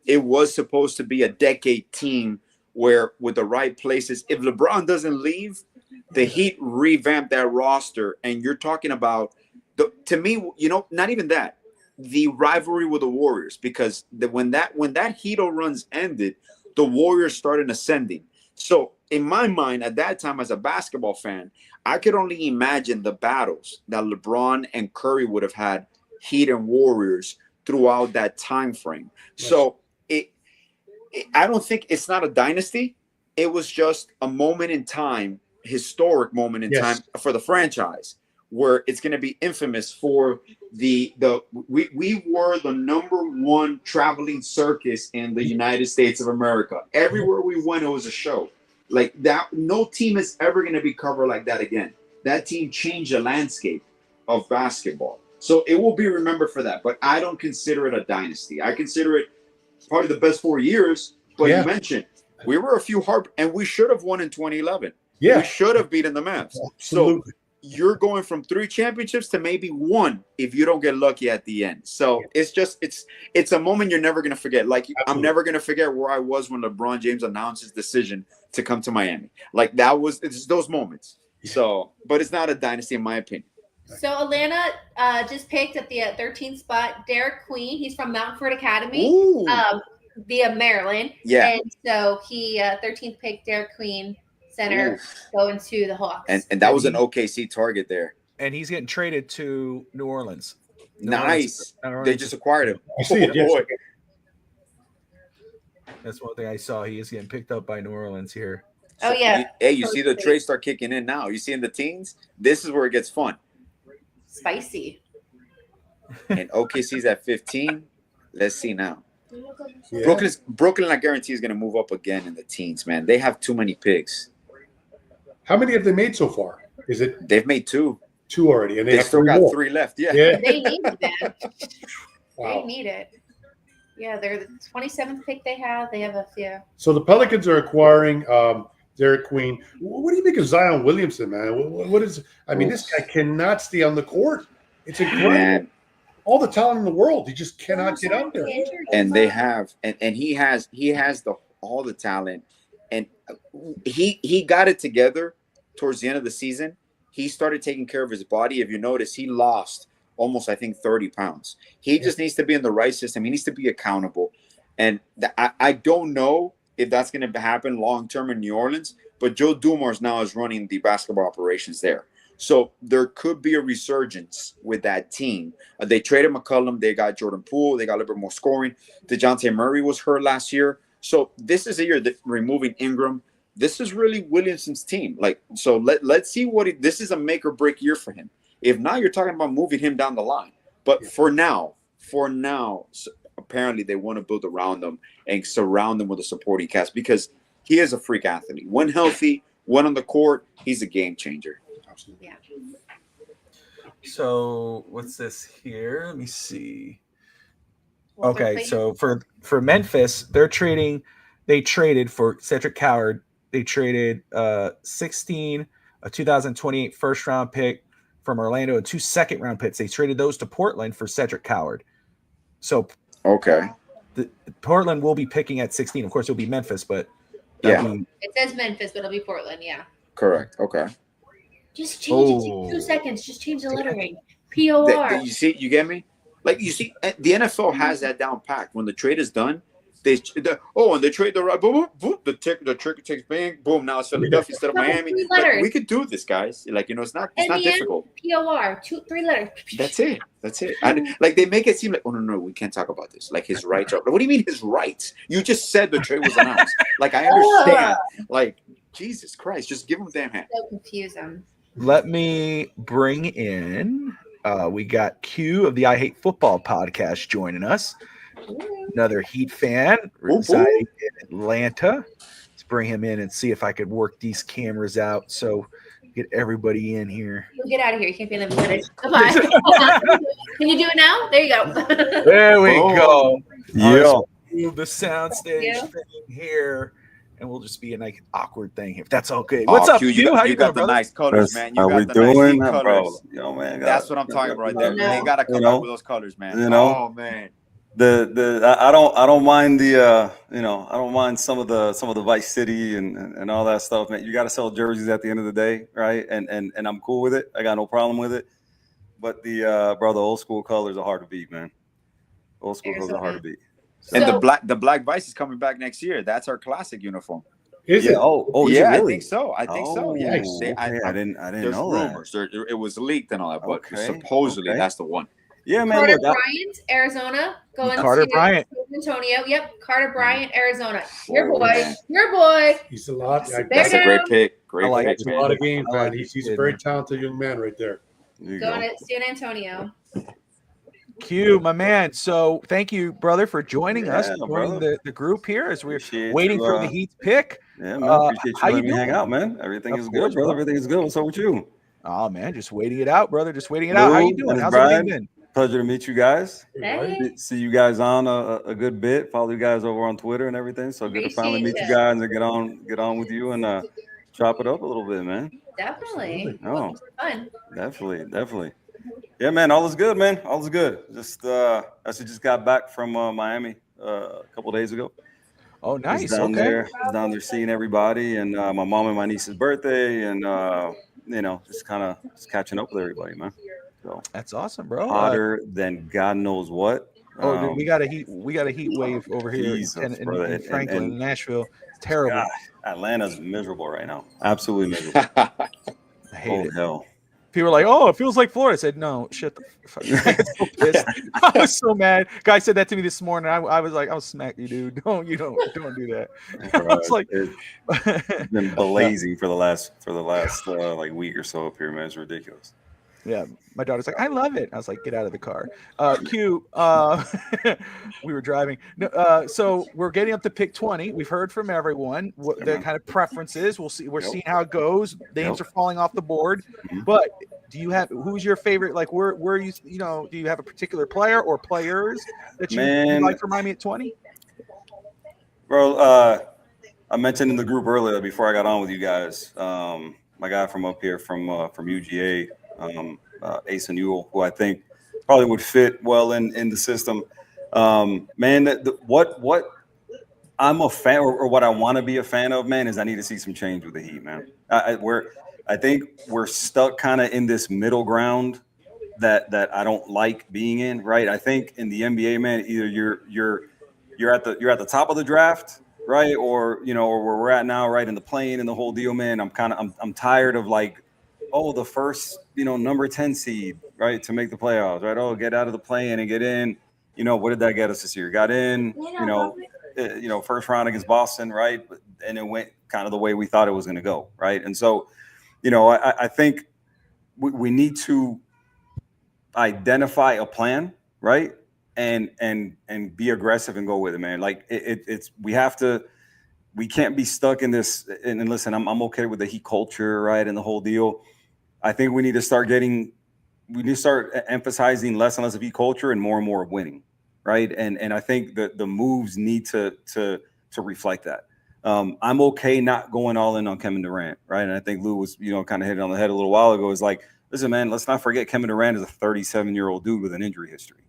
It was supposed to be a decade team where, with the right places, if LeBron doesn't leave, the Heat revamp that roster. And you're talking about, to me, not even that, the rivalry with the Warriors, because when that Heato runs ended, the Warriors started ascending. So in my mind, at that time, as a basketball fan, I could only imagine the battles that LeBron and Curry would have had, Heat and Warriors, throughout that time frame. Yes. So I don't think it's not a dynasty. It was just a moment in time, historic moment in time for the franchise, where it's going to be infamous for we were the #1 traveling circus in the United States of America. Everywhere we went, it was a show. Like that, no team is ever going to be covered like that again. That team changed the landscape of basketball. So it will be remembered for that. But I don't consider it a dynasty. I consider it probably the best 4 years. But you mentioned we were a few hard, and we should have won in 2011. Yeah, we should have beaten the Mavs. Absolutely. So you're going from 3 championships to maybe 1 if you don't get lucky at the end. So it's a moment you're never going to forget. Like, I'm never going to forget where I was when LeBron James announced his decision to come to Miami. Like, it's those moments. So, but it's not a dynasty in my opinion. So Atlanta just picked at the 13th spot Derek Queen. He's from Mountford Academy, via Maryland. Yeah. And so he 13th pick Derek Queen, center, going to the Hawks. And that was an OKC target there. And he's getting traded to New Orleans. Nice. They just acquired him. I see it. Yes. That's one thing I saw. He is getting picked up by New Orleans here. Oh, yeah. You see the trades start kicking in now. You see in the teens? This is where it gets fun. Spicy. And OKC's at 15. Let's see now. Yeah. Brooklyn, I guarantee, is going to move up again in the teens, man. They have too many picks. How many have they made so far? Is it? They've made 2. 2 already, and they still got more. 3 left. Yeah. They need that. Wow. They need it. Yeah, they're the 27th pick they have. They have a few. So the Pelicans are acquiring Derek Queen. What do you make of Zion Williamson, man? What is? I mean, this guy cannot stay on the court. It's incredible. Man. All the talent in the world, he just cannot get out there. And they have, and he has all the talent, and he got it together towards the end of the season. He started taking care of his body. If you notice, he lost almost, I think, 30 pounds. He just needs to be in the right system. He needs to be accountable. And I don't know if that's going to happen long-term in New Orleans, but Joe Dumars now is running the basketball operations there. So there could be a resurgence with that team. They traded McCollum. They got Jordan Poole. They got a little bit more scoring. DeJounte Murray was hurt last year. So this is a year that removing Ingram. This is really Williamson's team. So let's see this is a make or break year for him. If not, you're talking about moving him down the line. But for now, apparently they want to build around him and surround him with a supporting cast because he is a freak athlete. When healthy, when on the court, he's a game changer. Yeah. So what's this here? Let me see. Okay, so for Memphis, they traded for Cedric Coward. They traded 16, a 2028 first round pick from Orlando, and 2 second-round picks. They traded those to Portland for Cedric Coward. So Portland will be picking at 16. Of course, it'll be Memphis, but it says Memphis, but it'll be Portland. Yeah. Correct. Okay. Just change it in 2 seconds. Just change the lettering. POR. You see, you get me? You see, the NFL has that down packed. When the trade is done, and they trade the right, boom, boom, the trigger takes bang, boom. Now it's Philadelphia instead of Miami. We could do this, guys. It's not difficult. POR, 2-3 letters. That's it. They make it seem like, oh no, we can't talk about this. His rights are. What do you mean his rights? You just said the trade was announced. I understand. Jesus Christ, just give him a damn hand. So confusing. Let me bring in. We got Q of the I Hate Football podcast joining us. Another Heat fan residing in Atlanta. Let's bring him in and see if I could work these cameras out. So get everybody in here. You'll get out of here. You can't be in the minute. Goodbye. Can you do it now? There you go. There we go. Yeah. Move the sound stage thing here. And we'll just be a nice awkward thing here. If that's okay. What's up, Q? How you got the nice colors, man. You got the doing, nice colors. Yo, man. That's what I'm talking about right there. They gotta come up with those colors, man. Oh man. I don't mind I don't mind some of the Vice City and all that stuff, man. You got to sell jerseys at the end of the day, right? And I'm cool with it. I got no problem with it. But the old school colors are hard to beat, man. Old school colors are hard to beat. And the black Vice is coming back next year. That's our classic uniform. Is it? Oh, yeah, really? I think so. Yeah, I didn't there's know rumors. that. It was leaked and all that, but supposedly that's the one. Yeah, man. Carter Bryant, Arizona, going Carter to Bryant. San Antonio. Yep, Carter Bryant, Arizona. Your boy. He's a lot. That's a great pick. Great pick, man. A lot of game plan. He's a very talented young man right there. Going to San Antonio. Q, my man. So thank you, brother, for joining us, joining the group here as we're waiting for the Heat's pick. Yeah, man. Appreciate you letting me hang out, man. Everything is good, brother. Everything is good. What's up with you? Oh, man, just waiting it out, brother. Just waiting it out. How you doing? How's everything been? Pleasure to meet you guys. Hey. See you guys on a good bit. Follow you guys over on Twitter and everything. So good to finally meet you guys and get on with you and chop it up a little bit, man. Definitely. Oh, fun. Definitely. Yeah, man. All is good, man. All is good. Just actually just got back from Miami a couple days ago. Oh, nice. Down there seeing everybody, and my mom and my niece's birthday, and just kind of catching up with everybody, man. So that's awesome, bro. Hotter than God knows what. Dude, we got a heat wave over here in Franklin, and Nashville. It's terrible. God, Atlanta's miserable right now. Absolutely miserable. I hate it. Hell. People are like, "Oh, it feels like Florida." I said, "No, shut the fuck." So pissed. I was so mad. Guy said that to me this morning. I was like, "I'll smack you, dude. Don't do that." I was like, it's been blazing for the last like week or so up here, man. It's ridiculous. Yeah, my daughter's like, I love it. I was like, get out of the car. Q, we were driving. So we're getting up to pick 20. We've heard from everyone what their kind of preferences. We'll see. We're seeing how it goes. Names are falling off the board. But do you have who's your favorite? Like, where you do you have a particular player or players that you like for Miami at 20? Bro, I mentioned in the group earlier before I got on with you guys. My guy from up here from UGA. Ace and Ewell, who I think probably would fit well in the system. Man, what I'm a fan or what I want to be a fan of, man, is I need to see some change with the Heat, man. I think we're stuck kind of in this middle ground that I don't like being in, right? I think in the NBA, man, either you're at the top of the draft, right, or or where we're at now, right, in the play-in and the whole deal, man. I'm tired of like, oh, the first, number 10 seed, right, to make the playoffs, right? Oh, get out of the play-in and get in. What did that get us this year? Got in, first round against Boston, right? And it went kind of the way we thought it was going to go, right? And so, I think we need to identify a plan, right? And be aggressive and go with it, man. Like we can't be stuck in this. And listen, I'm okay with the Heat culture, right, and the whole deal. I think we need to start emphasizing less and less of Heat culture and more of winning, right? And I think that the moves need to reflect that. I'm okay not going all in on Kevin Durant, right? And I think Lou was, kind of hit it on the head a little while ago. Is like, listen, man, let's not forget Kevin Durant is a 37-year-old dude with an injury history,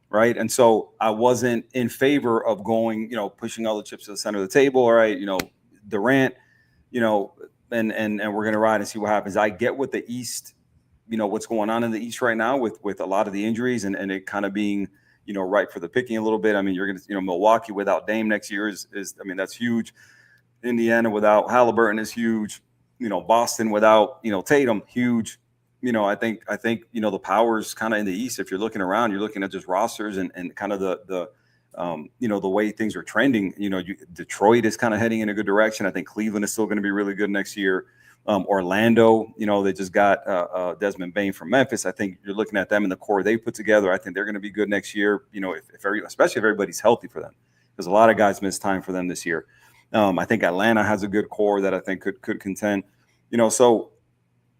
right? And so I wasn't in favor of going, pushing all the chips to the center of the table. All right, Durant, and we're going to ride and see what happens. I get what the East, what's going on in the East right now with a lot of the injuries and it kind of being, right for the picking a little bit. I mean, you're going to, Milwaukee without Dame next year is that's huge. Indiana without Halliburton is huge. Boston without, Tatum, huge. I think the powers kind of in the East, if you're looking around, you're looking at just rosters and kind of the way things are trending. Detroit is kind of heading in a good direction. I think Cleveland is still going to be really good next year. Orlando, they just got Desmond Bane from Memphis. I think you're looking at them in the core they put together. I think they're going to be good next year. Especially if everybody's healthy for them, because a lot of guys missed time for them this year. I think Atlanta has a good core that I think could contend. So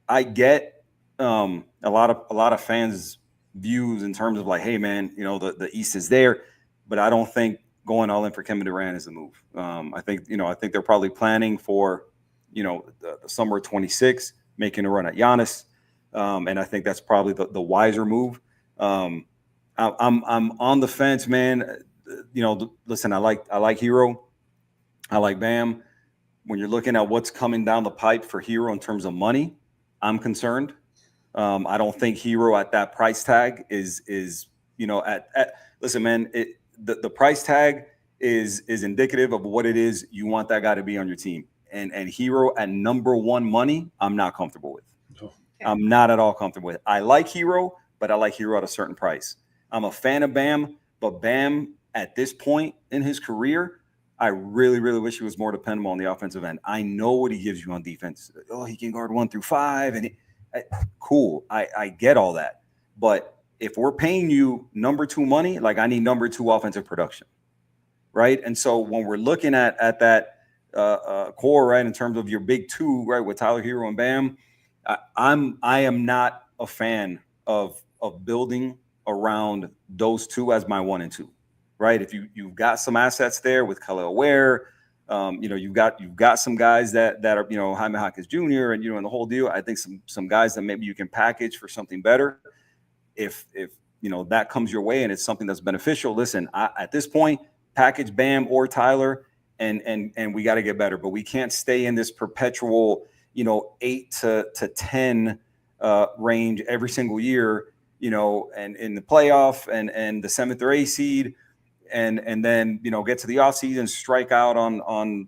I get a lot of fans' views in terms of like, hey man, the East is there, but I don't think going all in for Kevin Durant is a move. I think they're probably planning for the summer of 26, making a run at Giannis, and I think that's probably the wiser move. I'm on the fence, man. Listen, I like Hero, I like Bam. When you're looking at what's coming down the pipe for Hero in terms of money, I'm concerned. I don't think Hero at that price tag is listen, man, the price tag is indicative of what it is you want that guy to be on your team. And Hero at number one money, I'm not comfortable with. No. I'm not at all comfortable with. I like Hero, but I like Hero at a certain price. I'm a fan of Bam, but Bam at this point in his career, I really, really wish he was more dependable on the offensive end. I know what he gives you on defense. Oh, he can guard 1 through 5, and cool. I get all that, but if we're paying you number 2 money, like I need number 2 offensive production, right? And so when we're looking at that core, right, in terms of your big 2, right, with Tyler Hero and Bam, I am not a fan of building around those 2 as my 1 and 2, right? If you've got some assets there with Khalil Ware, you've got some guys that are Jaime Jaquez Jr. and and the whole deal. I think some guys that maybe you can package for something better. If that comes your way and it's something that's beneficial, listen, at this point, package Bam or Tyler. And we got to get better, but we can't stay in this perpetual, 8 to 10 range every single year, and in the playoff and the 7th or 8th seed, and then get to the offseason, strike out on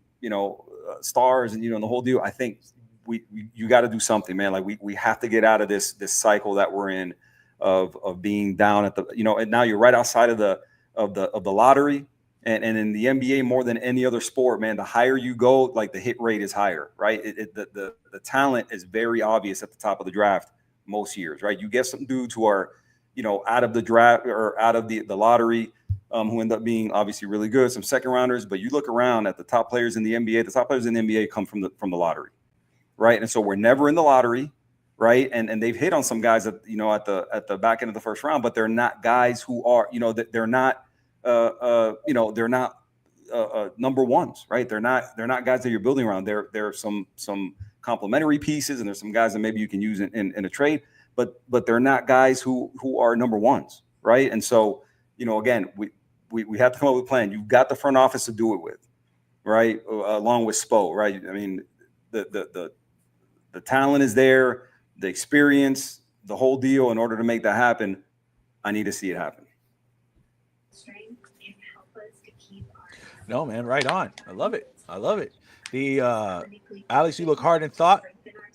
stars and the whole deal. I think you got to do something, man. Like we have to get out of this cycle that we're in of being down at the and now you're right outside of the lottery, and in the NBA more than any other sport, man, the higher you go, like the hit rate is higher, right? The talent is very obvious at the top of the draft most years, right? You get some dudes who are out of the draft or out of the lottery, who end up being obviously really good, some second rounders, but you look around at the top players in the NBA, the top players in the NBA come from the lottery, right? And so we're never in the lottery, right? And they've hit on some guys at the back end of the first round, but they're not guys who are, they're not they're not number ones, right? They're not guys that you're building around. There are some complementary pieces, and there's some guys that maybe you can use in a trade, but they're not guys who are number ones, right? And so, again, we have to come up with a plan. You've got the front office to do it with, right? Along with Spo, right? I mean, the talent is there, the experience, the whole deal. In order to make that happen, I need to see it happen. No, man, right on. I love it. The Alex, you look hard in thought.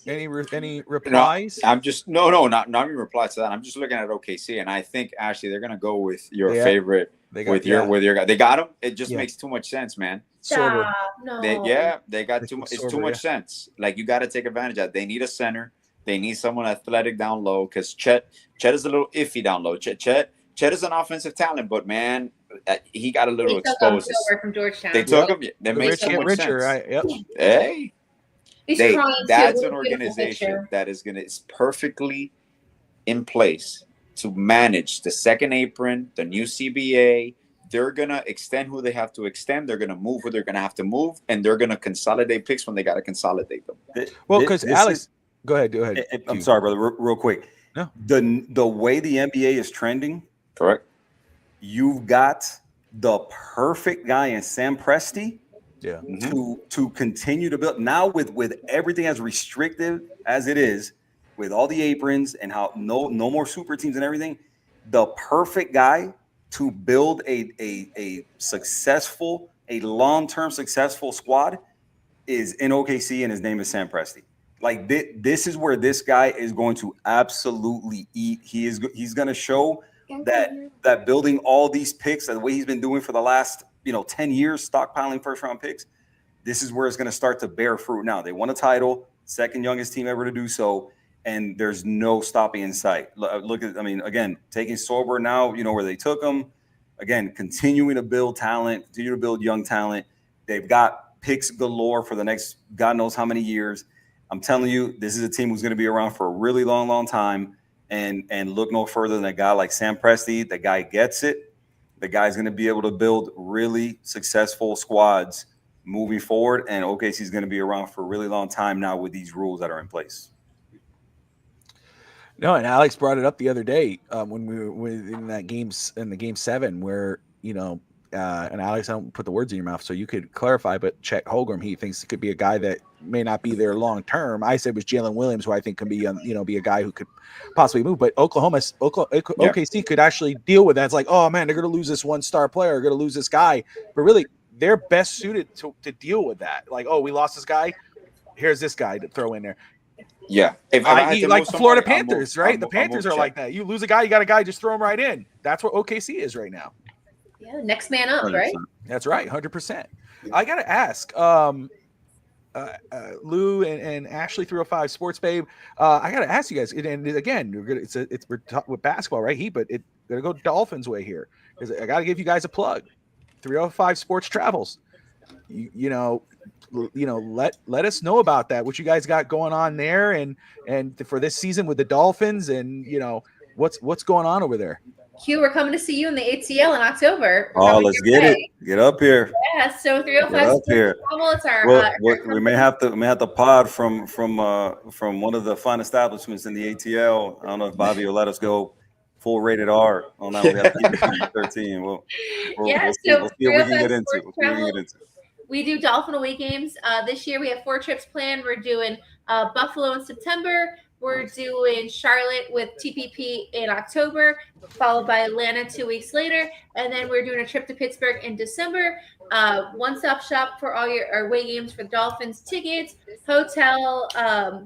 Any replies? No, I'm just not even replies to that. I'm just looking at OKC, and I think actually they're gonna go with your favorite with your guy. They got him. It just makes too much sense, man. No. They got too much. It's too much sense. Like you got to take advantage of it. They need a center. They need someone athletic down low because Chet is a little iffy down low. Chet is an offensive talent, but man, he got a little exposed. From Georgetown. They took him. They made so much sense. Right? Yep. Hey. That's an organization that is perfectly in place to manage the second apron, the new CBA. They're gonna extend who they have to extend. They're gonna move who they're gonna have to move, and they're gonna consolidate picks when they gotta consolidate them. Well, because Alex, go ahead. I'm sorry, brother. Real quick. No. The way the NBA is trending, correct. You've got the perfect guy in Sam Presti. Yeah. To continue to build now with everything as restrictive as it is, with all the aprons and how no more super teams and everything, the perfect guy to build a long-term successful squad is in OKC, and his name is Sam Presti. Like this is where this guy is going to absolutely eat. He's going to show that building all these picks, the way he's been doing for the last 10 years, stockpiling first-round picks, this is where it's going to start to bear fruit now. They won a title, second youngest team ever to do so, and there's no stopping in sight. Look at, again, taking Sorber now, where they took him. Again, continuing to build talent, continue to build young talent. They've got picks galore for the next God knows how many years. I'm telling you, this is a team who's going to be around for a really long, long time, and look no further than a guy like Sam Presti. The guy gets it. The guy's going to be able to build really successful squads moving forward, and OKC is going to be around for a really long time now with these rules that are in place. No, and Alex brought it up the other day when we were in the game 7 where, and Alex, I don't put the words in your mouth, so you could clarify, but Chet Holmgren, he thinks it could be a guy that may not be there long term. I said it was Jalen Williams, who I think can be, be a guy who could possibly move. But OKC could actually deal with that. It's like, oh man, they're going to lose this one star player, they're going to lose this guy, but really they're best suited to deal with that. Like, oh, we lost this guy, here's this guy to throw in there. Yeah, like the Florida Panthers, right? The Panthers are like that. You lose a guy, you got a guy, just throw him right in. That's what OKC is right now. Yeah, next man up, 100%. Right? That's right, 100%. I got to ask, Lou and Ashley 305 Sports Babe. I got to ask you guys, and again, we're talking with basketball, right? But it's gonna go Dolphins way here because I got to give you guys a plug. 305 Sports Travels. Let us know about that. What you guys got going on there, and for this season with the Dolphins, and what's going on over there. Q, we're coming to see you in the ATL in October. Let's get it. Get up here. Yeah, so 305 here. It's our we may have to pod from one of the fine establishments in the ATL. I don't know if Bobby will let us go full rated R on that. We have to keep it 13. We'll see what we can get into. We do Dolphin away games. This year we have 4 trips planned. We're doing Buffalo in September. We're doing Charlotte with TPP in October, followed by Atlanta 2 weeks later. And then we're doing a trip to Pittsburgh in December. One-stop shop for all our away games for the Dolphins, tickets, hotel,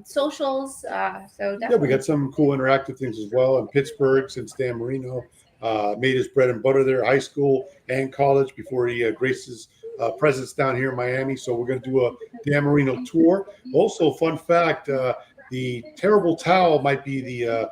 socials. So definitely. Yeah, we got some cool interactive things as well in Pittsburgh, since Dan Marino made his bread and butter there, high school and college, before he graces presence down here in Miami. So we're going to do a Dan Marino tour. Also, fun fact, the terrible towel might be the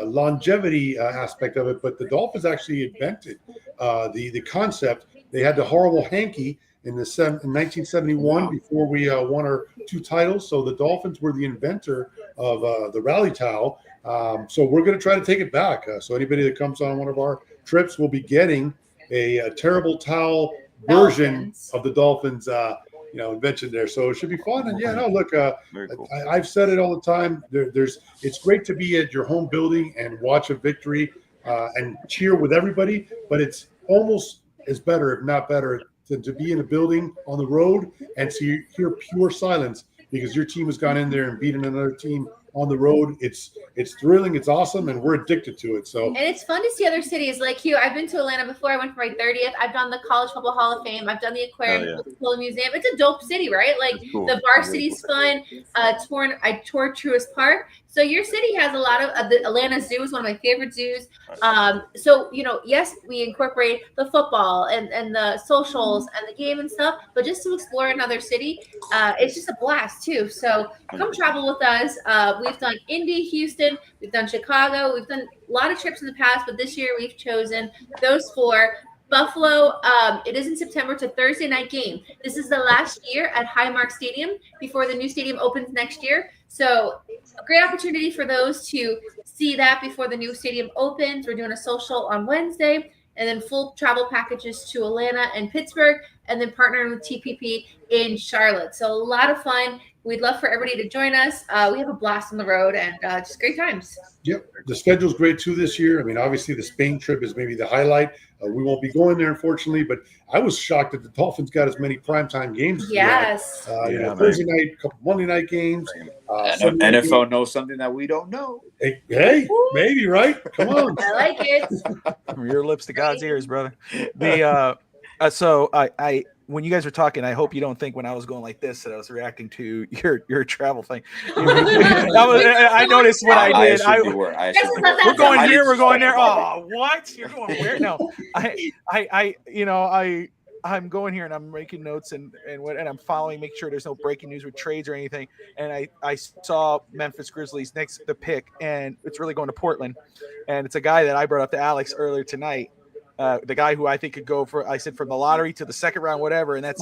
longevity aspect of it, but the Dolphins actually invented the concept. They had the horrible hanky in 1971 before we won our 2 titles. So the Dolphins were the inventor of the rally towel. So we're going to try to take it back. So anybody that comes on one of our trips will be getting a terrible towel version of the Dolphins invention there. So it should be fun. And yeah, no, look, cool. I've said it all the time. It's great to be at your home building and watch a victory and cheer with everybody, but it's almost as better, if not better, than to be in a building on the road and to hear pure silence because your team has gone in there and beaten another team on the road. It's thrilling, it's awesome, and we're addicted to it. So, and it's fun to see other cities like you. I've been to Atlanta before. I went for my 30th. I've done the College Football Hall of Fame. I've done the Aquarium Museum. It's a dope city, right? Like cool. The Varsity's fun. I toured Truist Park. So your city has a lot of the Atlanta Zoo is one of my favorite zoos. So yes, we incorporate the football and the socials and the game and stuff, but just to explore another city, it's just a blast too. So come travel with us. We've done Indy, Houston, we've done Chicago, we've done a lot of trips in the past, but this year we've chosen those 4. Buffalo, it is in September. It's a Thursday night game. This is the last year at Highmark Stadium before the new stadium opens next year. So a great opportunity for those to see that before the new stadium opens. We're doing a social on Wednesday, and then full travel packages to Atlanta and Pittsburgh, and then partnering with TPP in Charlotte. So a lot of fun. We'd love for everybody to join us. We have a blast on the road and just great times. Yep. The schedule's great too this year. I mean, obviously the Spain trip is maybe the highlight. We won't be going there, unfortunately, but I was shocked that the Dolphins got as many primetime games. Yes. Thursday night, a couple Monday night games. NFL knows something that we don't know. Hey, maybe, right? Come on. I like it. From your lips to God's ears, brother. So I when you guys were talking, I hope you don't think when I was going like this that I was reacting to your travel thing. I noticed what I did. We're going here, we're going there. Oh, what? You're going where? No, I'm going here and I'm making notes and I'm following, make sure there's no breaking news with trades or anything. And I saw Memphis Grizzlies next the pick, and it's really going to Portland. And it's a guy that I brought up to Alex earlier tonight. The guy who I think could go for, I said from the lottery to the second round, whatever, and that's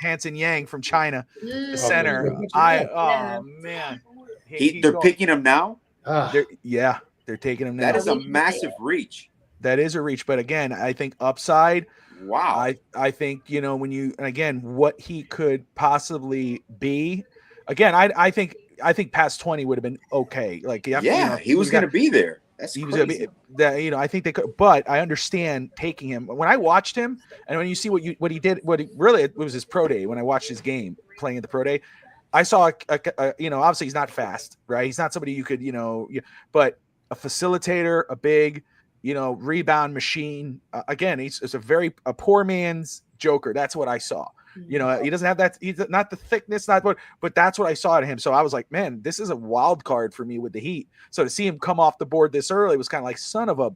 Hansen Yang from China, the center. Man, they're picking him now. They're taking him now. That is a massive reach. That is a reach, but again, I think upside. Wow. I think what he could possibly be. Again, I think past 20 would have been okay. Like he was going to be there. That's crazy. I think they could, but I understand taking him. When I watched him, and when you see what he did, it was his pro day. When I watched his game playing at the pro day, I saw obviously he's not fast, right? He's not somebody you could but a facilitator, a big rebound machine. Again, it's a poor man's Joker. That's what I saw. He doesn't have that. He's not the thickness, but that's what I saw to him. So I was like, man, this is a wild card for me with the Heat. So to see him come off the board this early was kind of like son of a,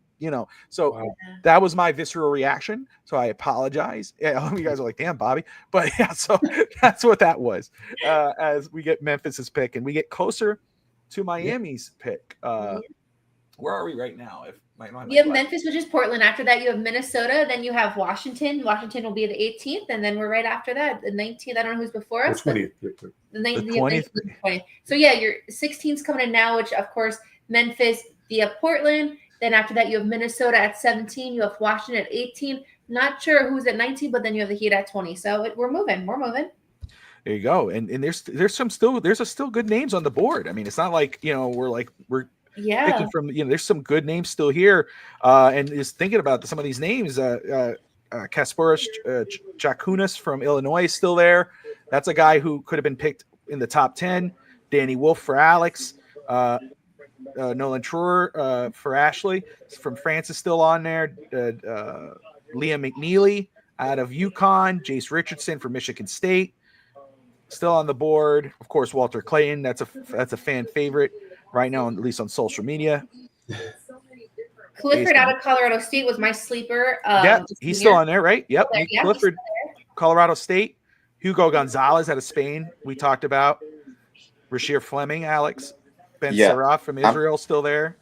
So wow. That was my visceral reaction. So I apologize. Yeah, you guys are like, damn, Bobby. But yeah, so that's what that was. As we get Memphis's pick and we get closer to Miami's pick. Where are we right now? You have Memphis, which is Portland. After that, you have Minnesota. Then you have Washington. Washington will be the 18th, and then we're right after that, the 19th. I don't know who's before us. The 20th. The 20th. So yeah, your 16th's coming in now, which of course Memphis via Portland. Then after that, you have Minnesota at 17. You have Washington at 18. Not sure who's at 19, but then you have the Heat at 20. So we're moving. There you go. And there's still good names on the board. I mean, it's not like we're picking from there's some good names still here, and just thinking about some of these names. Kasparas Jakunas from Illinois is still there. That's a guy who could have been picked in the top 10. Danny Wolf for Alex. Nolan Truer for Ashley. From France is still on there. Liam McNeely out of UConn. Jace Richardson from Michigan State still on the board. Of course, Walter Clayton. That's a fan favorite right now, at least on social media. Clifford out of Colorado State was my sleeper. Yeah, he's still on there, right? Yep. Yeah, Clifford, Colorado State. Hugo Gonzalez out of Spain. We talked about Rashir Fleming, Alex. Ben Saraf from Israel still there.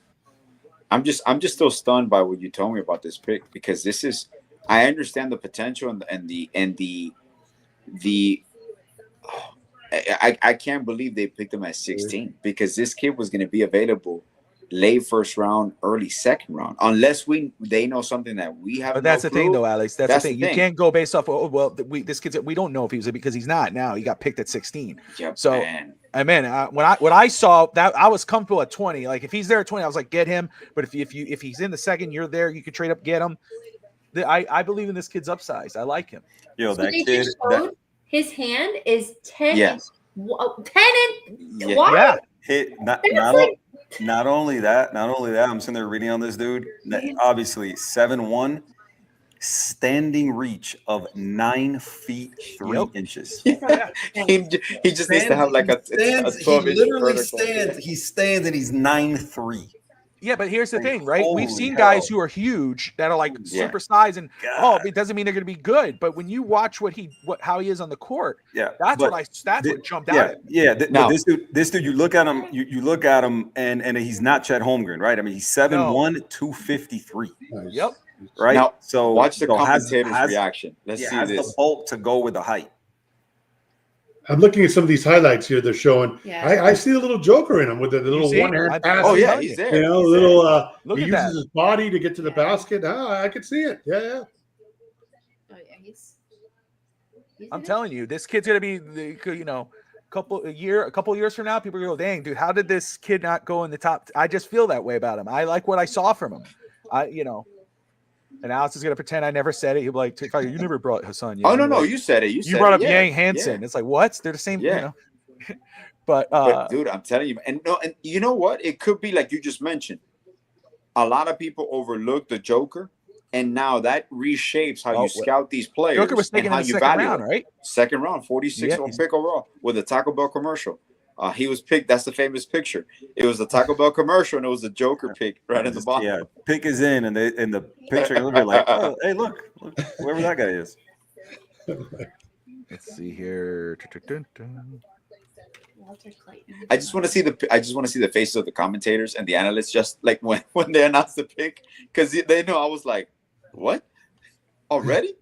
I'm just still stunned by what you told me about this pick, because this is, I understand the potential I can't believe they picked him at 16, because this kid was going to be available late first round, early second round, unless they know something that we have. But that's the thing, though, Alex. That's the thing. You can't go based off. This kid's. We don't know if he was, because he's not now. He got picked at 16. Yep, so, man. When I saw that, I was comfortable at 20. Like, if he's there at 20, I was like, get him. But if he's in the second, you're there. You can trade up, get him. I believe in this kid's upsize. I like him. Yo, so that kid. His hand is 10 inch. 10 inch. Yeah. Hit not only that, I'm sitting there reading on this dude. Obviously, 7'1", standing reach of 9 feet 3 inches. Yeah. he just needs to have like a 12-inch. He literally stands. He stands and he's 9'3". Yeah, but here's the thing, right? We've seen guys who are huge that are like super size, and it doesn't mean they're going to be good. But when you watch how he is on the court, that's what jumped out at me. Yeah, this dude, you look at him, you look at him, and he's not Chet Holmgren, right? I mean, he's 7'1", 253. Yep. Right. Now, so watch the commentator's reaction. Let's see this. The bulk to go with the height. I'm looking at some of these highlights here they're showing. Yeah. I see a little Joker in him with the little one-hand pass. Oh, yeah, he's there. You know, he uses his body to get to the basket. I could see it. Yeah. Oh, yeah, he's I'm telling you, this kid's going to be, a couple years from now, people are going to go, dang, dude, how did this kid not go in the top? I just feel that way about him. I like what I saw from him. And Alex is going to pretend I never said it. He'll be like, you never brought Hassan Yang. Oh, no, you said it. You brought up Yang Hansen. Yeah. It's like, what? They're the same, But dude, I'm telling you, and you know what? It could be like you just mentioned. A lot of people overlook the Joker, and now that reshapes how you scout these players. Joker was taken and how in the you second value round, right? Second round, 46 pick overall with the Taco Bell commercial. He was picked. That's the famous picture. It was the Taco Bell commercial, and it was the Joker pick right in the bottom. Yeah, pick is in, and the picture a little bit like, oh, hey, look, whoever that guy is. Let's see here. I just want to see the faces of the commentators and the analysts, just like when they announced the pick, because they know I was like, what already?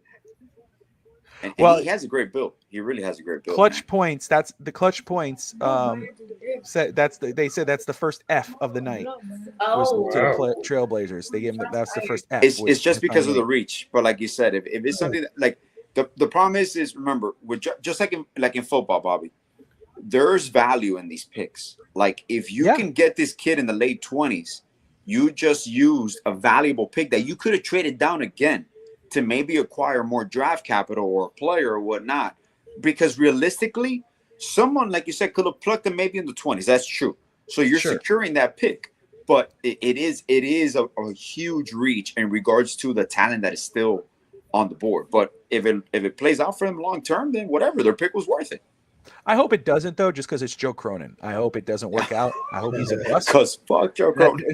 And he has a great build. He really has a great build. Clutch points. That's the clutch points. They said that's the first F of the night. Oh, to the Trailblazers. They gave him that's the first F. It's just because of the reach. But like you said, if it's something that, like the problem is remember, with just like in football, Bobby, there's value in these picks. Like if you can get this kid in the late 20s, you just used a valuable pick that you could have traded down again to maybe acquire more draft capital or a player or whatnot. Because realistically, someone, like you said, could have plucked them maybe in the 20s. That's true. So you're securing that pick. But it is a huge reach in regards to the talent that is still on the board. But if it plays out for them long term, then whatever, their pick was worth it. I hope it doesn't, though, just because it's Joe Cronin. I hope it doesn't work out. I hope he's a bust. Because fuck Joe Cronin.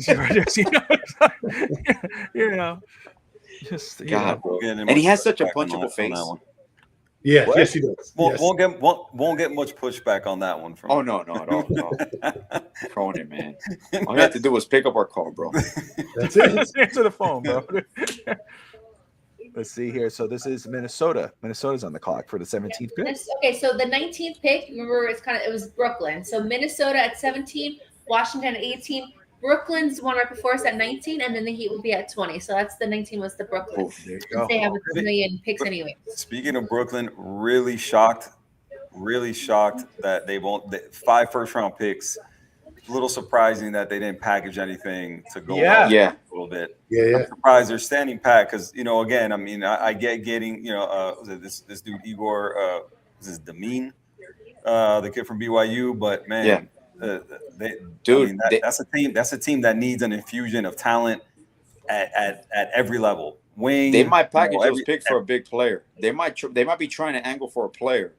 God, bro. And he has such a punchable face. Yeah, yes, he does. Won't get much pushback on that one. No, at all. No. Cronin, man. All you have to do was pick up our call, bro. That's it. Just answer the phone, bro. Let's see here. So this is Minnesota. Minnesota's on the clock for the 17th pick. Okay, so the 19th pick, remember, it was Brooklyn. So Minnesota at 17, Washington at 18. Brooklyn's one right before us at 19, and then the Heat will be at 20. So that's the 19 was the Brooklyn. They have a million picks anyway. Speaking of Brooklyn, really shocked that they won't. 5 first-round picks. A little surprising that they didn't package anything to go a little bit. Yeah. I'm surprised they're standing pat because, again, I mean, I get getting, this dude Igor, this is Demeen, the kid from BYU, but man, Dude, that's a team. That's a team that needs an infusion of talent at every level. Wing. They might package those picks for a big player. They might be trying to angle for a player.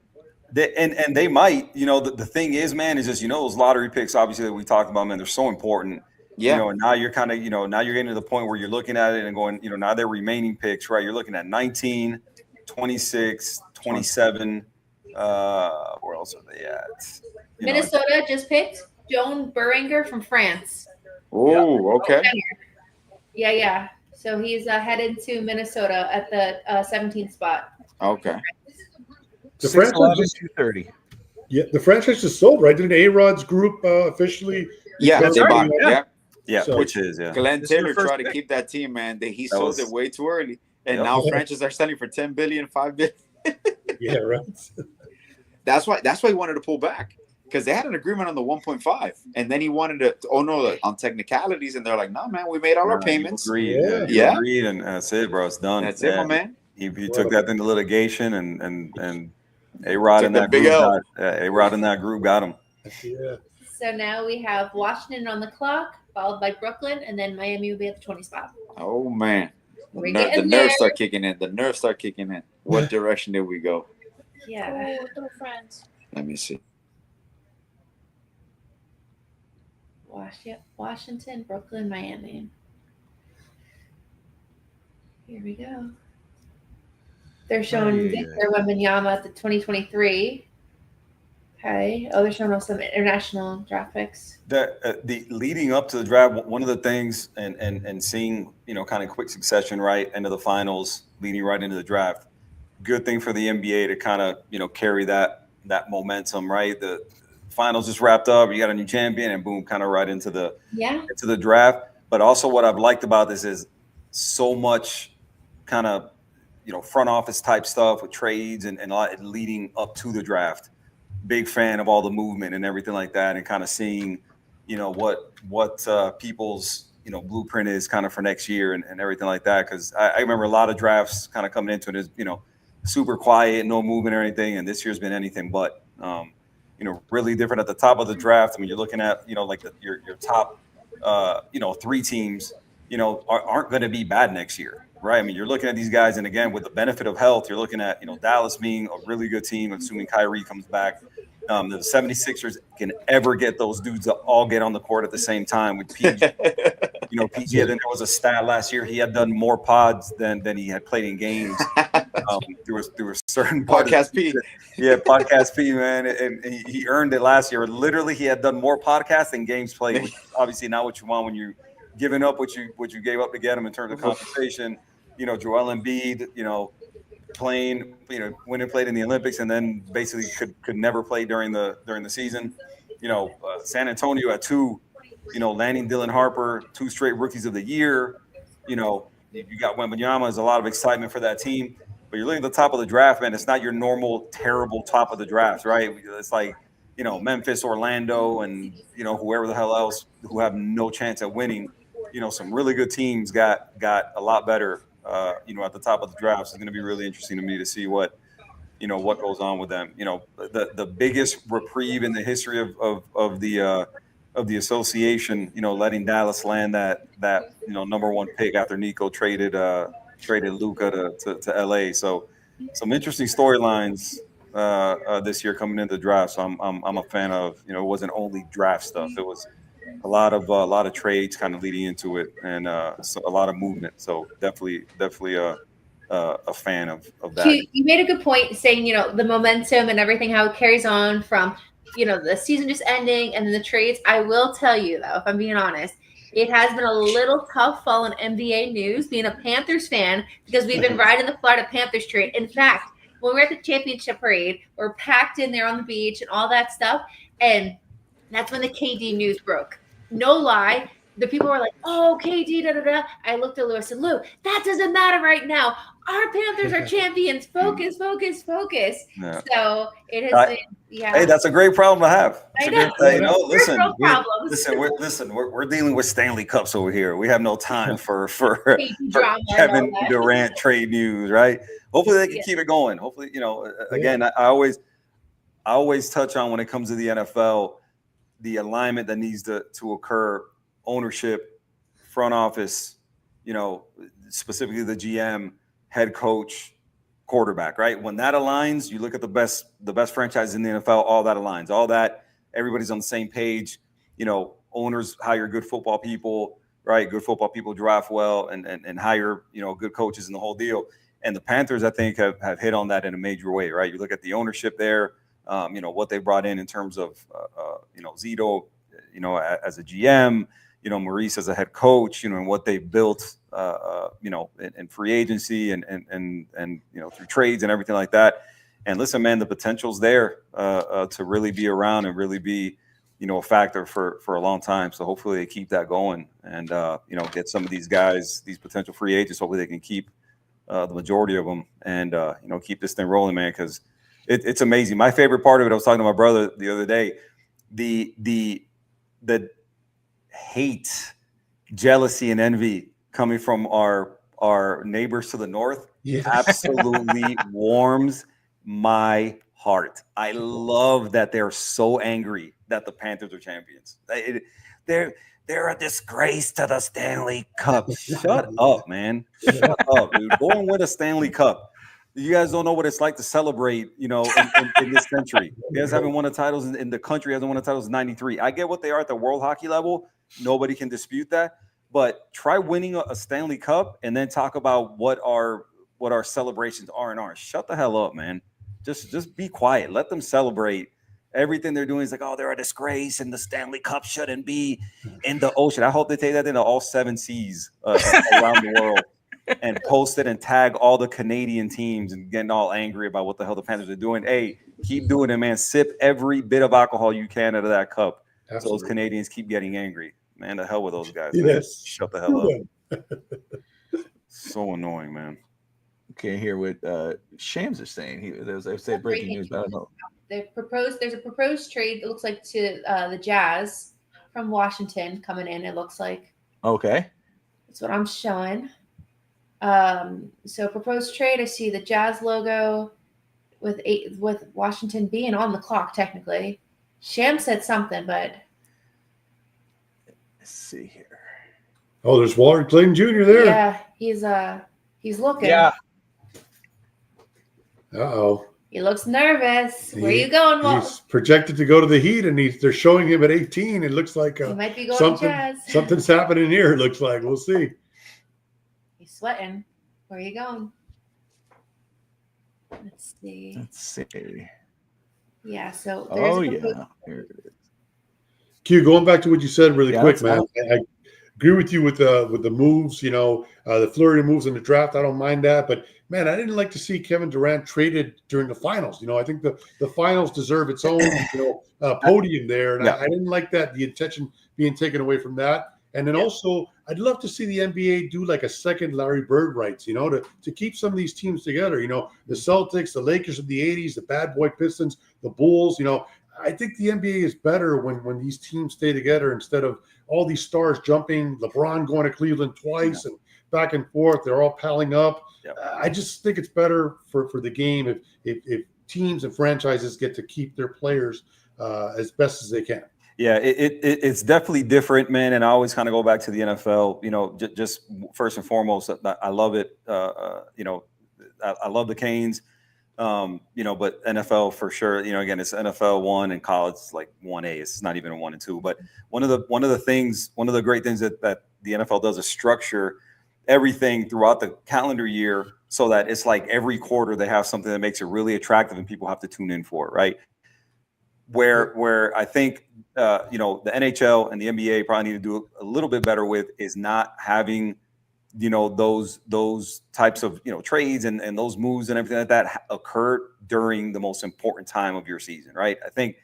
And they might. The thing is, man, is just those lottery picks. Obviously, that we talked about, man, they're so important. Yeah. And now you're kind of now you're getting to the point where you're looking at it and going, now they're remaining picks, right? You're looking at 19, 26, 27. Where else are they at? Minnesota just picked Joan Beringer from France. Oh, okay. Yeah. So he's headed to Minnesota at the 17th spot. Okay. The franchise 230. Yeah, the franchise is sold, right? Didn't A-Rod's group officially? Yeah, they bought. Yeah, So, which is Glenn Taylor tried to keep that team, man. He sold it way too early, and now franchises are selling for 10 billion, 5 billion. Yeah, right. That's why he wanted to pull back, because they had an agreement on the 1.5, and then he wanted to on technicalities, and they're like, no, man, we made all our payments. Agreed. Yeah. Agreed, and that's it, bro. It's done. That's it, my man. He took that into litigation, and A-Rod in that group got him. Yeah. So now we have Washington on the clock, followed by Brooklyn, and then Miami will be at the 20 spot. Oh man, The nerves start kicking in. What direction did we go? Yeah. friends. Let me see. Washington, Brooklyn, Miami. Here we go. They're showing Victor Wembanyama at the 2023. Okay. Oh, they're showing us some international draft picks. The leading up to the draft, one of the things, and seeing kind of quick succession right into the finals, leading right into the draft. Good thing for the NBA to kind of carry that momentum, right? The finals just wrapped up. You got a new champion, and boom, kind of right into the draft. But also, what I've liked about this is so much kind of front office type stuff with trades and a lot leading up to the draft. Big fan of all the movement and everything like that, and kind of seeing what people's blueprint is kind of for next year and everything like that. Because I remember a lot of drafts kind of coming into it as super quiet, no movement or anything, and this year's been anything but. Really different at the top of the draft. I mean, you're looking at like your top 3 teams aren't going to be bad next year, right? I mean, you're looking at these guys, and again, with the benefit of health, you're looking at Dallas being a really good team, assuming Kyrie comes back. The 76ers can ever get those dudes to all get on the court at the same time with PG. PG, then there was a stat last year. He had done more pods than he had played in games. There was certain Podcast P. Yeah, Podcast P, man. And he earned it last year. Literally, he had done more podcasts than games played, which is obviously not what you want when you're giving up what you gave up to get him in terms of compensation. Joel Embiid, playing, when he played in the Olympics, and then basically could never play during the season. San Antonio at 2, landing Dylan Harper, 2 straight rookies of the year. You got Wembanyama. There's a lot of excitement for that team. But you're looking at the top of the draft, man. It's not your normal terrible top of the draft, right? It's like, Memphis, Orlando, and whoever the hell else who have no chance at winning. Some really good teams got a lot better. At the top of the draft. So it's going to be really interesting to me to see what goes on with them. The biggest reprieve in the history of the association. Letting Dallas land that number 1 pick after Nico traded Luka to LA. So some interesting storylines this year coming into the draft. So I'm a fan of. It wasn't only draft stuff. It was a lot of trades kind of leading into it, and so a lot of movement. So definitely a fan of that. You made a good point saying, the momentum and everything, how it carries on from, the season just ending and then the trades. I will tell you though, if I'm being honest, it has been a little tough following NBA news, being a Panthers fan, because we've been riding the Florida Panthers trade. In fact, when we're at the championship parade, we're packed in there on the beach and all that stuff. And that's when the KD news broke. No lie. The people were like, oh, KD, da-da-da. I looked at Lou. I said, Lou, that doesn't matter right now. Our Panthers are champions. Focus. Yeah. So it has been, yeah. Hey, that's a great problem to have. Listen, problems. We're dealing with Stanley Cups over here. We have no time for Kevin Durant trade news, right? Hopefully they can keep it going. Hopefully, again, I always touch on when it comes to the NFL, the alignment that needs to occur, ownership, front office, specifically the GM, head coach, quarterback, right? When that aligns, you look at the best franchises in the NFL, all that aligns, all that, everybody's on the same page. Owners hire good football people, right? Good football people draft well and hire, good coaches and the whole deal. And the Panthers, I think, have hit on that in a major way, right? You look at the ownership there, what they brought in terms of, Zito, as a GM, Maurice as a head coach, and what they built, in free agency and through trades and everything like that. And listen, man, the potential's there to really be around and really be, a factor for a long time. So hopefully they keep that going and, get some of these guys, these potential free agents. Hopefully they can keep the majority of them and, keep this thing rolling, man, because it's amazing. My favorite part of it, I was talking to my brother the other day, the hate, jealousy, and envy coming from our neighbors to the north absolutely warms my heart. I love that they're so angry that the Panthers are champions. They're a disgrace to the Stanley Cup. Shut up, man. Shut up, dude. Go and win a Stanley Cup. You guys don't know what it's like to celebrate, in this century. You guys haven't won the titles in the country, hasn't won the titles in 93. I get what they are at the world hockey level. Nobody can dispute that. But try winning a Stanley Cup and then talk about what our celebrations are and aren't. Shut the hell up, man. Just be quiet. Let them celebrate. Everything they're doing is like, oh, they're a disgrace, and the Stanley Cup shouldn't be in the ocean. I hope they take that into all 7 seas around the world and post it and tag all the Canadian teams and getting all angry about what the hell the Panthers are doing. Hey, keep doing it, man. Sip every bit of alcohol you can out of that cup. Absolutely. So those Canadians keep getting angry. Man, the hell with those guys. Yes. Shut the hell up. So annoying, man. Can't hear what Shams are saying. They said breaking news, but I don't know. There's a proposed trade, it looks like, to the Jazz from Washington coming in, it looks like. Okay. That's what I'm showing. So proposed trade, I see the Jazz logo with Washington being on the clock technically. Sham said something, but let's see here. Oh, there's Walter Clayton Jr. there. Yeah, he's looking. Yeah. Uh-oh. He looks nervous. Where are you going, Walt? He's projected to go to the Heat, and they're showing him at 18. It looks like he might be going to Jazz. Something's happening here, it looks like. We'll see. He's sweating. Where are you going? Let's see. Yeah, so Here it is. Q, going back to what you said really quick, man. I agree with you with the moves, the flurry of moves in the draft. I don't mind that, but man, I didn't like to see Kevin Durant traded during the finals. I think the finals deserve its own, podium there, and I didn't like that, the attention being taken away from that. And then also, I'd love to see the NBA do like a second Larry Bird rights, to keep some of these teams together. The Celtics, the Lakers of the 80s, the Bad Boy Pistons, the Bulls. I think the NBA is better when these teams stay together instead of all these stars jumping, LeBron going to Cleveland twice and back and forth. They're all palling up. I just think it's better for the game if teams and franchises get to keep their players as best as they can. Yeah, it's definitely different, man. And I always kind of go back to the NFL, just first and foremost, I love it. I love the Canes, but NFL for sure, again, it's NFL 1 and college is like 1A. It's not even a 1 and 2. But one of the great things that the NFL does is structure everything throughout the calendar year so that it's like every quarter they have something that makes it really attractive and people have to tune in for it, right? Where I think the NHL and the NBA probably need to do a little bit better with is not having those types of trades and those moves and everything like that occur during the most important time of your season, right? I think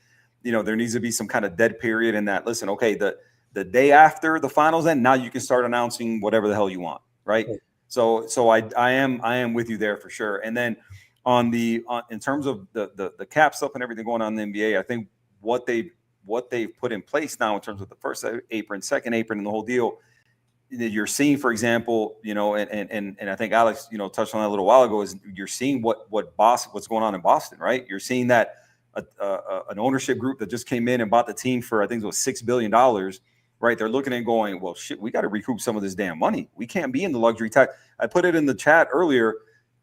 there needs to be some kind of dead period in that. Listen, okay, the day after the finals end, now you can start announcing whatever the hell you want, right? So I am with you there for sure. And then in terms of the cap stuff and everything going on in the NBA, I think what they've put in place now in terms of the first apron, second apron, and the whole deal, you're seeing, for example, and I think Alex, touched on that a little while ago, is you're seeing what's going on in Boston, right? You're seeing that an ownership group that just came in and bought the team for, I think it was $6 billion, right? They're looking and going, well, shit, we got to recoup some of this damn money. We can't be in the luxury tax. I put it in the chat earlier,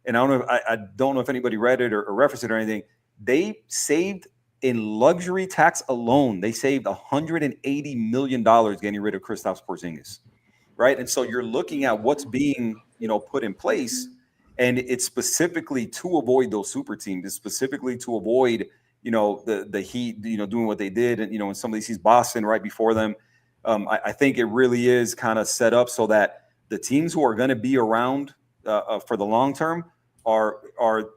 and I don't know if anybody read it or referenced it or anything. They saved in luxury tax alone. They saved $180 million getting rid of Kristaps Porzingis, right? And so you're looking at what's being, put in place, and it's specifically to avoid those super teams. It's specifically to avoid, the Heat, doing what they did, and in some of these sees Boston right before them. I think it really is kind of set up so that the teams who are going to be around for the long term are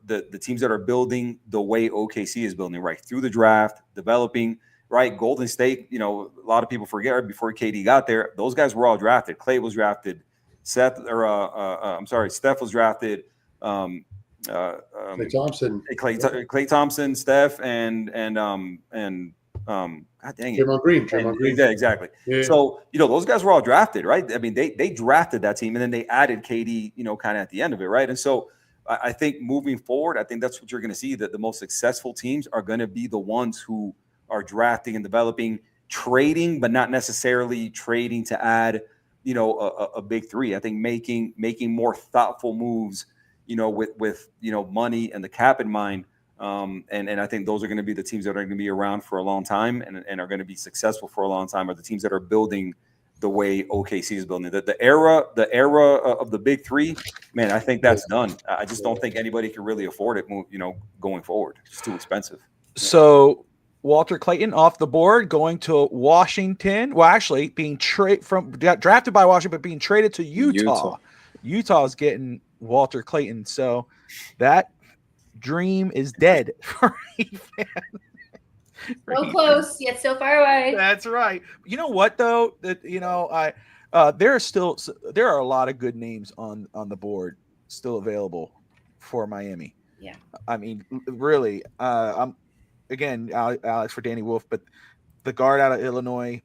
the teams that are building the way OKC is building, right? Through the draft, developing, right? Golden State, a lot of people forget right before KD got there, those guys were all drafted. Clay was drafted. Steph was drafted. Klay Thompson. Klay Thompson, Steph, and God dang it. Draymond Green. Yeah, exactly. Yeah. So, those guys were all drafted, right? I mean, they drafted that team, and then they added KD, kind of at the end of it, right? And so I think moving forward, I think that's what you're going to see, that the most successful teams are going to be the ones who are drafting and developing, trading, but not necessarily trading to add, a big three. I think making more thoughtful moves, with money and the cap in mind. And I think those are going to be the teams that are going to be around for a long time and are going to be successful for a long time, are the teams that are building the way OKC is building. The era of the big three, man, I think that's done. I just don't think anybody can really afford it, going forward. It's too expensive. So Walter Clayton off the board, going to Washington. Well, actually being got drafted by Washington, but being traded to Utah. Utah is getting Walter Clayton. So that dream is dead for a fan. So close, yet so far away. That's right. You know what though? That there are a lot of good names on the board still available for Miami. Yeah. I mean, really. I'm again, Alex, for Danny Wolf, but the guard out of Illinois.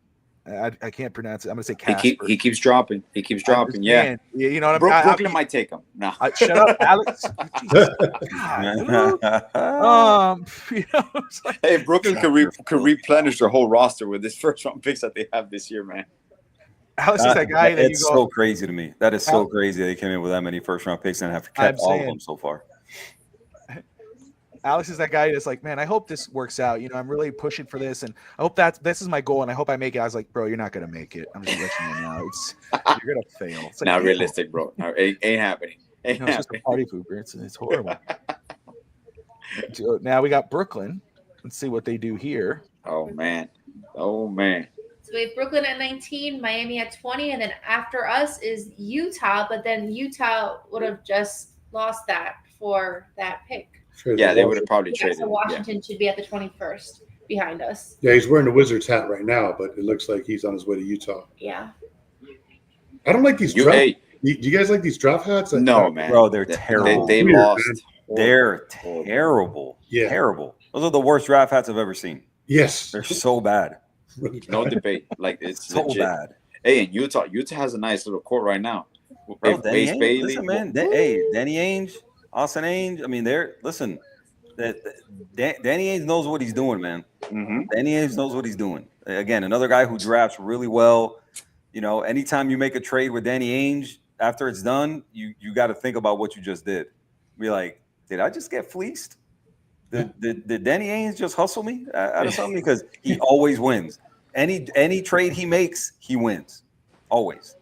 I can't pronounce it. I'm gonna say Casper. He keeps dropping. Yeah. You know what I mean? Brooklyn might take him. No. Shut up, Alex. Hey, Brooklyn could replenish their whole roster with this first round picks that they have this year, man. Alex is that guy that it's so crazy to me. That is so crazy they came in with that many first round picks and have kept all of them so far. Alex is that guy that's like, man, I hope this works out. I'm really pushing for this, and I hope this is my goal, and I hope I make it. I was like, bro, you're not gonna make it. I'm just letting you know. You're gonna fail. It's like, not realistic, bro. No, ain't happening. It's just a party pooper. It's horrible. So now we got Brooklyn. Let's see what they do here. Oh man. So we have Brooklyn at 19, Miami at 20, and then after us is Utah. But then Utah would have just lost that for that pick. Yeah, they would have probably traded. So Washington should be at the 21st behind us. Yeah, he's wearing the Wizards hat right now, but it looks like he's on his way to Utah. Yeah. I don't like these draft. Do you guys like these draft hats? No, man. Bro, they're terrible. They lost. They're terrible. Yeah. Terrible. Those are the worst draft hats I've ever seen. Yes. They're so bad. No debate. Like, it's so legit. bad. Hey, in Utah has a nice little court right now. Bro, Danny Ainge, listen, man. Danny Ainge, Austin Ainge. I mean, Danny Ainge knows what he's doing, man. Mm-hmm. Danny Ainge knows what he's doing. Again, another guy who drafts really well. Anytime you make a trade with Danny Ainge, after it's done, you got to think about what you just did. Be like, did I just get fleeced? Did Danny Ainge just hustle me out of something? Because he always wins. Any trade he makes, he wins. Always.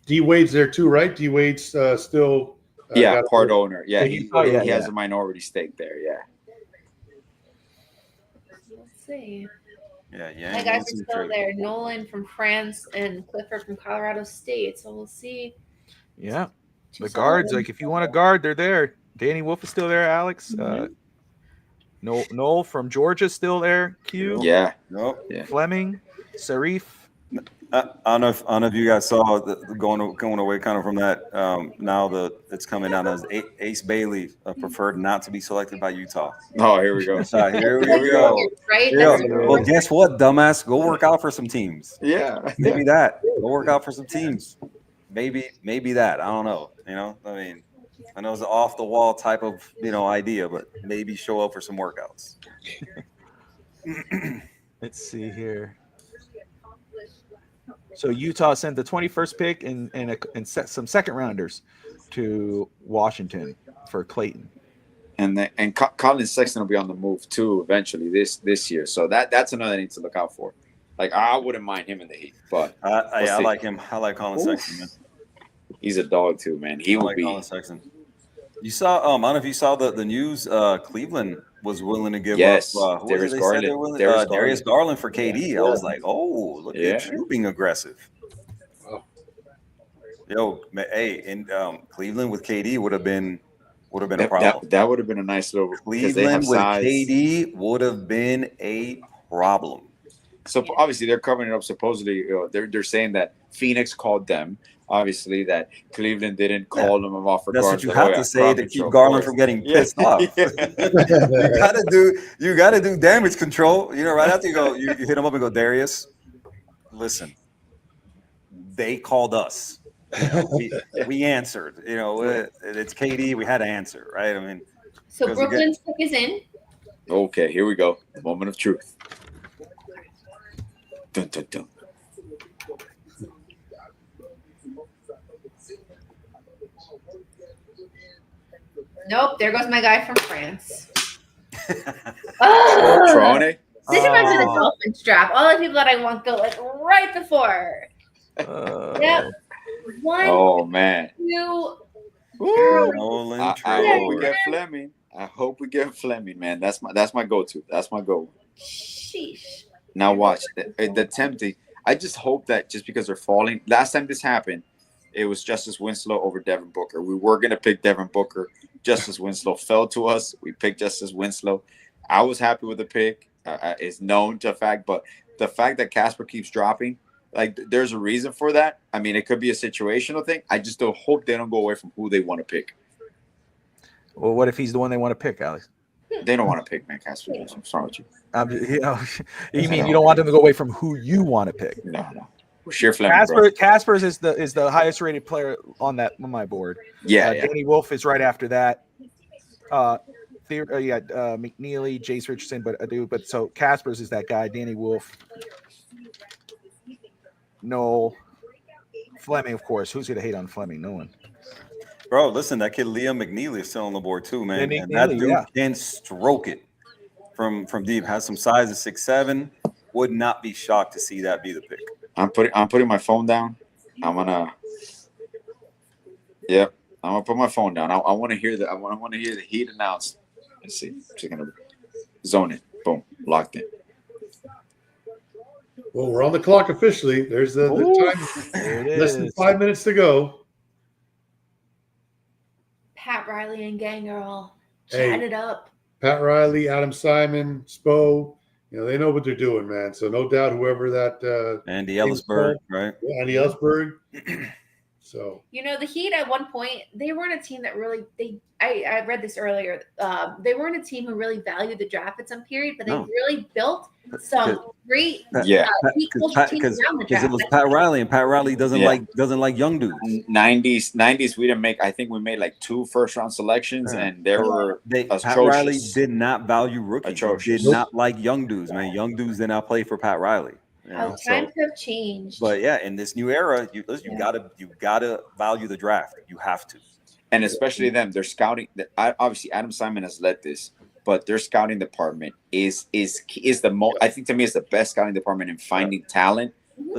D Wade's there too, right? D Wade's still part owner. Yeah, he has a minority stake there. Yeah. Let's see. Yeah. My guys are still there. Nolan from France and Clifford from Colorado State. So we'll see. Yeah. The guards, like if you want a guard, they're there. Danny Wolf is still there, Alex. Noel from Georgia still there. Q. Yeah. Fleming, Sarif. I don't know if you guys saw going away kind of from that. Now it's coming out as Ace Bailey preferred not to be selected by Utah. Oh, here we go. Here we go. Right? Well, guess what, dumbass? Go work out for some teams. Yeah. Maybe that. Go work out for some teams. Maybe that. I don't know. I mean, I know it's an off the wall type of idea, but maybe show up for some workouts. Let's see here. So Utah sent the 21st pick and set some second rounders to Washington for Clayton. And Colin Sexton will be on the move too eventually this year. So that's another thing to look out for. Like I wouldn't mind him in the Heat, but I like him. I like Colin Sexton, man. He's a dog too, man. He will be. Colin Sexton. You saw, I don't know if you saw the news. Cleveland was willing to give up Darius Garland. Darius Garland for KD. Yeah. I was like, oh, look at you being aggressive. Wow. Yo, hey, in Cleveland with KD would have been a problem. That would have been a nice little. Cleveland with KD would have been a problem. So obviously they're covering it up. Supposedly, they're saying that Phoenix called them. Obviously, that Cleveland didn't call them off for. That's what you have to say to keep Garland from getting pissed off. You gotta do damage control. Right after you hit him up and go, Darius, listen, they called us. We answered. It's KD. We had to answer, right? I mean, so Brooklyn's pick is in. Okay, here we go. The moment of truth. Dun, dun, dun. Nope, there goes my guy from France. Trone? This reminds me of the Dolphins draft. All the people that I want go like right before. Yep. 1, oh man. 2. I hope we get Fleming. I hope we get Fleming, man. That's my go-to. That's my goal. Sheesh. Now watch the tempting. I just hope that just because they're falling. Last time this happened, it was Justice Winslow over Devin Booker. We were gonna pick Devin Booker. Justice Winslow fell to us. We picked Justice Winslow. I was happy with the pick. It's known to fact, but the fact that Casper keeps dropping, like there's a reason for that. I mean, it could be a situational thing. I just don't hope they don't go away from who they want to pick. Well, what if he's the one they want to pick, Alex? They don't want to pick, man. Casper. I'm sorry with you. You mean you don't want them to go away from who you want to pick? No. Sheer Fleming, Casper's is the highest rated player on my board. Yeah, Danny Wolf is right after that. McNeely, Jace Richardson, but so Casper's is that guy. Danny Wolf, Noel, Fleming, of course. Who's gonna hate on Fleming? No one. Bro, listen, that kid Liam McNeely is still on the board too, man. McNeely, and that dude can stroke it from deep. Has some size of 6'7". Would not be shocked to see that be the pick. I'm putting my phone down. I'm gonna put my phone down. I want to hear I want to hear the Heat announced. Let's see. Just gonna zone it. Boom. Locked in. Well, we're on the clock officially. There's the time. Less than 5 minutes to go. Pat Riley and gang are all chatted up. Pat Riley, Adam Simon, Spo. They know what they're doing, man. So no doubt, whoever that Andy Ellisberg, right? Andy Ellisberg. So the Heat at one point, they weren't a team that really I read this earlier. They weren't a team who really valued the draft at some period, but they really built some great because it was Pat Riley, and Pat Riley doesn't like young dudes. 90s we didn't make. I think we made like 2 first-round selections, and Pat Riley did not value rookies. Did not like young dudes, man. Young dudes did not play for Pat Riley. Times have changed. But in this new era, you gotta value the draft. You have to. And especially them, they're scouting. Obviously, Adam Simon has led this, but their scouting department is the most. I think to me, is the best scouting department in finding talent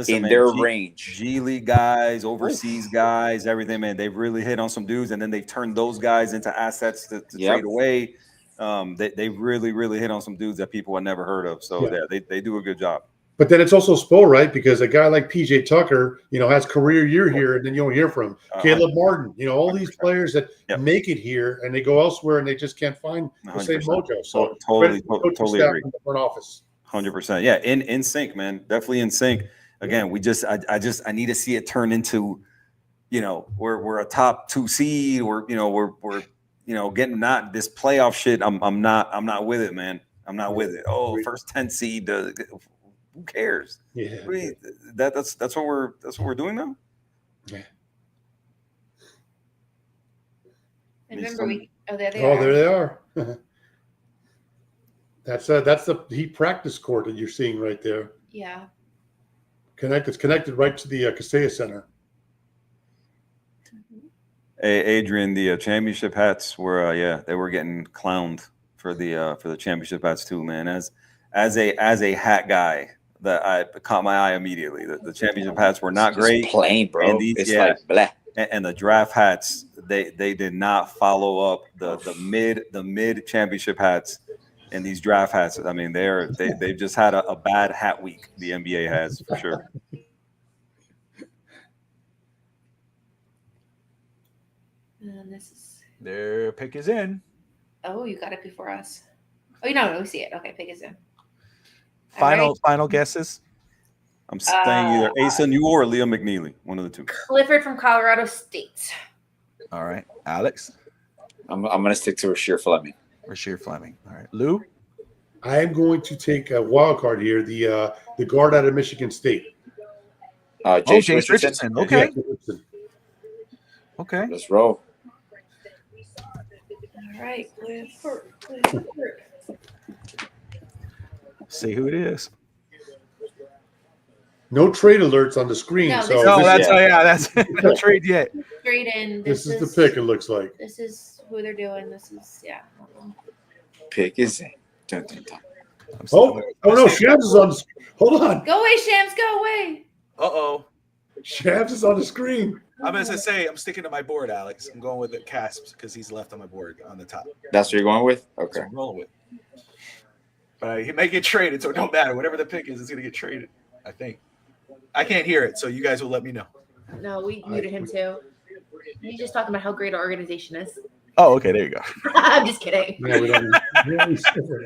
in their range. G League guys, overseas guys, everything. Man, they've really hit on some dudes, and then they've turned those guys into assets to trade away. They really hit on some dudes that people had never heard of. So they do a good job. But then it's also Spo, right? Because a guy like PJ Tucker, has career year here, and then you don't hear from him. Caleb Martin, all these players that make it here and they go elsewhere and they just can't find the same mojo. So totally agree. In the front office. 100%. Yeah, in sync, man. Definitely in sync. Again, I need to see it turn into, we're a top 2 seed. We're getting not this playoff shit. I'm not with it, man. I'm not with it. First 10 seed. Who cares? Yeah, that's what we're doing now. Yeah. And remember, there they Oh, are. there they are. That's the Heat practice court that you're seeing right there. Yeah. It's connected right to the Kaseya Center. Hey, Adrian, the championship hats were they were getting clowned for the championship hats too, man. As a hat guy, that I caught my eye immediately. The championship hats were not great. Plain, bro. And these, it's like blah. And the draft hats, they did not follow up the mid championship hats and these draft hats. I mean, they've just had a bad hat week. The NBA has for sure. And this is their pick is in. Oh, you got it before us. Oh, no, we see it. Okay, pick is in. Final guesses. I'm saying either Asa New or Liam McNeely, one of the two. Clifford from Colorado State. All right, Alex. I'm gonna stick to Rasheer Fleming. Rasheer Fleming. All right, Lou. I am going to take a wild card here. The guard out of Michigan State. James Richardson. Okay. Yeah, okay. Let's roll. All right, Clifford. See who it is. No trade alerts on the screen. No, that's no trade yet. Straight in. This is the pick. It looks like. This is who they're doing. This is Pick is in. Dun, dun, dun. Oh no, Shams is on the screen. Hold on. Go away, Shams. Go away. Uh-oh. Shams is on the screen. I'm going to say I'm sticking to my board, Alex. I'm going with the Casps because he's left on my board on the top. That's what you're going with? Okay. That's what I'm rolling with. But he may get traded, so it don't matter. Whatever the pick is, it's going to get traded, I think. I can't hear it, so you guys will let me know. No, we muted him too. He's just talking about how great our organization is. Oh, okay. There you go. I'm just kidding. No, we don't.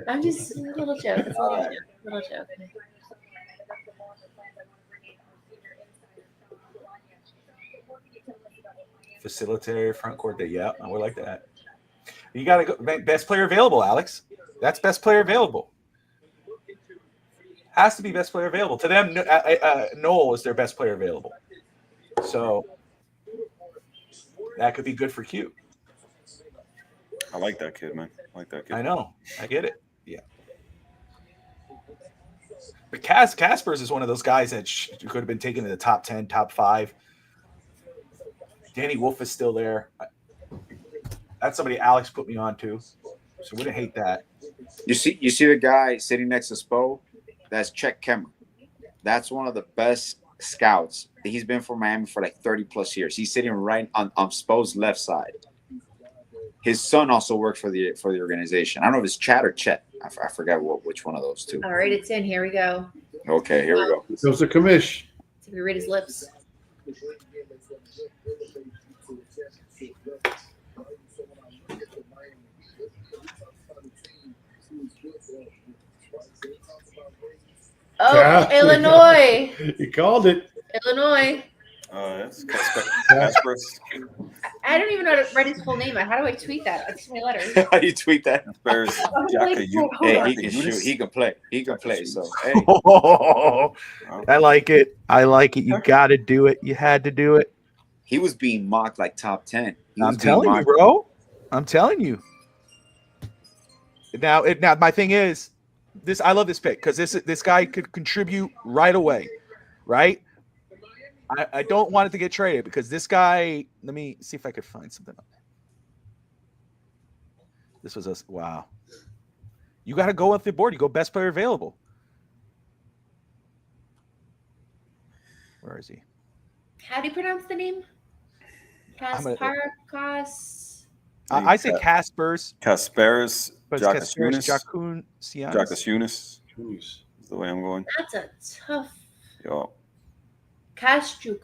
I'm just a little joke. It's a little joke. Facilitator, front court. Yeah, I would like that. You got to go best player available, Alex. That's best player available. Has to be best player available. To them, Noel is their best player available. So that could be good for Q. I like that kid, man. I like that kid. I know. I get it. Yeah. But Caspers is one of those guys that could have been taken in the top 10, top 5. Danny Wolf is still there. That's somebody Alex put me on to. So wouldn't hate that. You see the guy sitting next to Spo? That's Chet Kemmer. That's one of the best scouts. He's been for Miami for like 30 plus years. He's sitting right on Spo's left side. His son also works for the organization. I don't know if it's Chad or Chet. I forgot which one of those two. All right, it's in. Here we go. Okay, here we go. Those are commish. So we read his lips. Oh, Yeah. Illinois. He called it. Illinois. That's Casper. I don't even know how to write his full name. How do I tweet that? That's my letters. How do you tweet that? Hey, he can shoot. He can play. He can play. So, hey. I like it. I like it. You got to do it. You had to do it. He was being mocked like top 10. I'm telling you, bro. I'm telling you. Now, my thing is, this. I love this pick because this guy could contribute right away, right? I don't want it to get traded because this guy. Let me see if I could find something. This was wow. You got to go with the board. You go best player available. Where is he? How do you pronounce the name? Kasparkas. I say Caspers. Kasparis. Jacunius. Is the way I'm going. That's a tough. Yo. Kaschuk.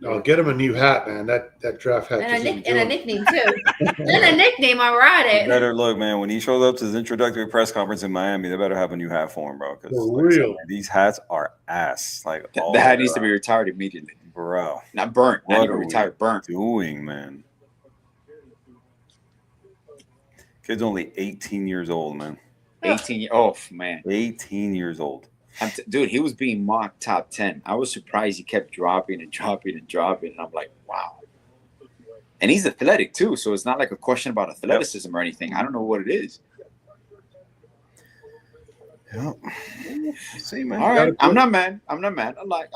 Oh, get him a new hat, man. That draft hat. And a nickname too. And a nickname. I'll write it. Better look, man. When he shows up to his introductory press conference in Miami, they better have a new hat for him, bro. For real. These hats are ass. Like the hat needs to be retired immediately, bro. Not burnt. Not even retired. Burnt. Doing, man. Kid's only 18 years old, man. 18. Oh man. 18 years old. Dude, he was being mocked top 10. I was surprised he kept dropping and dropping and dropping. And I'm like, wow. And he's athletic too, so it's not like a question about athleticism or anything. I don't know what it is. Yeah. See, man. All right. I'm not mad. I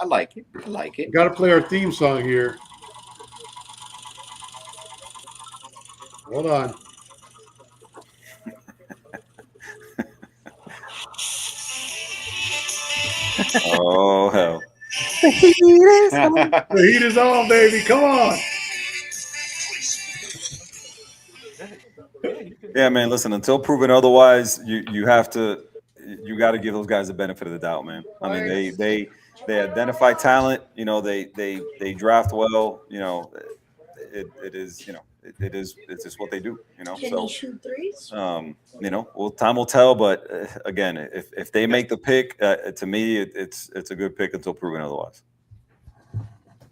like it. Got to play our theme song here. Hold on. Oh, hell. The heat is on, baby. Come on. Yeah, man. Listen, until proven otherwise, you got to give those guys the benefit of the doubt, man. I mean, they identify talent. You know, they draft well. You know, it's just what they do. You know, Can he shoot threes? You know, well, time will tell. But again, if they make the pick, to me, it's a good pick until proven otherwise.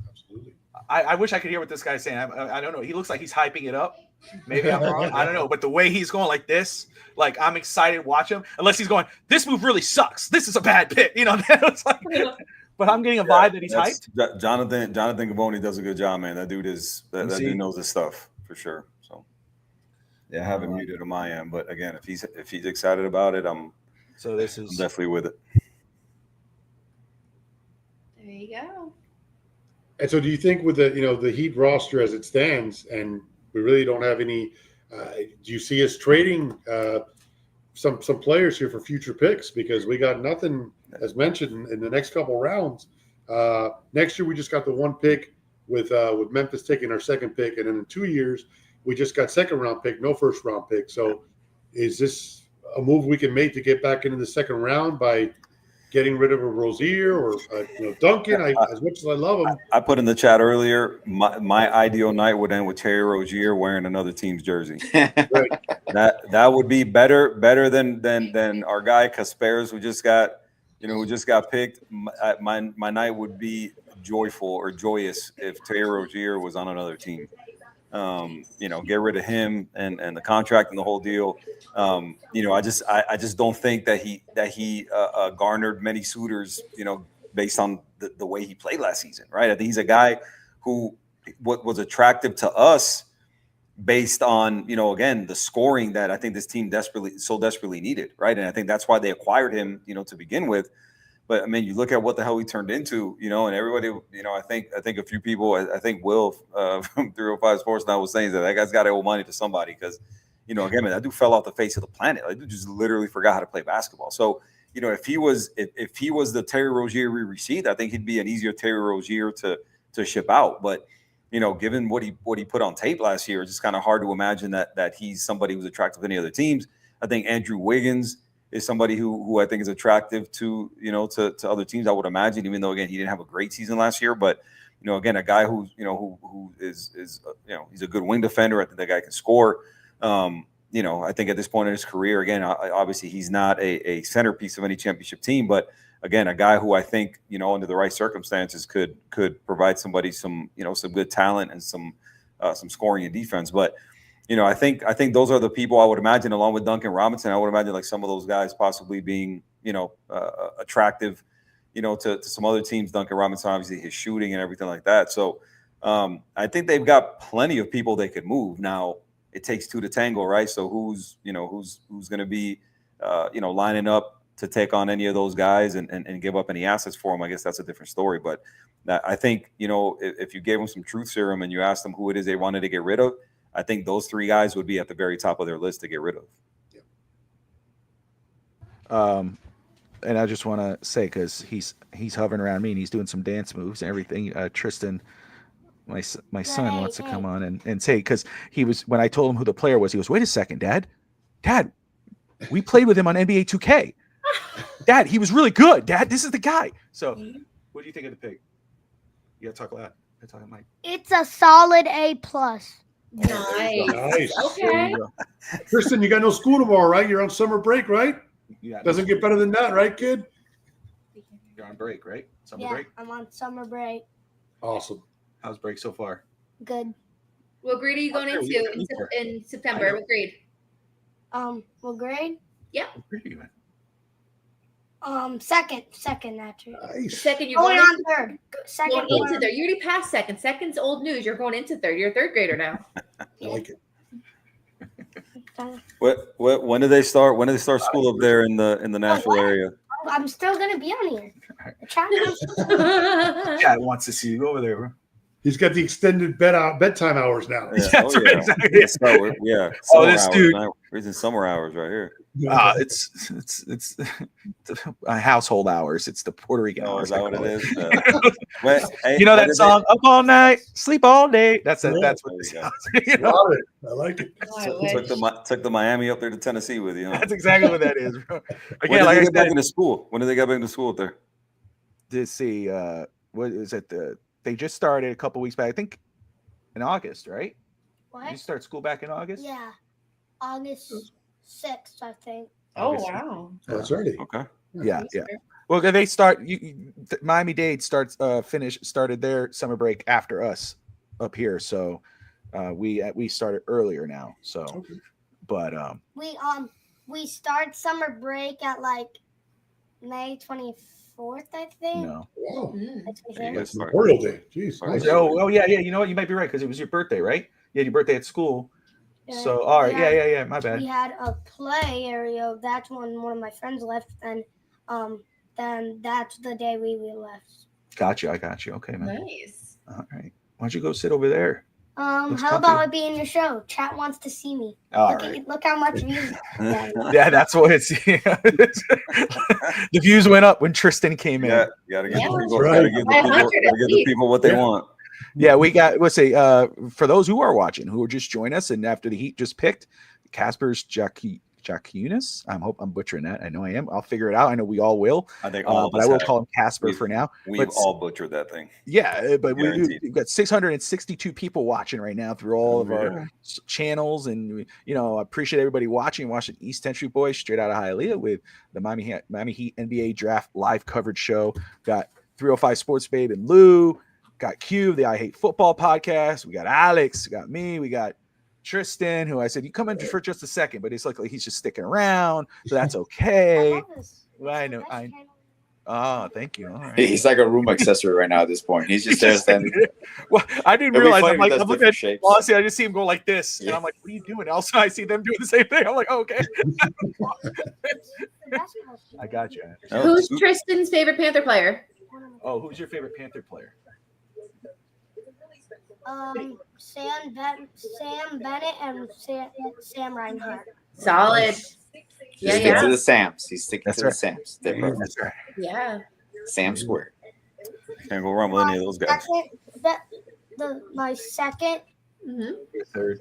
Absolutely. I wish I could hear what this guy's saying. I don't know. He looks like he's hyping it up. Maybe I'm wrong. I don't know. But the way he's going like this, like I'm excited to watch him. Unless he's going, this move really sucks. This is a bad pick. You know, it's like, but I'm getting a vibe that he's hyped. Jonathan Gavoni does a good job, man. That dude dude knows his stuff for sure. So yeah, I have him muted on my end. But again, if he's excited about it, I'm definitely with it. There you go. And so, do you think with the Heat roster as it stands, and we really don't have any, do you see us trading some players here for future picks? Because we got nothing, as mentioned, in the next couple rounds. Next year, we just got the one pick with Memphis taking our second pick, and then in 2 years, we just got second round pick, no first round pick. So, is this a move we can make to get back into the second round by getting rid of a Rozier or Duncan? As much as I love him, I put in the chat earlier. My ideal night would end with Terry Rozier wearing another team's jersey. right. That would be better than our guy Kasperas who just got picked. My night would be joyful or joyous if Terry Rozier was on another team. Get rid of him and the contract and the whole deal. I just don't think that he garnered many suitors, based on the way he played last season, right? I think he's a guy who was attractive to us based on, again, the scoring that I think this team desperately needed, right? And I think that's why they acquired him, to begin with. But I mean, you look at what the hell he turned into, and everybody, I think a few people, I think Will from 305 Sports Now was saying that guy's got to owe money to somebody because, again, man, that dude fell off the face of the planet. Like, dude just literally forgot how to play basketball. So, if he was the Terry Rozier we received, I think he'd be an easier Terry Rozier to ship out. But, given what he put on tape last year, it's just kind of hard to imagine that he's somebody who's attractive to any other teams. I think Andrew Wiggins is somebody who I think is attractive to other teams, I would imagine, even though, again, he didn't have a great season last year. But, again, a guy who is he's a good wing defender. I think that guy can score. I think at this point in his career, again, obviously he's not a centerpiece of any championship team. But, again, a guy who I think, under the right circumstances could provide somebody some good talent and some scoring and defense. But, I think those are the people I would imagine, along with Duncan Robinson. I would imagine like some of those guys possibly being, attractive, to some other teams. Duncan Robinson, obviously his shooting and everything like that. So I think they've got plenty of people they could move. Now it takes two to tango, right? So who's going to be, lining up to take on any of those guys and give up any assets for them? I guess that's a different story. But I think, if you gave them some truth serum and you asked them who it is they wanted to get rid of, I think those three guys would be at the very top of their list to get rid of. And I just want to say, because he's hovering around me and he's doing some dance moves and everything. Tristan, my son, wants to come on and say, because he was, when I told him who the player was, he goes, "Wait a second, Dad, we played with him on NBA 2K. Dad, he was really good. Dad, this is the guy." So, what do you think of the pig? You gotta talk loud. You gotta talk Mike. It's a solid A+. Nice. Okay. Tristan, you got no school tomorrow, right? You're on summer break, right? Yeah. Doesn't get better than that, right, kid? You're on break, right? Summer Yeah, break? I'm on summer break. Awesome. How's break so far? Good. What grade are you going into in September? What grade? What grade? Yeah. What grade are you in? Second actually. Nice. Second, you're Going going on third. Second going into third. You already passed second. Second's old news. You're going into third. You're a third grader now. I like it. When do they start? When do they start school up there in the Nashville area? I'm still gonna be on here. The chat Yeah, wants to see you over there, bro. He's got the extended bedtime hours now. Yeah. That's right, exactly. This Oh, this hours, dude. man. We're in summer hours right here. It's household hours. It's the Puerto Rican Oh, hours. is that what it they is? call it. You know that song, "Up All Night, Sleep All Day." That's it. Yeah. That's what this sounds. Love it. I like it. Took the Miami up there to Tennessee with you. Huh? That's exactly what that is, bro. When Again, did like they I get back said, into school? When did they get back into school up there? to see what is it? They just started a couple weeks back. I think in August, right? What? You start school back in August. Yeah. August 6th, I think. Oh wow. That's ready. Okay. Yeah. Well, they start. Miami-Dade started their summer break after us up here, so we started earlier now. So, but we start summer break at like May 24th, I think. no. Wow. That's Memorial Day. Jeez. Nice. Oh yeah. You know what? You might be right because it was your birthday, right? You had your birthday at school. Yeah. So all right, yeah. My bad. We had a play area. That's when one of my friends left, and then that's the day we left. Got you. I got you. Okay, man. Nice. All right. Why don't you go sit over there? Looks How about it being your show? Chat wants to see me. All look, right. Look how much views. Yeah, that's what it's. The views went up when Tristan came in. Yeah, you gotta give the people, right. gotta give the people what they want. Yeah, we got. Let's say for those who are watching, who are just joining us, and after the Heat just picked Casper's Jakunas. I hope I'm butchering that. I know I am. I'll figure it out. I know we all will. I think all of but us I will have. call him Casper for now. We've all butchered that thing. Yeah, but Guaranteed. we've got 662 people watching right now through all of our channels, and I appreciate everybody watching East 10th Street Boys straight out of Hialeah with the Miami Heat NBA Draft live coverage show. Got 305 Sports Babe and Lou. Got Q, the I Hate Football podcast. We got Alex. We got me. We got Tristan, who I said, you come in for just a second, but it's like he's just sticking around. So that's okay. I know. Oh, thank you. All right. He's like a room accessory right now at this point. He's just there standing. Well, I didn't It'll be realize. funny I'm if he like, does I'm looking at different shapes. Honestly, I just see him go like this, and I'm like, what are you doing? Also, I see them doing the same thing. I'm like, oh, okay. I got you. Who's Tristan's favorite Panther player? Oh, who's your favorite Panther player? Sam Bennett and Sam Reinhart. Solid. He's sticking to the Sams. He's sticking to the Sams. That's right. Yeah. Sam Square. Can't go wrong with any of those guys. My second. Third.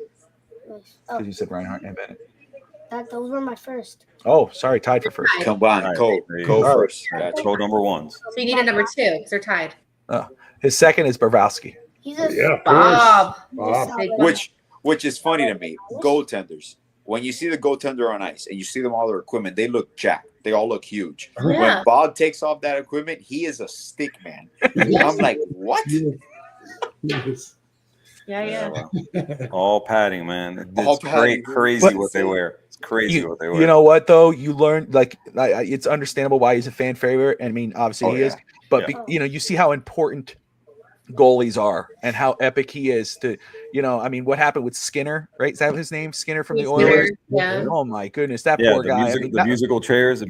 Because you said Reinhardt and Bennett. Those were my first. Oh, sorry, tied for first. Come on, Cole first. Gotcha. Cole number ones. So you need a number 2 because they're tied. His second is Barbowski. He's a Bob. Which is funny to me. Goaltenders. When you see the goaltender on ice and you see them all their equipment, they look jacked. They all look huge. Yeah. When Bob takes off that equipment, he is a stick man. I'm like, what? Yeah. All padding, man. All It's padding. crazy what they wear. It's crazy what they wear. You know what though? You learn it's understandable why he's a fan favorite. I mean, obviously he is, but you see how important goalies are and how epic he is to, I mean, what happened with Skinner, right? Is that his name? Skinner from the Oilers? Yeah. Oh my goodness, that poor guy. The musical chairs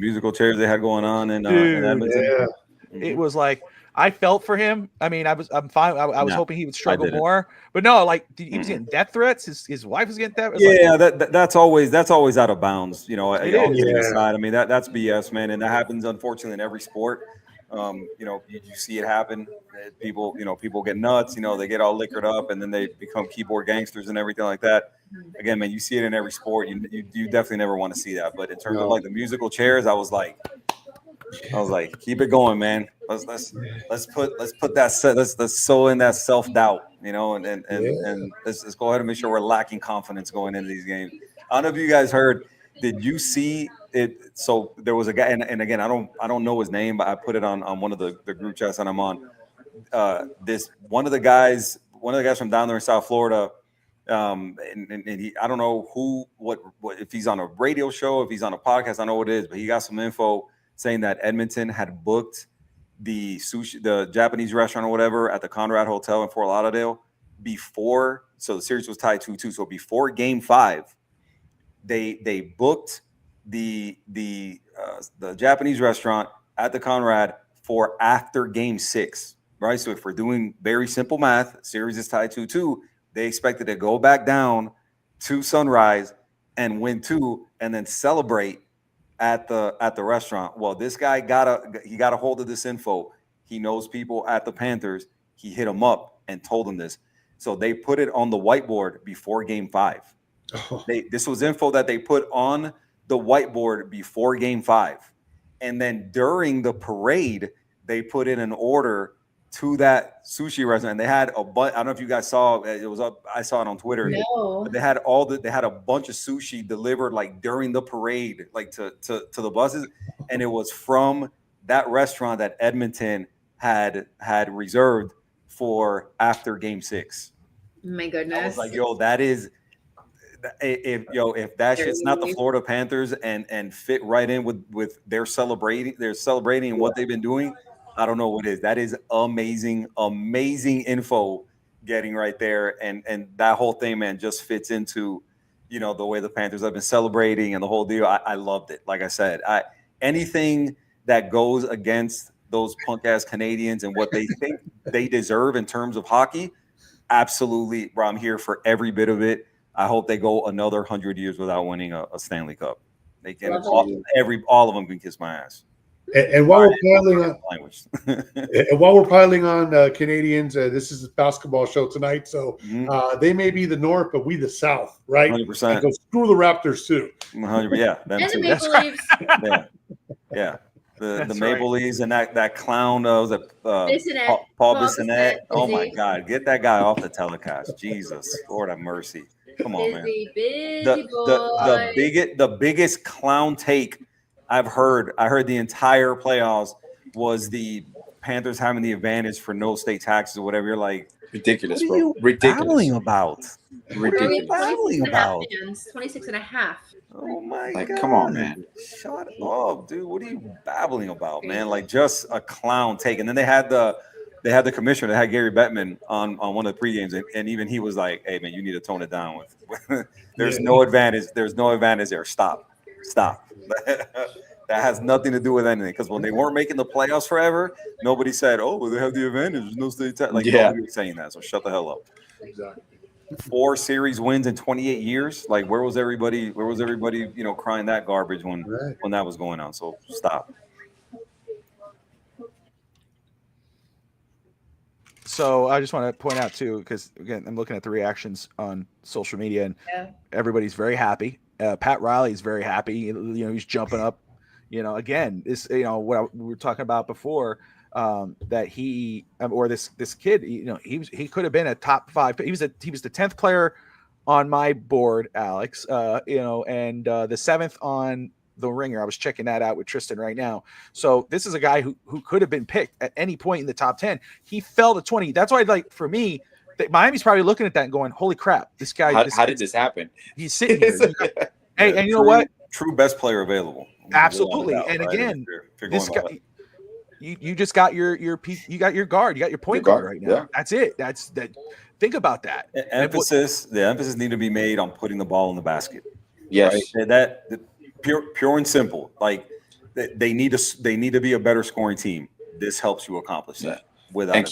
they had going on in Edmonton. It was like, I felt for him. I mean, I'm fine. I was hoping he would struggle more, but no, like he was getting death threats. His wife was getting death. Yeah, that's always out of bounds. All kidding aside, I mean that's BS, man, and that happens unfortunately in every sport. You see it happen. People get nuts. They get all liquored up, and then they become keyboard gangsters and everything like that. Again, man, you see it in every sport. You definitely never want to see that. But in terms of like the musical chairs, I was like, keep it going, man. Let's put that let's sow in that self-doubt, and let's go ahead and make sure we're lacking confidence going into these games. I don't know if you guys heard. Did you see it? So there was a guy, and again, I don't know his name, but I put it on one of the group chats that I'm on. One of the guys from down there in South Florida, and he, I don't know what if he's on a radio show, if he's on a podcast, I don't know what it is, but he got some info saying that Edmonton had booked the Japanese restaurant or whatever at the Conrad Hotel in Fort Lauderdale before. So the series was tied 2-2. So before Game 5, they booked the Japanese restaurant at the Conrad for after Game 6, right? So if we're doing very simple math, series is tied 2-2. They expected to go back down to Sunrise and win 2, and then celebrate at the restaurant. Well, this guy got a hold of this info. He knows people at the Panthers. He hit them up and told them this. So they put it on the whiteboard before Game 5. Oh. This was info that they put on the whiteboard before Game 5. And then during the parade, they put in an order to that sushi restaurant. They had I don't know if you guys saw it was up. I saw it on Twitter. No. But they had a bunch of sushi delivered like during the parade, like to the buses, and it was from that restaurant that Edmonton had reserved for after Game 6. My goodness. I was like, yo, that is if that shit's not the Florida Panthers and fit right in with their celebrating and what they've been doing, I don't know what it is. That is amazing info getting right there. And that whole thing, man, just fits into, the way the Panthers have been celebrating and the whole deal. I loved it. Like I said, anything that goes against those punk ass Canadians and what they think they deserve in terms of hockey, absolutely, bro. I'm here for every bit of it. I hope they go another 100 years without winning a Stanley Cup. They can all of them can kiss my ass. And while we're piling on Canadians, this is a basketball show tonight, so they may be the North, but we the South, right? 100%. So screw the Raptors too. 100, yeah, them and too. the Maple Leafs. Yeah. The Maple Leafs and that clown was Paul Bissonnette. Oh my God, get that guy off the telecast. Jesus, Lord have mercy. Come on, man. The biggest clown take I heard the entire playoffs was the Panthers having the advantage for no state taxes or whatever. You're like, ridiculous, what are you babbling about? Ridiculous. What are you babbling about? 26.5. Oh my God. God. Come on, man. Shut up, dude. What are you babbling about, man? Like just a clown take. And then they had the commissioner, they had Gary Bettman on one of the pregames, and even he was like, hey man, you need to tone it down with there's no advantage there. Stop. That has nothing to do with anything, because when they weren't making the playoffs forever, nobody said, oh, well, they have the advantage, there's no state tax. Nobody was saying that, so shut the hell up. Exactly. 4 series wins in 28 years. Like, where was everybody crying that garbage when that was going on? So stop. So I just want to point out too, because again, I'm looking at the reactions on social media, and everybody's very happy. Pat Riley is very happy. He's jumping up. Again, this what we were talking about before, that he or this kid, he could have been a top 5. He was the 10th player on my board, Alex. And the 7th on the Ringer. I was checking that out with Tristan right now. So this is a guy who could have been picked at any point in the top 10. He fell to 20. That's why, for me, Miami's probably looking at that and going, "Holy crap, this guy! How did this happen?" He's sitting here. Hey, and you know what? True best player available. Absolutely. And again, this guy, you just got your you got your guard. You got your point guard right now. Yeah. That's it. That's that. Think about that. The emphasis need to be made on putting the ball in the basket. Yes, right? That pure and simple. Like they need to be a better scoring team. This helps you accomplish that. Without and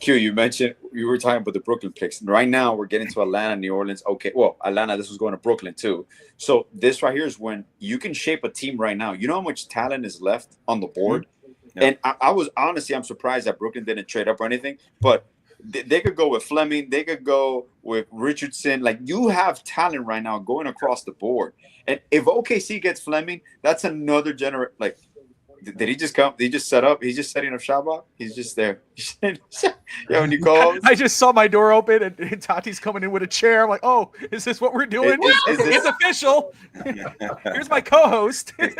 Q, you mentioned you were talking about the Brooklyn picks. Right now, we're getting to Atlanta, New Orleans. Okay, well, Atlanta, this was going to Brooklyn too. So this right here is when you can shape a team right now. You know how much talent is left on the board? Mm-hmm. And I'm surprised that Brooklyn didn't trade up or anything. But they could go with Fleming. They could go with Richardson. Like, you have talent right now going across the board. And if OKC gets Fleming, that's another generation. Like, did he just come? Did he just set up? He's just setting up shop. He's just there. When you call, I just saw my door open and Tati's coming in with a chair. I'm like, oh, is this what we're doing? It's official. Here's my co-host. You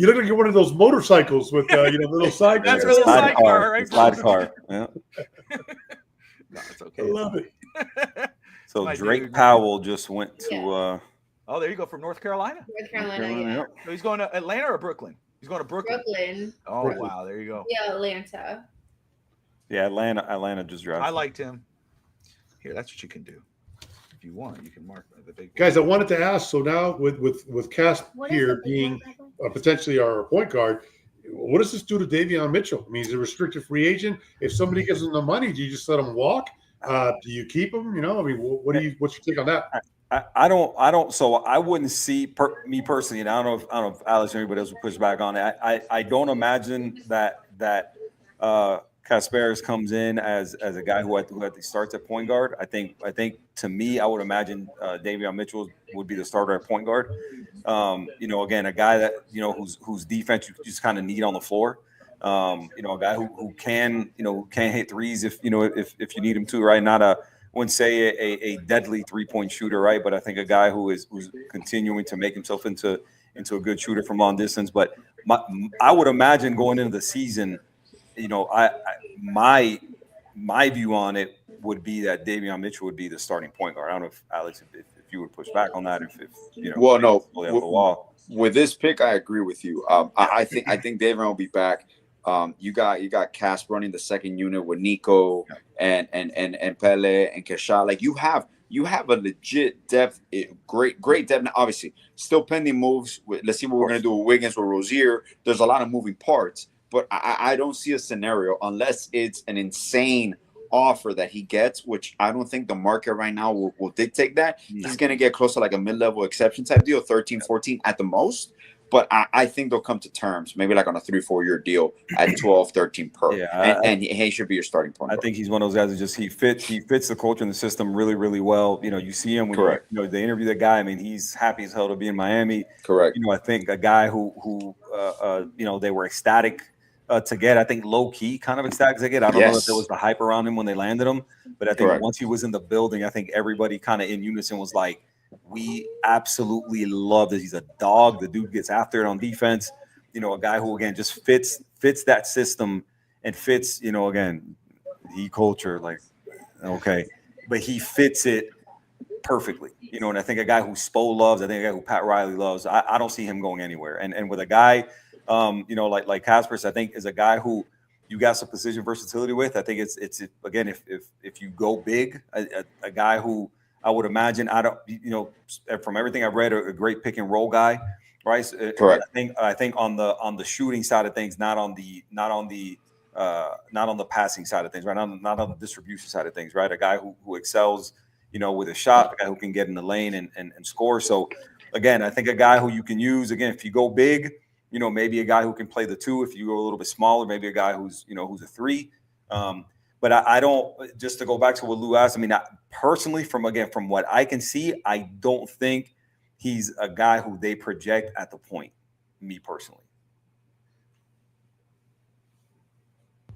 look like you're one of those motorcycles with little side. That's a little sidecar, right? Sidecar. Yeah. No, it's okay. I love it. So Drake Powell just went to Oh, there you go, from North Carolina. North Carolina, yeah. So he's going to Atlanta or Brooklyn? He's going to Brooklyn. Oh, Brooklyn. wow. There you go. Yeah, Atlanta. Yeah, Atlanta just drafted. I liked him. Here, that's what you can do. If you want, you can mark the big guys. I wanted to ask. So now with Casp here being potentially our point guard, what does this do to Davion Mitchell? I mean, he's a restricted free agent. If somebody gives him the money, do you just let him walk? Do you keep him? You know, I mean, what's your take on that? I don't. So I wouldn't see me personally, and I don't know if Alex or anybody else would push back on it. I don't imagine that Kasparis comes in as a guy who starts at point guard. I think to me, I would imagine Davion Mitchell would be the starter at point guard. Again, a guy that whose defense you just kind of need on the floor. A guy who can hit threes if you need him to, right? Not wouldn't say a deadly 3-point shooter, right? But I think a guy who's continuing to make himself into a good shooter from long distance. But I would imagine going into the season, my view on it would be that Davion Mitchell would be the starting point guard. I don't know if Alex, if you would push back on that, Well, no. With this pick, I agree with you. I think Davion will be back. You got Cass running the second unit with Nico and Pele and Kesha. Like you have a legit depth, great depth. Now, obviously, still pending moves. Let's see what we're gonna do with Wiggins or Rozier. There's a lot of moving parts, but I don't see a scenario unless it's an insane offer that he gets, which I don't think the market right now will dictate that. He's gonna get close to like a mid-level exception type deal, 13, 14 at the most. But I think they'll come to terms, maybe like on a 3-4 year deal at 12, 13 per. Yeah, and he should be your starting point. I think he's one of those guys that he fits the culture and the system really, really well. You see him when they interview the guy. I mean, he's happy as hell to be in Miami. Correct. I think a guy who they were ecstatic to get. I think low key kind of ecstatic to get. I don't know if there was the hype around him when they landed him, but I think once he was in the building, I think everybody kind of in unison was like, we absolutely love that he's a dog. The dude gets after it on defense. A guy who again just fits that system and fits. Again, he culture like okay, but he fits it perfectly. And I think a guy who Spo loves. I think a guy who Pat Riley loves. I don't see him going anywhere. And with a guy, like Kasparis, I think is a guy who you got some position versatility with. I think it's again if you go big, a guy who. I would imagine from everything I've read, a great pick and roll guy, right? Correct. I think on the shooting side of things, not on the passing side of things, right? Not on the distribution side of things, right? A guy who excels, with a shot, a guy who can get in the lane and score. So again, I think a guy who you can use again if you go big, maybe a guy who can play the 2. If you go a little bit smaller, maybe a guy who's a 3. But I don't, just to go back to what Lou asked, I mean, personally, from what I can see, I don't think he's a guy who they project at the point, me personally.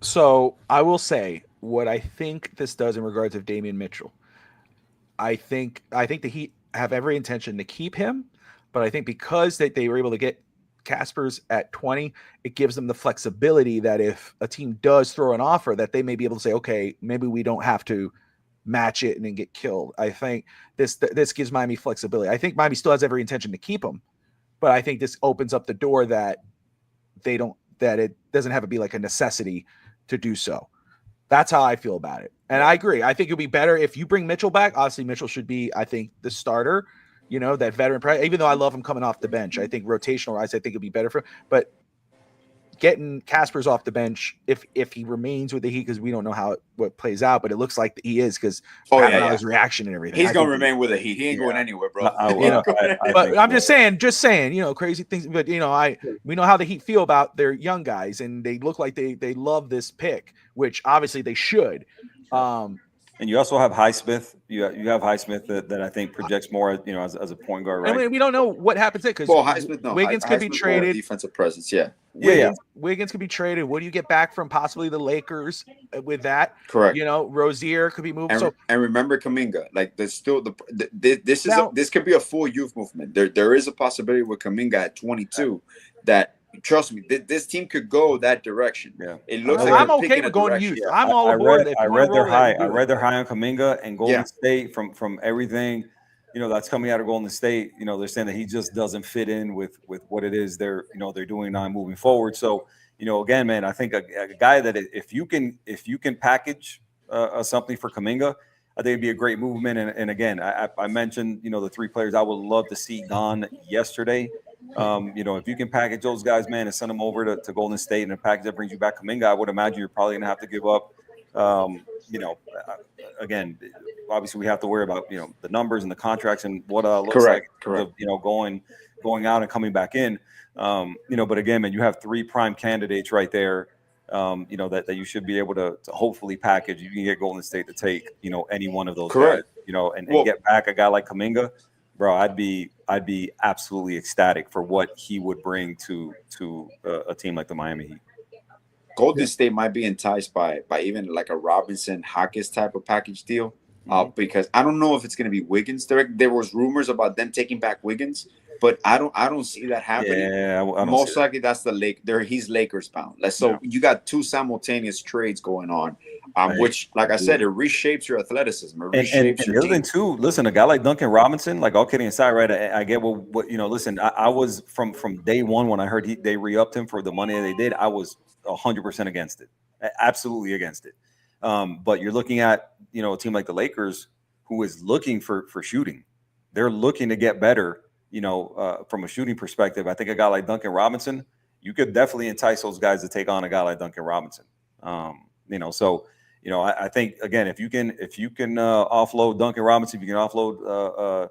So I will say what I think this does in regards of Davion Mitchell. I think the Heat have every intention to keep him, but I think because they were able to get Kasparis at 20, it gives them the flexibility that if a team does throw an offer that they may be able to say, okay, maybe we don't have to match it and then get killed. I think this gives Miami flexibility. I think Miami still has every intention to keep him, but I think this opens up the door that it doesn't have to be like a necessity to do so. That's how I feel about it. And I agree. I think it'd be better if you bring Mitchell back. Obviously, Mitchell should be, I think, the starter. That veteran, even though I love him coming off the bench, I think rotational wise, I think it'd be better for him. But getting Kasparis off the bench, if he remains with the Heat, because we don't know what plays out, but it looks like he is because his reaction and everything. He's gonna remain with the Heat. He ain't going anywhere, bro. But I'm just saying, crazy things. But we know how the Heat feel about their young guys, and they look like they love this pick, which obviously they should. And you also have Highsmith. You have Highsmith that I think projects more, as a point guard, right? I mean, we don't know what happens there because Wiggins could be traded. Defensive presence, Wiggins could be traded. What do you get back from possibly the Lakers with that? Correct. Rozier could be moved. And remember Kuminga. Like there's still this could be a full youth movement. There is a possibility with Kuminga at 22 that. Trust me, this team could go that direction. Yeah, it looks I'm okay with going youth. Yeah. I'm all aboard. I read their high on Kuminga and Golden State from everything. that's coming out of Golden State. They're saying that he just doesn't fit in with what it is they're doing now moving forward. So, again, man, I think a guy that if you can package something for Kuminga, I think it'd be a great movement. And again, I mentioned, the 3 players I would love to see gone yesterday. If you can package those guys, man, and send them over to Golden State in a package that brings you back Kuminga, I would imagine you're probably going to have to give up, again, obviously we have to worry about, the numbers and the contracts and what looks correct. Of, going out and coming back in. But again, man, you have 3 prime candidates right there. That you should be able to hopefully package. You can get Golden State to take, any one of those guys, and get back a guy like Kuminga, bro. I'd be absolutely ecstatic for what he would bring to a team like the Miami Heat. Golden State might be enticed by even like a Robinson Hawkins type of package deal, because I don't know if it's going to be Wiggins. There was rumors about them taking back Wiggins, but I don't see that happening. Yeah, I most likely that's he's Lakers bound. You got 2 simultaneous trades going on, which, like I said, it reshapes your athleticism. It reshapes and the other thing too. Listen, a guy like Duncan Robinson, like all kidding aside, right? I get what listen, I was from day one when I heard they re-upped him for the money they did. I was 100% against it, absolutely against it. But you're looking at a team like the Lakers, who is looking for shooting. They're looking to get better. From a shooting perspective, I think a guy like Duncan Robinson, you could definitely entice those guys to take on a guy like Duncan Robinson. I think again, if you can offload Duncan Robinson, if you can offload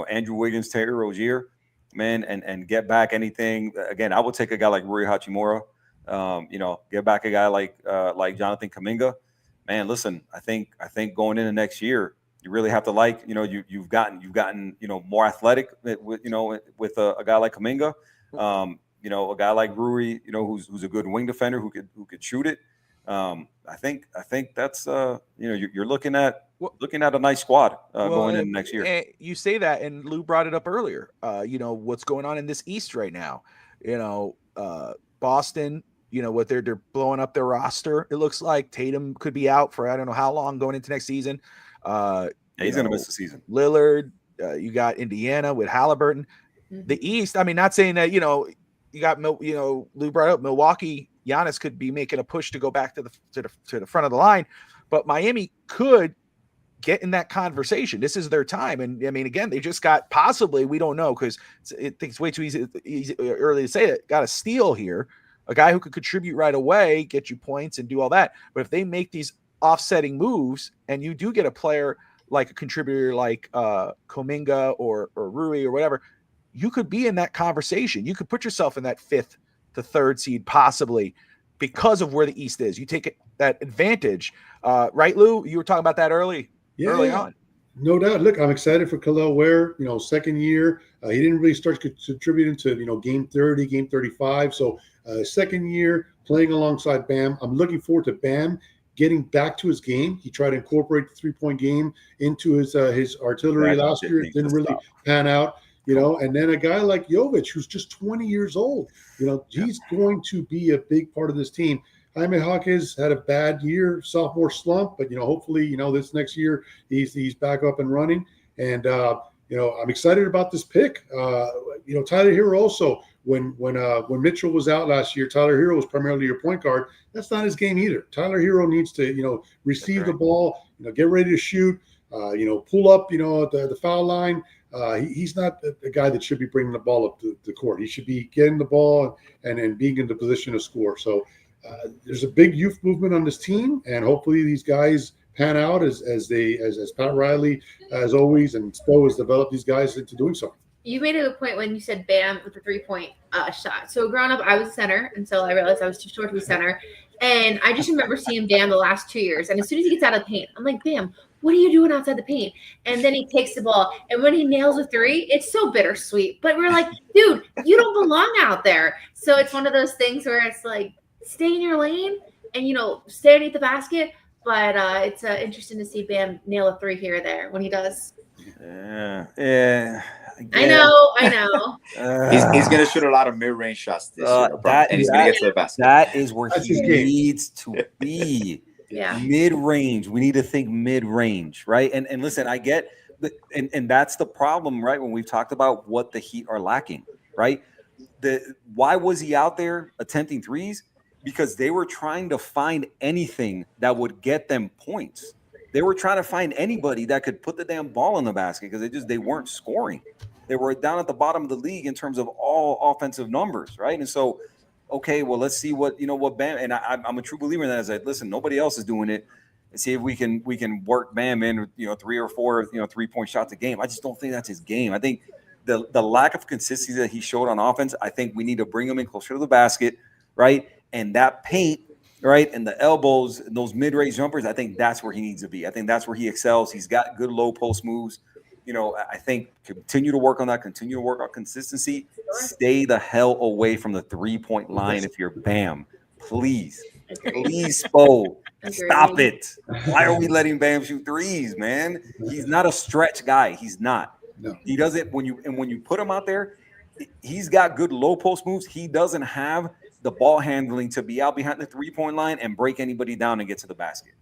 Andrew Wiggins, Terry Rozier, man, and get back anything. Again, I would take a guy like Rui Hachimura. Get back a guy like Jonathan Kuminga. Man, listen, I think going into next year, you really have to you've gotten more athletic with a guy like Kuminga, a guy like Rui, who's a good wing defender who could shoot it. I think that's you're looking at a nice squad going into next year. And you say that, and Lou brought it up earlier. What's going on in this East right now? Boston. What they're blowing up their roster. It looks like Tatum could be out for I don't know how long going into next season. He's going to miss the season. Lillard, you got Indiana with Halliburton. The East, I mean, not saying that, you got, Lou brought up Milwaukee. Giannis could be making a push to go back to the front of the line, but Miami could get in that conversation. This is their time. And I mean, again, they just got possibly, we don't know, because it's way too early to say it, got a steal here, a guy who could contribute right away, get you points and do all that. But if they make these offsetting moves and you do get a player like a contributor like Kuminga or Rui or whatever, you could be in that conversation. You could put yourself in that 5th to 3rd seed possibly because of where the East is. You take that advantage. Right, Lou? You were talking about that early on. No doubt. Look, I'm excited for Kel'el Ware, second year. He didn't really start contributing to, game 30, game 35. So second year playing alongside Bam. I'm looking forward to Bam getting back to his game. He tried to incorporate the 3-point game into his artillery last year. It didn't really pan out, and then a guy like Jovic, who's just 20 years old, he's going to be a big part of this team. Jaime Hawkins had a bad year, sophomore slump, but, hopefully, this next year he's back up and running. And, I'm excited about this pick. Tyler Hero also, when Mitchell was out last year, Tyler Hero was primarily your point guard. That's not his game either. Tyler Hero needs to, receive the ball, get ready to shoot, pull up, the foul line. He's not the guy that should be bringing the ball up to the court. He should be getting the ball and being in the position to score. So there's a big youth movement on this team, and hopefully these guys pan out as Pat Riley, as always, and Spo has developed these guys into doing so. You made a good point when you said Bam with the 3-point shot. So growing up, I was a center until I realized I was too short to be center. And I just remember seeing Bam the last 2 years. And as soon as he gets out of the paint, I'm like, Bam, what are you doing outside the paint? And then he takes the ball. And when he nails a 3, it's so bittersweet. But we're like, dude, you don't belong out there. So it's one of those things where it's like, stay in your lane and, stay underneath the basket. But it's interesting to see Bam nail a 3 here or there when he does. Yeah. I know. He's going to shoot a lot of mid-range shots this year, and he's going to get to the basket. That is where he needs to be. Yeah. Mid-range. We need to think mid-range, right? And listen, I get and that's the problem, right? When we've talked about what the Heat are lacking, right? Why was he out there attempting threes? Because they were trying to find anything that would get them points. They were trying to find anybody that could put the damn ball in the basket because they weren't scoring. They were down at the bottom of the league in terms of all offensive numbers, right? And so, okay, well, let's see what Bam. And I'm a true believer in that. As listen, nobody else is doing it. And see if we can work Bam in, 3 or 4, 3-point shots a game. I just don't think that's his game. I think the lack of consistency that he showed on offense, I think we need to bring him in closer to the basket, right? And that paint, right, and the elbows, and those mid-range jumpers, I think that's where he needs to be. I think that's where he excels. He's got good low post moves. I think continue to work on that, continue to work on consistency. Stay the hell away from the 3-point line if you're Bam. Please, Spo. Stop it. Why are we letting Bam shoot threes, man? He's not a stretch guy. He's not. No. He doesn't. When you put him out there, he's got good low post moves. He doesn't have the ball handling to be out behind the 3-point line and break anybody down and get to the basket.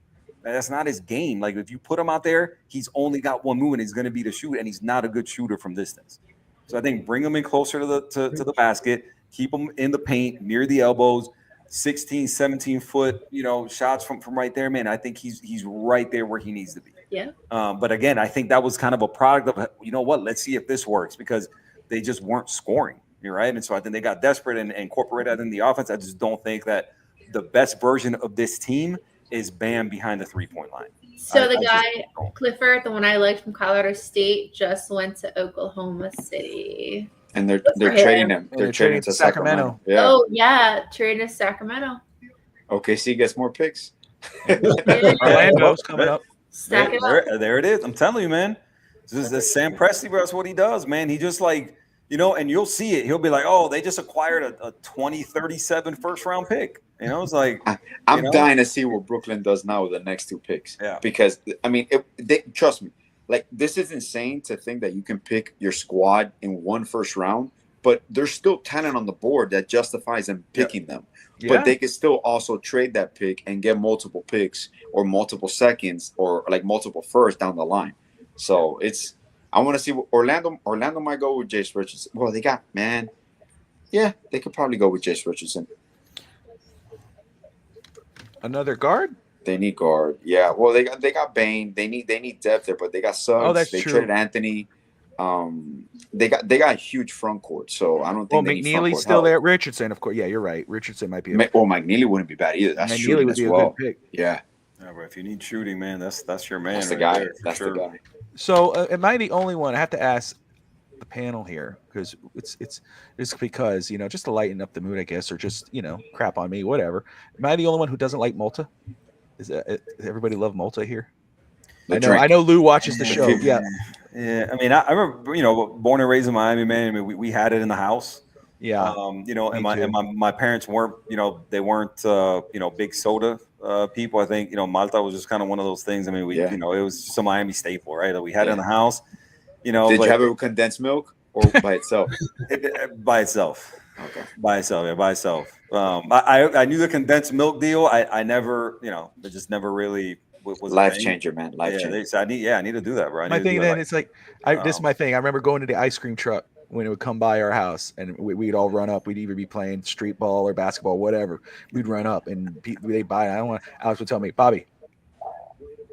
That's not his game. Like if you put him out there, he's only got one move and he's going to be to shoot, and he's not a good shooter from distance. So I think bring him in closer to the basket, keep him in the paint near the elbows, 16, 17 foot, shots from right there, man. I think he's right there where he needs to be. Yeah. But again, I think that was kind of a product of, let's see if this works, because they just weren't scoring. You're right. And so I think they got desperate and incorporated that in the offense. I just don't think that the best version of this team is Bam behind the 3-point line. So the guy, Clifford, the one I liked from Colorado State, just went to Oklahoma City. And they're trading him. They're trading to Sacramento. Yeah. Oh, yeah. Trading to Sacramento. OKC gets more picks. Orlando's coming up. Stack it up. There it is. I'm telling you, man. This is Sam Presti, bro. That's what he does, man. He just and you'll see it. He'll be like, oh, they just acquired a 2037 first-round pick. It's like I'm dying to see what Brooklyn does now with the next 2 picks. Yeah. Because trust me, like this is insane to think that you can pick your squad in one first round, but there's still talent on the board that justifies them picking them. Yeah. But they could still also trade that pick and get multiple picks or multiple seconds or like multiple firsts down the line. So I want to see what Orlando might go with Jace Richardson. Well, they could probably go with Jace Richardson. Another guard? They need guard. Yeah. Well, they got Bane. They need depth there, but they got Suggs. Oh, that's they true. traded Anthony. They got a huge front court, so I don't think. Well, McNeely's still there. Richardson, of course. Yeah, you're right. Richardson might be. McNeely wouldn't be bad either. That's McNeely would be a good pick. Yeah. Yeah, but if you need shooting, man, that's your man. That's the guy. That's the guy. So, am I the only one? I have to ask the panel here because it's because just to lighten up the mood, I guess, or just crap on me, whatever. Am I the only one who doesn't like Malta? Does everybody love Malta here? I know Lou watches the show. Yeah. Yeah. I mean, I remember, born and raised in Miami, man. I mean, we had it in the house. Yeah. And my parents weren't, they weren't, big soda people. I think, Malta was just kind of one of those things. I mean, it was just a Miami staple, right? That we had it in the house. Did you have it with condensed milk or by itself? By itself. Okay. By itself. I knew the condensed milk deal. I never, it just never really was life changer, man. Life changer. I need to do that, bro. My thing then, it's like, this is my thing. I remember going to the ice cream truck when it would come by our house, and we'd all run up. We'd either be playing street ball or basketball, whatever. We'd run up, and they'd buy it. Alex would tell me, Bobby,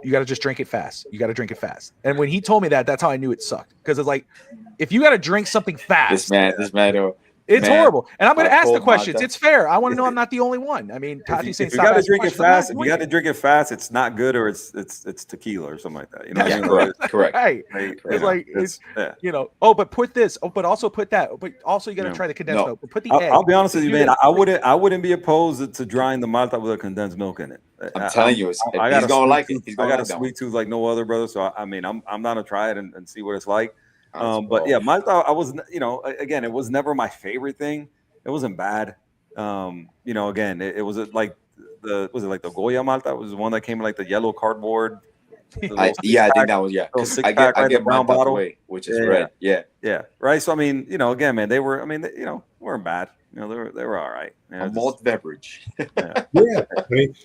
you got to just drink it fast. You got to drink it fast. And when he told me that, that's how I knew it sucked. Because it's like, if you got to drink something fast. This man. It's horrible. And I'm going to ask the questions. It's fair. I want to know I'm not the only one. I mean, if you got to drink it fast, it's not good, or it's tequila or something like that. Correct. Right. It's but put this. Oh, but also put that. But also you got to try the condensed milk. But put the egg. I'll be honest with you, man. I wouldn't be opposed to drying the Malta with a condensed milk in it. I'm telling you, he's gonna like it. I got a sweet tooth like no other, brother. So I'm gonna try it and see what it's like. But yeah, Malta, I was, again, it was never my favorite thing. It wasn't bad. Again, it was like the Goya Malta. It was the one that came in like the yellow cardboard I think that was I get my bottle away, which is red. Yeah, right. So I mean, again, man, they were. I mean, weren't bad. They were all right. A malt beverage.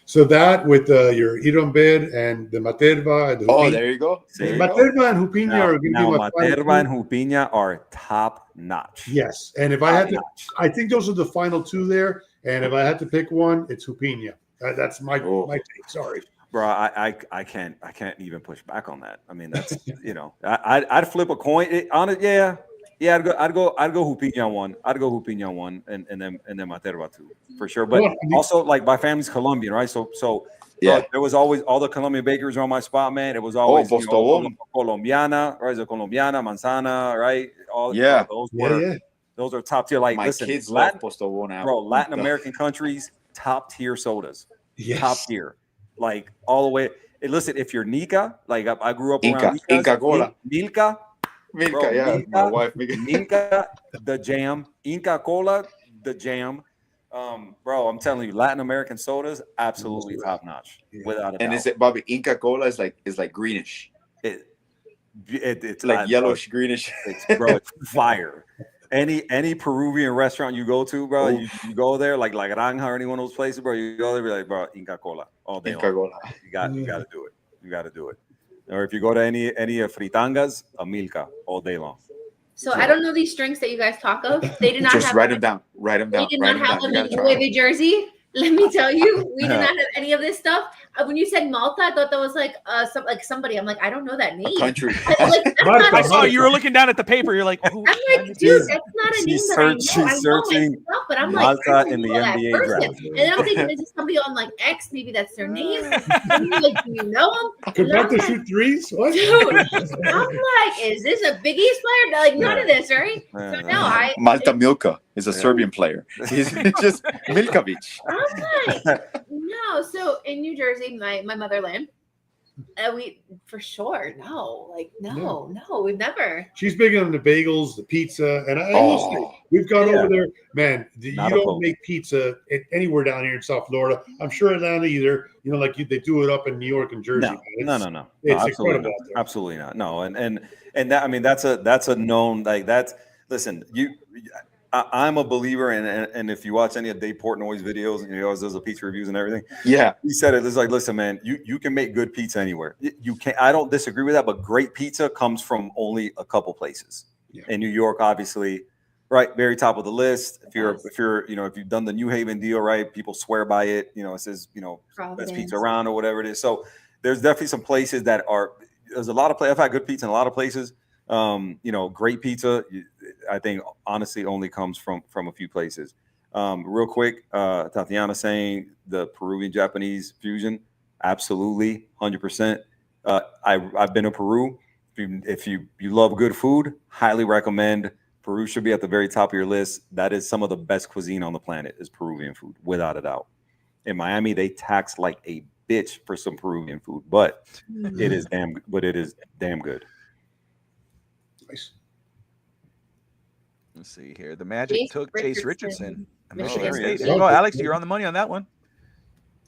So that with your Iron Bed and the Materva and the there you go. Materva and Jupiña are going to be my Materva and Jupiña are top notch. Yes, and if I had to, I think those are the final two there. And if I had to pick one, it's Jupiña. That's my take. Sorry, bro. I can't even push back on that. I mean, that's I'd flip a coin. I'd go Jupiña one. I'd go Jupiña one, and then Materva two for sure. But also, like, my family's Colombian, right? So there was always all the Colombian bakers on my spot, man. It was always Colombiana, right? The Colombiana, Manzana, right? Those are top tier. Like, my kids love Postobón, bro. Latin American countries, top tier sodas, top tier, like all the way. Listen, if you're Nica, like I grew up around Inca Cola, Milka, my wife, Milka, the jam, Inca Cola, the jam. Bro, I'm telling you, Latin American sodas, absolutely top notch, without a doubt. And is it, Bobby? Inca Cola is like greenish. It's like yellowish, greenish. It's fire. Any Peruvian restaurant you go to, bro, you go there, like Granja or any one of those places, bro, you go there, be like, bro, Inca Cola all day long. You got to do it. You got to do it. Or if you go to any fritangas, a Milka all day long. So I don't know these drinks that you guys talk of. They did not just have write them down. Write them down. They did not have them in UAV Jersey. Let me tell you, we did not have any of this stuff. When you said Malta, I thought that was like somebody. I'm like, I don't know that name. Country. I saw you were looking down at the paper. You're like, I'm like, dude, that's not a name that I know. She's searching stuff, but I'm Malta like, in the NBA draft. And then I'm thinking, is this somebody on like X? Maybe that's their name. And I'm like, do you know them? Could not to shoot threes? What? Dude, I'm like, is this a Big East player? Like, none of this, right? So no, Malta Milka is a Serbian player. He's just Milkovic. I'm like, no. So in New Jersey, my motherland, we for sure no, we've never. She's big on the bagels, the pizza, and I will say, we've gone over there, man. You don't make pizza anywhere down here in South Florida. I'm sure Atlanta either. Like they do it up in New York and Jersey. No. It's incredible. Absolutely not. No, and that, I mean, that's a known, like, that's, listen, I'm a believer, and if you watch any of Dade Portnoy's videos, and he always does the pizza reviews and everything, he said it. It's like, listen, man, you can make good pizza anywhere. You can. I don't disagree with that, but great pizza comes from only a couple places. In New York, obviously, right, very top of the list. If you've done the New Haven deal, right, people swear by it. It says best pizza around or whatever it is. So there's definitely some places that are. There's a lot of places. I've had good pizza in a lot of places. Great pizza, I think, honestly, only comes from a few places. Real quick, Tatiana saying the Peruvian Japanese fusion, absolutely, 100%. I've been to Peru. If you love good food, highly recommend. Peru should be at the very top of your list. That is some of the best cuisine on the planet, is Peruvian food, without a doubt. In Miami, they tax like a bitch for some Peruvian food, but it is damn good. Nice. Let's see here. The Magic took Chase Richardson. Michigan State. There you go, Alex. You're on the money on that one.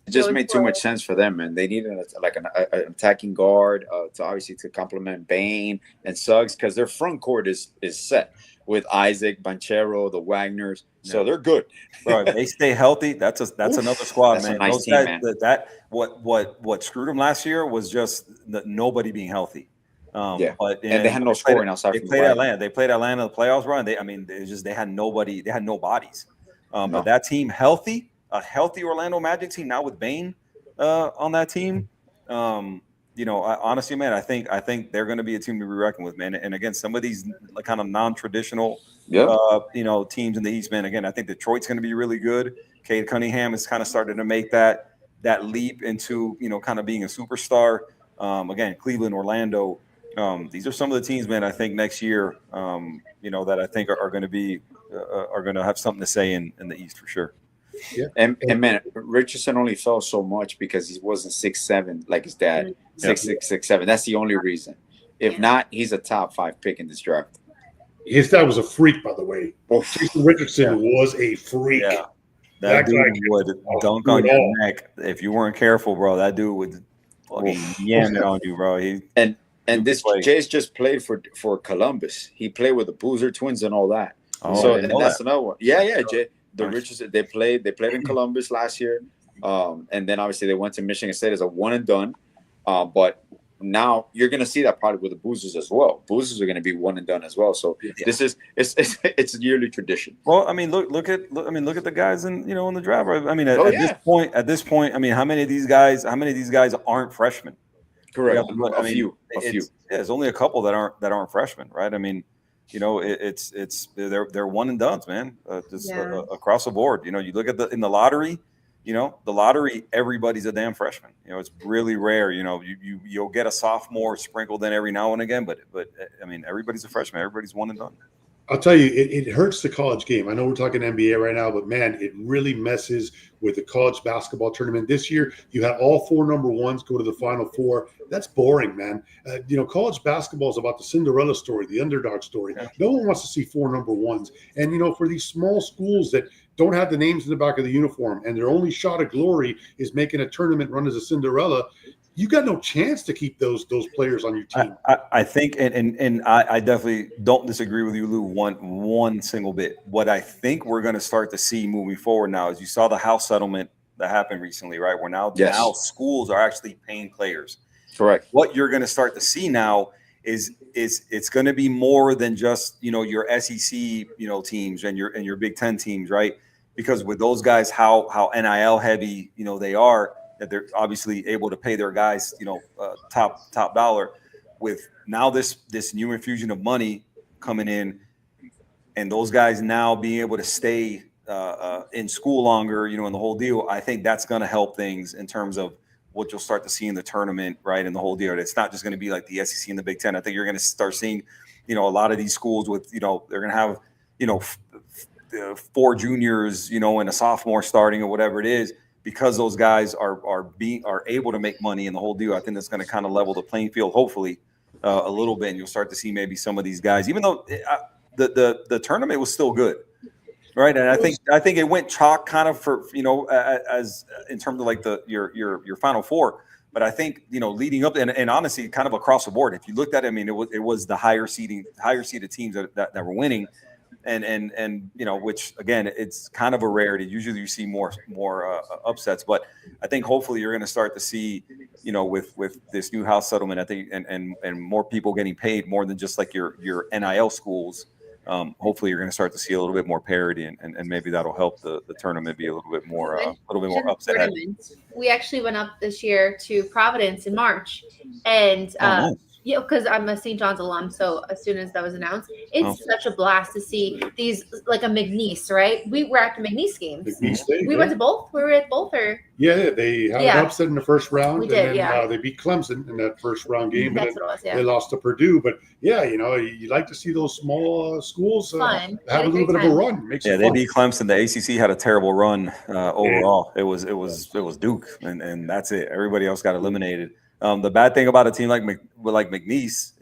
It just made too much sense for them, man. They needed an attacking guard to complement Bain and Suggs, because their front court is set with Isaac, Banchero, the Wagners, so they're good. Bro, if they stay healthy, that's another squad, that's man. A nice Those team, guys, man. What screwed them last year was just nobody being healthy. But they had no scoring outside. They played Atlanta. They played Atlanta in the playoffs run. They had nobody. They had no bodies. But that team healthy, a healthy Orlando Magic team now with Bain on that team. Honestly, man, I think they're going to be a team to be reckoned with, man. And again, some of these kind of non-traditional, teams in the East, man. Again, I think Detroit's going to be really good. Cade Cunningham is kind of starting to make that leap into kind of being a superstar. Again, Cleveland, Orlando. These are some of the teams, man, I think next year, that I think are going to be are going to have something to say in the East for sure. Yeah. And man, Richardson only fell so much because he wasn't 6'7" like his dad, 6'6", 6'7". That's the only reason. If not, he's a top 5 pick in this draft. His dad was a freak, by the way. Jason Richardson was a freak. Yeah. That dude would dunk on your neck if you weren't careful, bro. That dude would. fucking yamming on you, bro. And this Jay's just played for Columbus. He played with the Boozer Twins and all that. So and that's another one. Yeah, Jay. The Richards, they played in Columbus last year. And then obviously they went to Michigan State as a one and done. But now you're going to see that probably with the Boozers as well. Boozers are going to be one and done as well. So this is it's a yearly tradition. Well, I mean, look at the guys in the draft. Right? I mean, at this point, I mean, how many of these guys aren't freshmen? Correct. A few. Yeah, there's only a couple that aren't freshmen, right? I mean, they're one and dones, man. Across the board. You look at in the lottery. Everybody's a damn freshman. It's really rare. You'll get a sophomore sprinkled in every now and again, but I mean, everybody's a freshman. Everybody's one and done. I'll tell you, it hurts the college game. I know we're talking NBA right now, but man, it really messes with the college basketball tournament. This year, you had all 4 number ones go to the Final Four. That's boring, man. College basketball is about the Cinderella story, the underdog story. Yeah. No one wants to see 4 number ones. And, for these small schools that don't have the names in the back of the uniform and their only shot at glory is making a tournament run as a Cinderella, you got no chance to keep those players on your team. I think, and I definitely don't disagree with you, Lou, one single bit. What I think we're going to start to see moving forward now is you saw the house settlement that happened recently, right? Where now schools are actually paying players. Correct. What you're going to start to see now is it's going to be more than just your SEC teams and your Big Ten teams, right? Because with those guys, how NIL heavy they are, that they're obviously able to pay their guys top dollar. With now this new infusion of money coming in, and those guys now being able to stay in school longer, and the whole deal. I think that's going to help things in terms of what you'll start to see in the tournament, right? And the whole deal. It's not just going to be like the SEC and the Big Ten. I think you're going to start seeing, a lot of these schools with, they're going to have, 4 juniors, and a sophomore starting or whatever it is, because those guys are able to make money in the whole deal. I think that's going to kind of level the playing field, hopefully, a little bit. And you'll start to see maybe some of these guys, even though the tournament was still good. Right, and I think it went chalk kind of for as in terms of like your Final Four, but I think leading up and honestly kind of across the board. If you looked at it, I mean it was the higher seeded teams that were winning, and which again it's kind of a rarity. Usually you see more upsets, but I think hopefully you're going to start to see with this new house settlement. I think and more people getting paid more than just like your NIL schools. Hopefully you're going to start to see a little bit more parity and maybe that'll help the tournament be a little bit more upset. We actually went up this year to Providence in March, and nice. because I'm a St. John's alum, so as soon as that was announced, it's such a blast to see these, like a McNeese, right? We were at the McNeese games. We went to both. We were at both, or they had an upset in the first round. We did, and then, they beat Clemson in that first round game. That's what it was, They lost to Purdue, but you like to see those small schools have a little bit of a run. Makes it they fun. beat Clemson. The ACC had a terrible run overall. It was Duke, and that's it. Everybody else got eliminated. The bad thing about a team like McNeese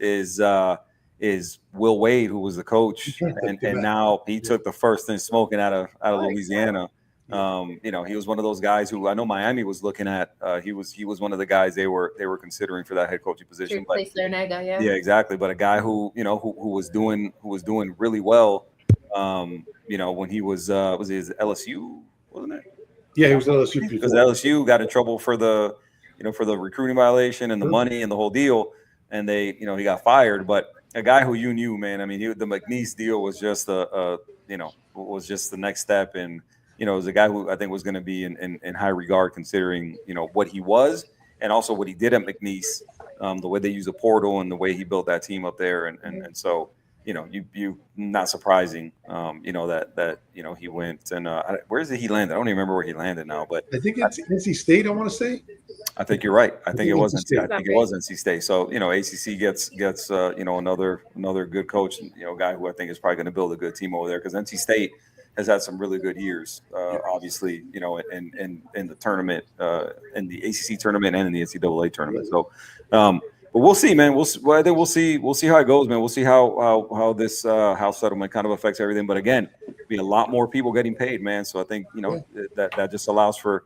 is Will Wade, who was the coach, and now he took the first thing smoking out of Louisiana. He was one of those guys who I know Miami was looking at. He was one of the guys they were considering for that head coaching position. But yeah, exactly. But a guy who was doing really well. When he was his LSU, wasn't it? Yeah, he was LSU. Because LSU got in trouble for the recruiting violation and the money and the whole deal, and he got fired. But a guy who you knew, man, I mean, the McNeese deal was just was just the next step, and it was a guy who I think was going to be in high regard considering what he was and also what he did at McNeese, the way they use a portal and the way he built that team up there, and so. You not surprising, that he went and where is it he landed? I don't even remember where he landed now, but I think it's NC State. I want to say. I think you're right. I think it was NC State. So ACC gets another good coach, guy who I think is probably going to build a good team over there because NC State has had some really good years, obviously, in the tournament, in the ACC tournament and in the NCAA tournament. So. But we'll see, man. We'll see how it goes, man. We'll see how this house settlement kind of affects everything. But again, be a lot more people getting paid, man. So I think that just allows for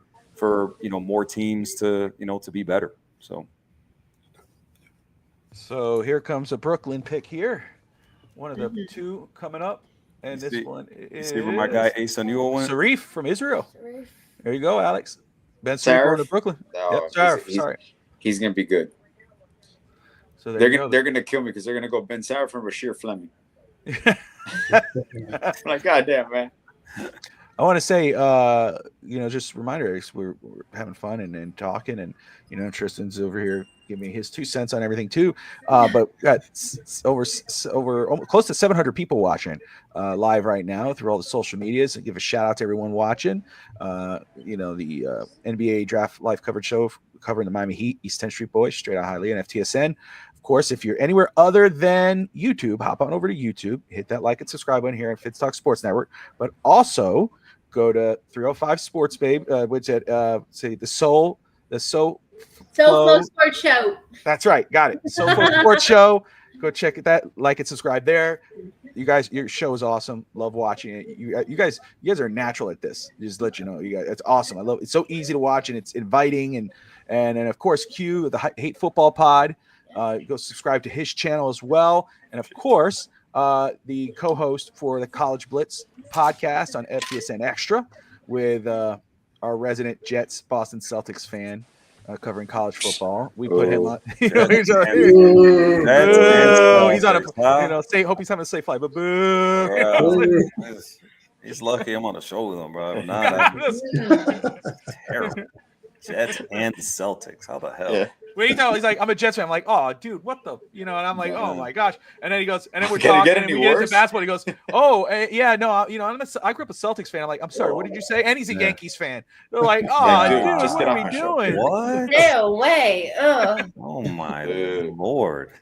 more teams to be better. So So here comes a Brooklyn pick here. One of the two coming up. And this one is my guy Ace on you went. Sarif from Israel. Sarif. There you go, Alex. Ben Sarif going to Brooklyn. No, Sarif, sorry. He's going to be good. So they're going to kill me because they're going to go Ben Sarif and Rashir Fleming. I'm like, God damn, man. I want to say, just reminder, we're having fun and talking, and Tristan's over here giving me his 2 cents on everything too. But we got over close to 700 people watching live right now through all the social medias. And give a shout out to everyone watching. The NBA Draft Live coverage show covering the Miami Heat, East 10th Street Boys, straight out Hialeah, and FTSN. Of course, if you're anywhere other than YouTube, hop on over to YouTube, hit that like and subscribe button here at Fitz Talk Sports Network, but also go to 305 Sports Babe, which at the Soul Sports Show. That's right, got it. Soul Sports Show. Go check that, like and subscribe there. You guys, your show is awesome. Love watching it. You guys are natural at this. Just let you know, you guys, it's awesome. I love it. It's so easy to watch and it's inviting and of course Q, the Hate Football Pod. Go subscribe to his channel as well, and of course the co-host for the College Blitz podcast on FTSN Extra with our resident Jets Boston Celtics fan covering college football. We put him on. He's on a. Hope he's having a safe flight. But boo. He's lucky I'm on the show with him, bro. That's terrible. Jets and the Celtics. How the hell? Yeah. When he's like, I'm a Jets fan. I'm like, oh, dude, what the, and I'm like, oh my gosh. And then he goes, and then we're talking, and we get into basketball. He goes, oh, yeah, no, I grew up a Celtics fan. I'm like, I'm sorry, what did you say? And he's a Yankees fan. They're like, oh, dude, what are we doing? What? No way. Oh my Lord.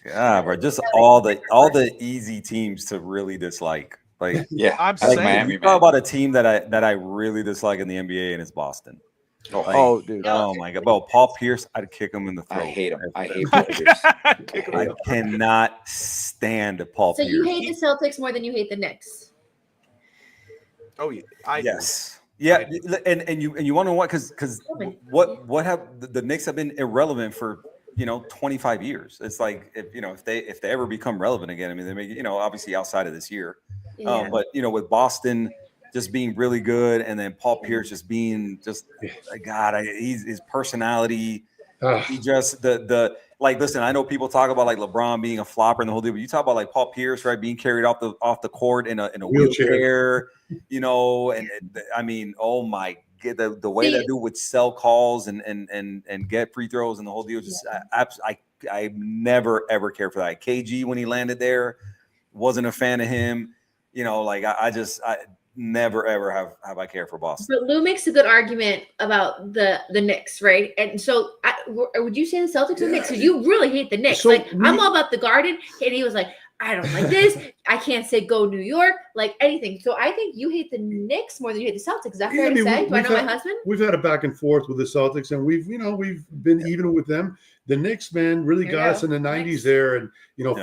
God, bro, just all the easy teams to really dislike. Like, yeah, I'm saying. Miami, talk about a team that I really dislike in the NBA, and it's Boston. Dude! Oh my God! Well, Paul Pierce, I'd kick him in the throat. I hate him. I hate Paul Pierce. I cannot stand Paul Pierce. So you hate the Celtics more than you hate the Knicks? Oh yeah, yes, yeah, and you want to know what? Because what have the Knicks have been irrelevant for 25 years. It's like if they ever become relevant again. I mean, they make obviously outside of this year, but with Boston just being really good, and then Paul Pierce just being his personality. He just listen, I know people talk about like LeBron being a flopper and the whole deal, but you talk about like Paul Pierce, right, being carried off the court in a wheelchair, and I mean, oh my God, the way that dude would sell calls and get free throws and the whole deal, just I never ever cared for that. KG when he landed there, wasn't a fan of him. I never ever have I cared for Boston. But Lou makes a good argument about the Knicks, right? And so, would you say the Celtics or the Knicks? Because you really hate the Knicks. So I'm all about the Garden, and he was like, I don't like this. I can't say go New York, like anything. So I think you hate the Knicks more than you hate the Celtics. Is that fair to say? Do I know my husband? We've had a back and forth with the Celtics, and we've been even with them. The Knicks, man, really got us in the 90s there. And,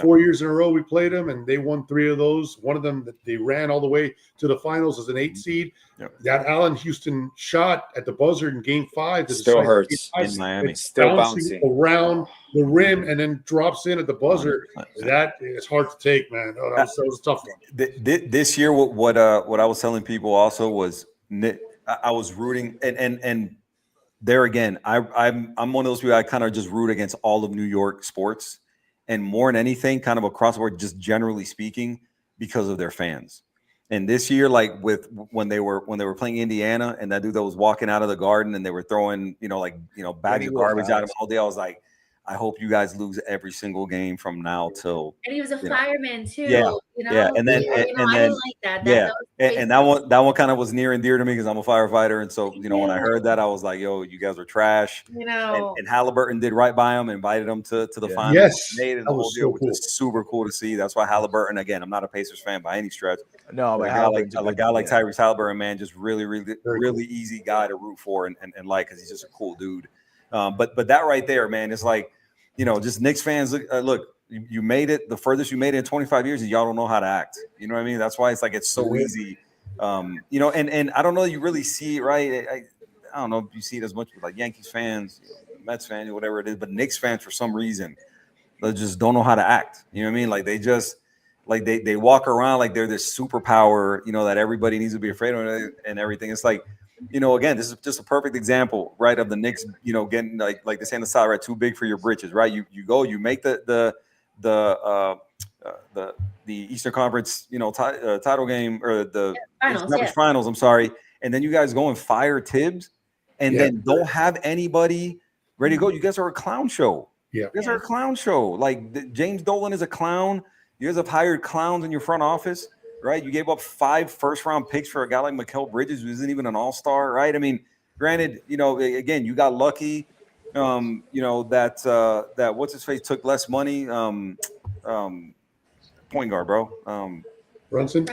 4 years in a row we played them, and they won 3 of those. One of them that they ran all the way to the finals as an 8 seed. Yep. That Allen Houston shot at the buzzer in Game 5. Still hurts in Miami. It's still bouncing around the rim and then drops in at the buzzer. That is hard to take, man. Oh, that was a tough one. This year, what I was telling people also was I was rooting and there again, I'm one of those people I kind of just root against all of New York sports, and more than anything, kind of across the board, just generally speaking, because of their fans. And this year, like when they were playing Indiana, and that dude that was walking out of the Garden and they were throwing bags of garbage at him all day, I was like, I hope you guys lose every single game from now till. And he was a fireman too. Yeah, and then I didn't like that. And that one kind of was near and dear to me because I'm a firefighter, and so when I heard that, I was like, "Yo, you guys are trash." And Halliburton did right by him, invited him to the finals. Yes, made it the whole deal, which is super cool to see. That's why Halliburton. Again, I'm not a Pacers fan by any stretch. No, but a guy like Tyrese Halliburton, man, just really easy guy to root for and like because he's just a cool dude. But that right there, man, is like. Just Knicks fans, look, you made it the furthest you made it in 25 years, and y'all don't know how to act. You know what I mean? That's why it's like it's so easy. And I don't know you really see it, right? I don't know if you see it as much with like Yankees fans, Mets fans, whatever it is, but Knicks fans for some reason, that just don't know how to act. You know what I mean? Like they just like they walk around like they're this superpower, you know, that everybody needs to be afraid of and everything. It's like, you know, again, this is just a perfect example, right, of the Knicks, you know, getting like they say in the South, right, too big for your britches, right? You go, you make the Eastern Conference, you know, title game or the finals. I'm sorry, and then you guys go and fire Tibbs, and then don't have anybody ready to go. You guys are a clown show. Yeah, you guys are a clown show. Like James Dolan is a clown. You guys have hired clowns in your front office, right? You gave up 5 first-round picks for a guy like Mikal Bridges, who isn't even an all-star, right? I mean, granted, you know, again, you got lucky, you know, that what's his face took less money. Point guard, bro. Brunson.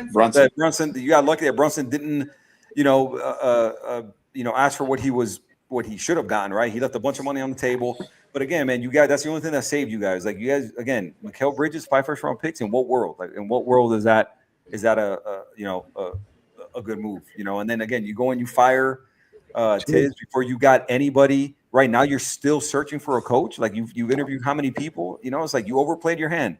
You got lucky that Brunson didn't, you know, ask for what he should have gotten, right? He left a bunch of money on the table. But again, man, you guys, that's the only thing that saved you guys. Like you guys, again, Mikal Bridges, 5 first-round picks. In what world? Like in what world is that a good move? You know, and then again, you go and you fire Tiz before you got anybody. Right now, you're still searching for a coach. Like you've interviewed how many people? You know, it's like you overplayed your hand,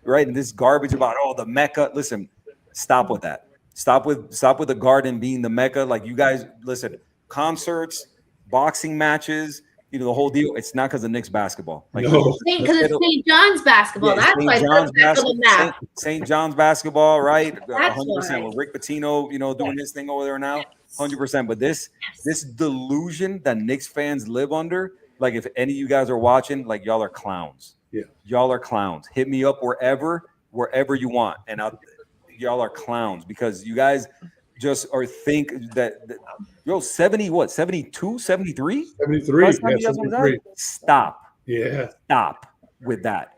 right? And this garbage about the Mecca. Listen, stop with that. Stop with the Garden being the Mecca. Like you guys, listen, concerts, boxing matches. You know, the whole deal. It's not because of Knicks basketball. Like, because it's St. John's basketball. That's why it's basketball now. St. John's basketball, right? 100%. With Rick Pitino, you know, doing his thing over there now, 100%. But this delusion that Knicks fans live under, like if any of you guys are watching, like y'all are clowns. Yeah, y'all are clowns. Hit me up wherever you want, and y'all are clowns because you guys just or think that 70 what 72 73 73 stop with that.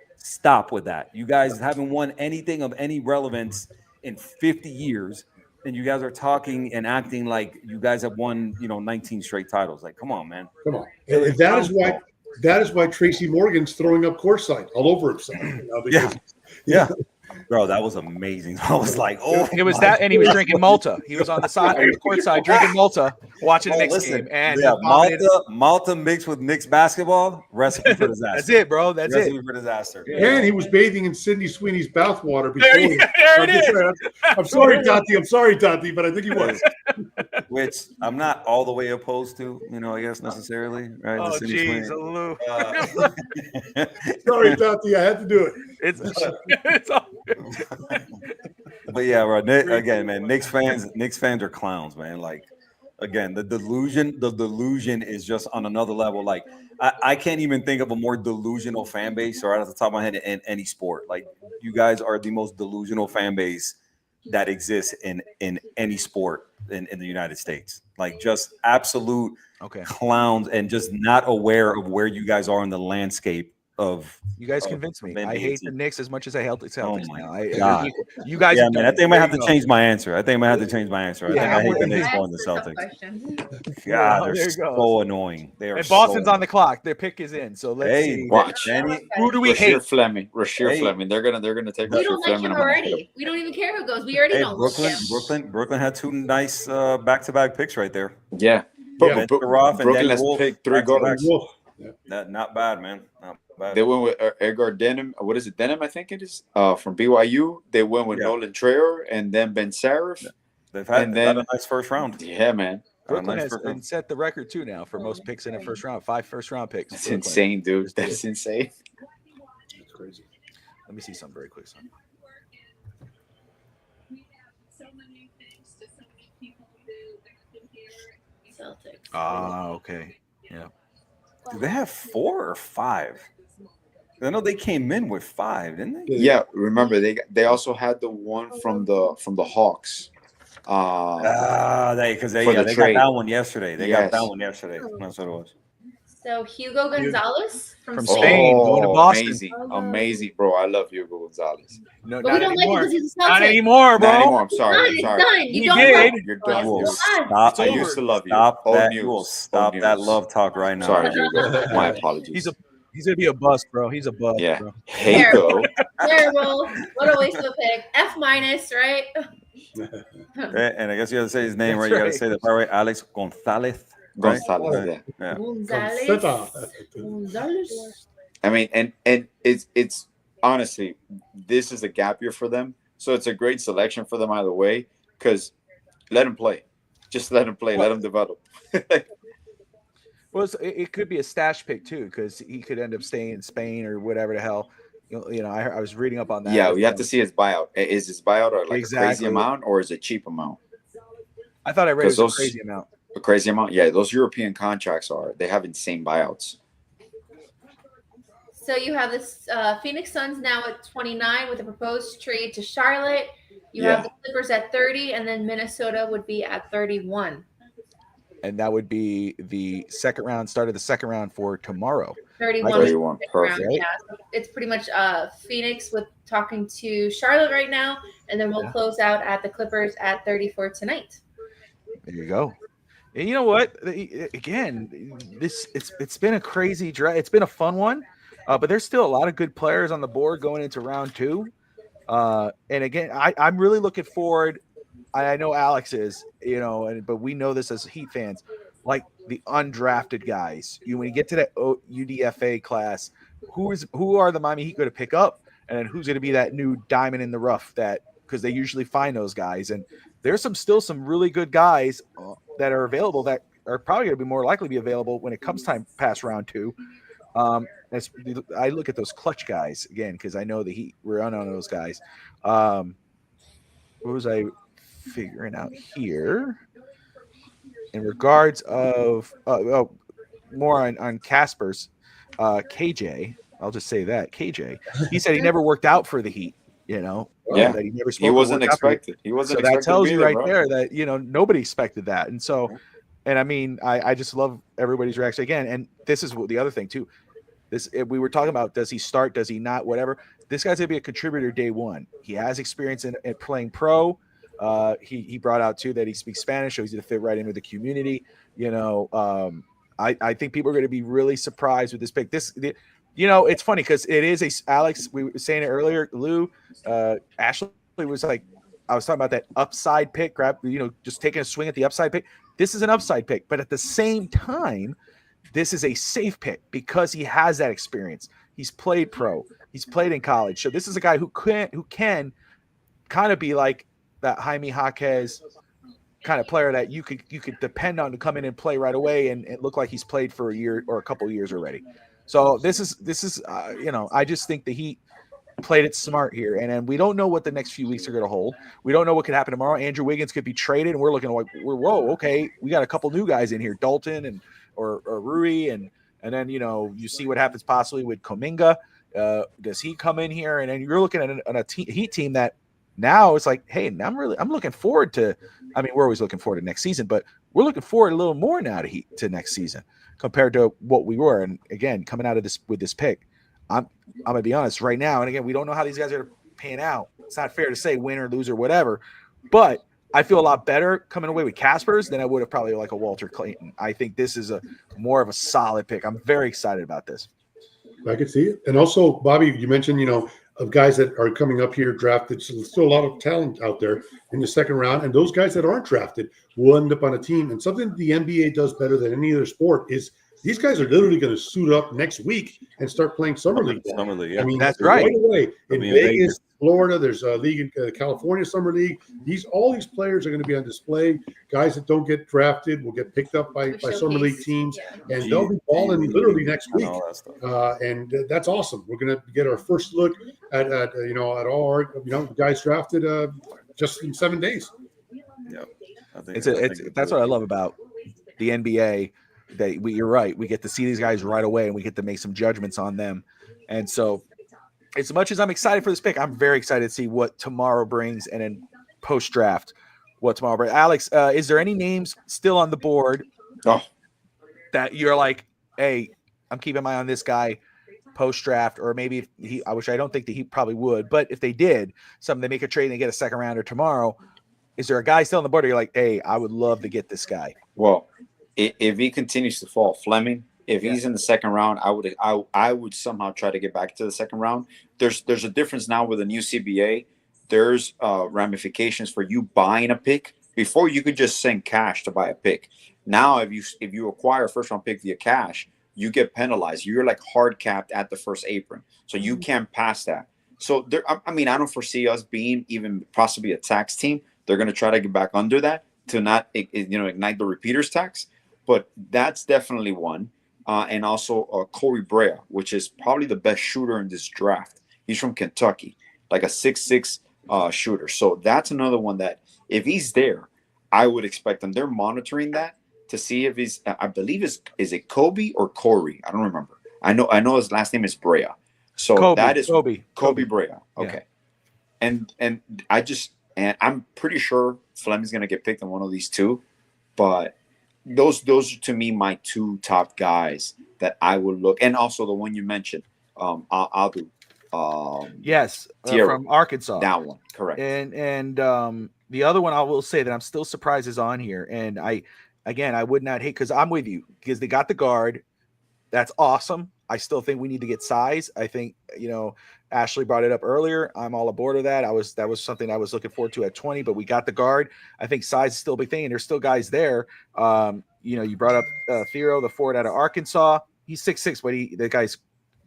You guys haven't won anything of any relevance in 50 years, and you guys are talking and acting like you guys have won 19 straight titles. Like, come on, man, come on. And that is why Tracy Morgan's throwing up courtside all over himself, because, yeah. Bro, that was amazing. I was like, it was that, and he was drinking Malta. He was on the side, courtside, drinking Malta, watching the Knicks game. And Malta mixed with Knicks basketball, recipe for disaster. That's it, bro. That's recipe for disaster. And he was bathing in Sydney Sweeney's bathwater before. There it is. I'm sorry, Tati, but I think he was. Which I'm not all the way opposed to, I guess necessarily. Right? Oh, jeez, Lou. Sorry, Tati, I had to do it. It's all but yeah, bro. Again, man, Knicks fans are clowns, man. Like, again, the delusion is just on another level. Like, I can't even think of a more delusional fan base, right off the top of my head, in any sport. Like, you guys are the most delusional fan base that exists in any sport in the United States. Like, just absolute clowns and just not aware of where you guys are in the landscape. You guys convinced me. I hate the Knicks as much as I hate the Celtics. Oh now. God. You guys, yeah, man. I think I might have to change my answer. I think I hate the Knicks more than the Celtics. God, they're so annoying. They are. And Boston's on the clock. Their pick is in. So let's see. Watch. Who do we hate? Rasheer Fleming. They're gonna take. We don't like him already. We don't even care who goes. We already know. Brooklyn had 2 nice back-to-back picks right there. Yeah. Brooklyn has picked 3 guards. Not bad, man. Not bad. They went with Edgar Denham. What is it? Denham, I think it is. From BYU. They went with Nolan Traore and then Ben Sarif. They've had a nice first round. Yeah, man. Brooklyn has set the record too now for most picks in a first round. 5 first-round picks. That's insane, dude. That's insane. That's crazy. Let me see something very quick. Celtics. Okay. Yeah. Do they have 4 or 5? I know they came in with 5, didn't they? Yeah, remember they also had the one from the Hawks. They got that one yesterday. Got that one yesterday. That's what it was. So Hugo Gonzalez from Spain going to Boston. Amazing, bro. I love Hugo Gonzalez. No, but we don't anymore. like because he's a Celtic. Not anymore, bro. Not anymore. I'm sorry. It's done. You don't did. You're done. Stop. I used to love you. Stop that. You will stop that love talk right now. Sorry, Hugo. My apologies. He's gonna be a bust, bro. He's a bust. Yeah. Bro. Hugo. Terrible. What a waste of a pick. F-, right? And I guess you have to say his name right. You got to say that part right. Alex Gonzalez. Gonzalez. Gonzalez. I mean, and it's honestly, this is a gap year for them. So it's a great selection for them either way, because let them play. Just let them play. Let them develop. Well, it could be a stash pick too, because he could end up staying in Spain or whatever the hell. You know, I was reading up on that. Yeah, we have to see his buyout. Is his buyout like a crazy amount, or is it cheap amount? I thought I read it was a crazy amount. A crazy amount? Yeah, those European contracts they have insane buyouts. So you have this Phoenix Suns now at 29 with a proposed trade to Charlotte. You have the Clippers at 30, and then Minnesota would be at 31. And that would be the second round, start of the second round for tomorrow. 31. 31. Perfect. Round, yeah. So it's pretty much Phoenix with talking to Charlotte right now, and then we'll close out at the Clippers at 34 tonight. There you go. And you know what? Again, it's been a crazy draft. It's been a fun one, but there's still a lot of good players on the board going into round 2. And again, I'm really looking forward. I know Alex is, but we know this as Heat fans, like the undrafted guys. When you get to that UDFA class, who are the Miami Heat going to pick up, and then who's going to be that new diamond in the rough because they usually find those guys. And there's still some really good guys that are available that are probably going to be more likely to be available when it comes time past round 2. I look at those clutch guys again because I know the Heat run on those guys. What was I figuring out here in regards of more on Casper's KJ? I'll just say that KJ. He said he never worked out for the Heat. That he wasn't expected. He wasn't. So that tells you right there that nobody expected that, and so. And I mean, I just love everybody's reaction again. And this is the other thing too. We were talking about, does he start? Does he not? Whatever. This guy's gonna be a contributor day one. He has experience in playing pro. He brought out too that he speaks Spanish, so he's gonna fit right in with the community. I think people are gonna be really surprised with this pick. It's funny because it is Alex. We were saying it earlier. Lou, Ashley was like, I was talking about that upside pick. Just taking a swing at the upside pick. This is an upside pick, but at the same time, this is a safe pick because he has that experience. He's played pro. He's played in college. So this is a guy who can kind of be like that Jaime Jaquez kind of player that you could depend on to come in and play right away and look like he's played for a year or a couple of years already. So this is I just think the Heat played it smart here, and then we don't know what the next few weeks are going to hold. We don't know what could happen tomorrow. Andrew Wiggins could be traded, and we're looking like we got a couple new guys in here, Dalton or Rui, and then you see what happens possibly with Kuminga. Does he come in here? And then you're looking at a Heat team that now it's like, hey, I'm looking forward to. I mean, we're always looking forward to next season, but we're looking forward a little more now to next season compared to what we were. And again, coming out of this with this pick. I'm gonna be honest right now, and again, we don't know how these guys are paying out. It's not fair to say win or lose or whatever, but I feel a lot better coming away with Casper's than I would have probably like a Walter Clayton. I think this is more of a solid pick. I'm very excited about this. I can see it, and also Bobby, you mentioned of guys that are coming up here drafted. So there's still a lot of talent out there in the second round, and those guys that aren't drafted will end up on a team. And something the NBA does better than any other sport is. These guys are literally going to suit up next week and start playing summer league. Summer league, yeah. I mean, that's right. Right away in Vegas, Florida, there's a league in California Summer League. All these players are going to be on display. Guys that don't get drafted will get picked up by summer league teams, and they'll be balling literally next week. And that's awesome. We're going to get our first look at all our guys drafted just in 7 days. Yeah, that's what I love about the NBA. You're right. We get to see these guys right away, and we get to make some judgments on them. And so, as much as I'm excited for this pick, I'm very excited to see what tomorrow brings, and then post draft, what tomorrow brings. Alex, is there any names still on the board that you're like, hey, I'm keeping my eye on this guy post draft, or maybe I don't think that he probably would, but if they did, they make a trade and they get a second rounder tomorrow. Is there a guy still on the board? You're like, hey, I would love to get this guy. Well. If he continues to fall, Fleming, if he's in the second round, I would somehow try to get back to the second round. There's a difference now with the new CBA. There's ramifications for you buying a pick. Before, you could just send cash to buy a pick. Now, if you acquire a first round pick via cash, you get penalized. You're like hard capped at the first apron, so you can't pass that. So there, I mean, I don't foresee us being even possibly a tax team. They're going to try to get back under that to not, ignite the repeaters tax. But that's definitely one. And also Corey Brea, which is probably the best shooter in this draft. He's from Kentucky, like a 6'6" shooter. So that's another one that if he's there, I would expect them. They're monitoring that to see if he's. I believe is it Kobe or Corey? I don't remember. I know his last name is Brea. So Kobe, that is Kobe Brea. Okay, yeah. and I'm pretty sure Fleming's gonna get picked on one of these two, but those are to me my two top guys that I would look, and also the one you mentioned, Adu. Yes, from Arkansas. That one, correct. And the other one I will say that I'm still surprised is on here, and I would not hate, because I'm with you, because they got the guard. That's awesome. I still think we need to get size. I think, Ashley brought it up earlier. I'm all aboard of that. That was something I was looking forward to at 20, but we got the guard. I think size is still a big thing, and there's still guys there. You brought up Thero, the forward out of Arkansas. He's 6'6", but the guy's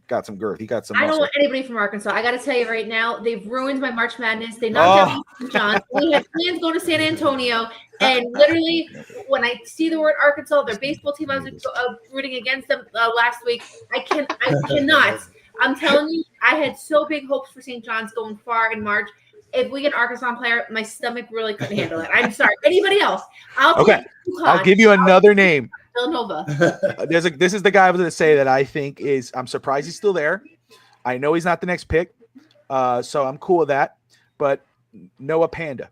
got some girth. He got some muscle. I don't want anybody from Arkansas. I got to tell you right now, they've ruined my March Madness. They knocked out St. John's. We had plans going to San Antonio, and literally, when I see the word Arkansas, their baseball team, I was rooting against them last week. I cannot. I'm telling you, I had so big hopes for St. John's going far in March. If we get an Arkansas player, my stomach really couldn't handle it. I'm sorry. Anybody else? I'll give you another name. Villanova. This is the guy I was going to say that I think is. I'm surprised he's still there. I know he's not the next pick, so I'm cool with that. But Noah Panda,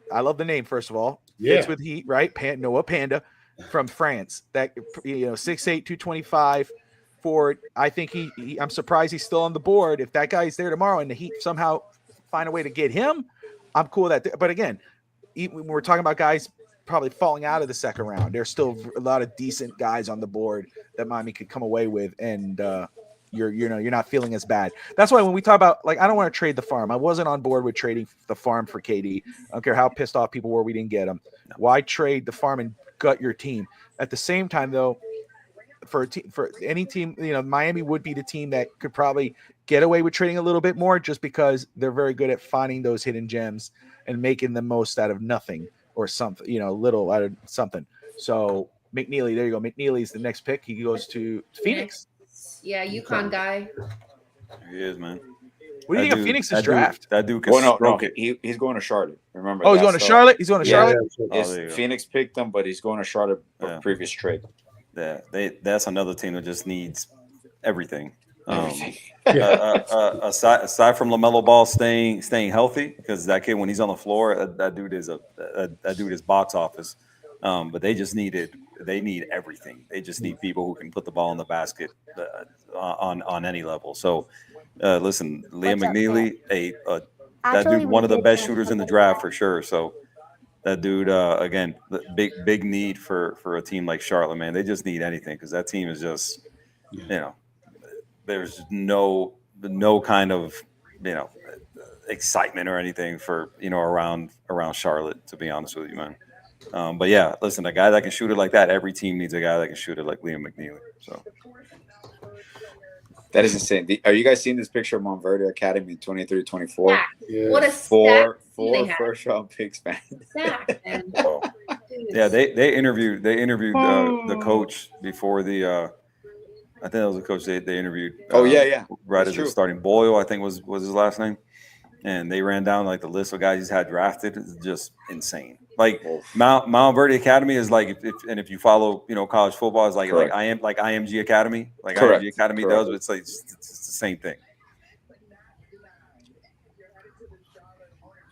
I love the name. First of all, fits with Heat, right? Noah Panda from France. That 6'8", 225 forward. I think I'm surprised he's still on the board. If that guy's there tomorrow and the Heat somehow find a way to get him, I'm cool with that. But again, when we're talking about guys probably falling out of the second round, there's still a lot of decent guys on the board that Miami could come away with, and you're not feeling as bad. That's why when we talk about, like, I don't want to trade the farm. I wasn't on board with trading the farm for KD. I don't care how pissed off people were we didn't get him. Why trade the farm and gut your team? At the same time, though, for any team, Miami would be the team that could probably get away with trading a little bit more, just because they're very good at finding those hidden gems and making the most out of nothing or something, little out of something. So McNeely, there you go. McNeely's the next pick. He goes to Phoenix. Yeah, UConn guy. He is, man. What do you think of Phoenix's draft? That dude can stroke it. He's going to Charlotte. Remember? Oh, he's going to Charlotte? He's going to Charlotte? Phoenix picked him, but he's going to Charlotte for previous trade. Yeah, that's another team that just needs everything. Aside from LaMelo Ball staying healthy, because that kid, when he's on the floor, that dude is box office. But they need everything. They just need people who can put the ball in the basket on any level. So listen, Liam McNeely, that dude, one of the best shooters in the draft for sure. So that dude, again, big need for a team like Charlotte, man. They just need anything, because that team is just, there's no kind of, excitement or anything for, around Charlotte, to be honest with you, man. But yeah, listen, a guy that can shoot it like that, every team needs a guy that can shoot it like Liam McNeely. So that is insane. Are you guys seeing this picture of Montverde Academy 23-24? Yeah. What a four first round picks, man. Yeah, they interviewed the coach before the I think that was the coach they interviewed. Right as the starting. Boyle, I think was his last name. And they ran down like the list of guys he's had drafted. It's just insane. Like Mount Verde Academy is like, if you follow, college football, is like IMG Academy, like IMG Academy does. But it's like it's the same thing.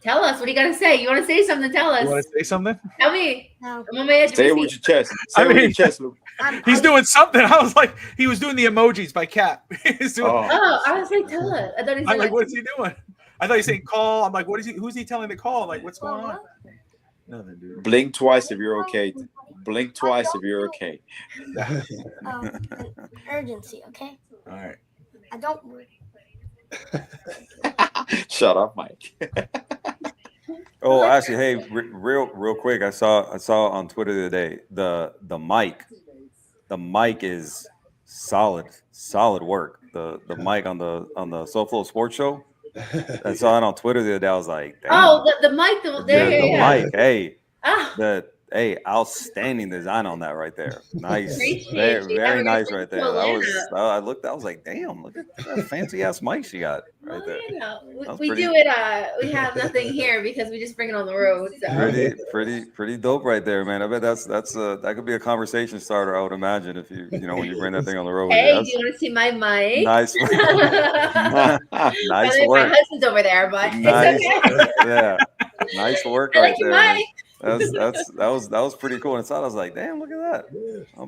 Tell us. What do you got to say? You want to say something? Tell us. You want to say something? Tell me. No. I'm on my edge. Say it with your chest. Say it with your chest, Luke. He's doing something. I was like, he was doing the emojis by Cap. He's doing. I was like, tell us. I thought he said, I'm like, what is he doing? I thought he was saying call. I'm like, what is he? Who's he telling to call? Like, what's going on? Nothing, dude. Blink twice if you're okay. Blink twice if you're okay. Urgency, okay? All right. I don't. Shut up, Mike. Oh, actually, hey, real quick, I saw on Twitter the other day the mic is solid work. The mic on the SoFlo Sports Show. I saw it on Twitter the other day. I was like, damn. Oh, the mic, the mic. Hey, oh. Outstanding design on that right there. Nice, Appreciate very nice right there. I looked. I was like, damn, look at that fancy ass mic she got right there. We do it. We have nothing here because we just bring it on the road. So. Pretty dope right there, man. I bet that could be a conversation starter. I would imagine if you when you bring that thing on the road. Hey, do you want to see my mic? Nice, nice work. My husband's over there, but nice, it's okay. Yeah, nice work I right like your there. mic. That was pretty cool. And I was like, damn, look at that.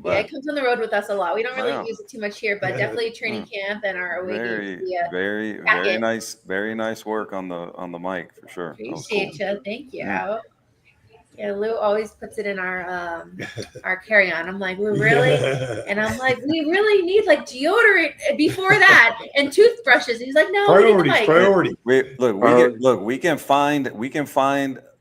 Yeah, it comes on the road with us a lot. We don't really use it too much here, but definitely training camp and our very nice work on the mic for sure. Appreciate you. Thank you. Yeah, Lou always puts it in our carry-on. I'm like, Lou, really? And I'm like, we really need like deodorant before that and toothbrushes. And he's like, no, priority. We can find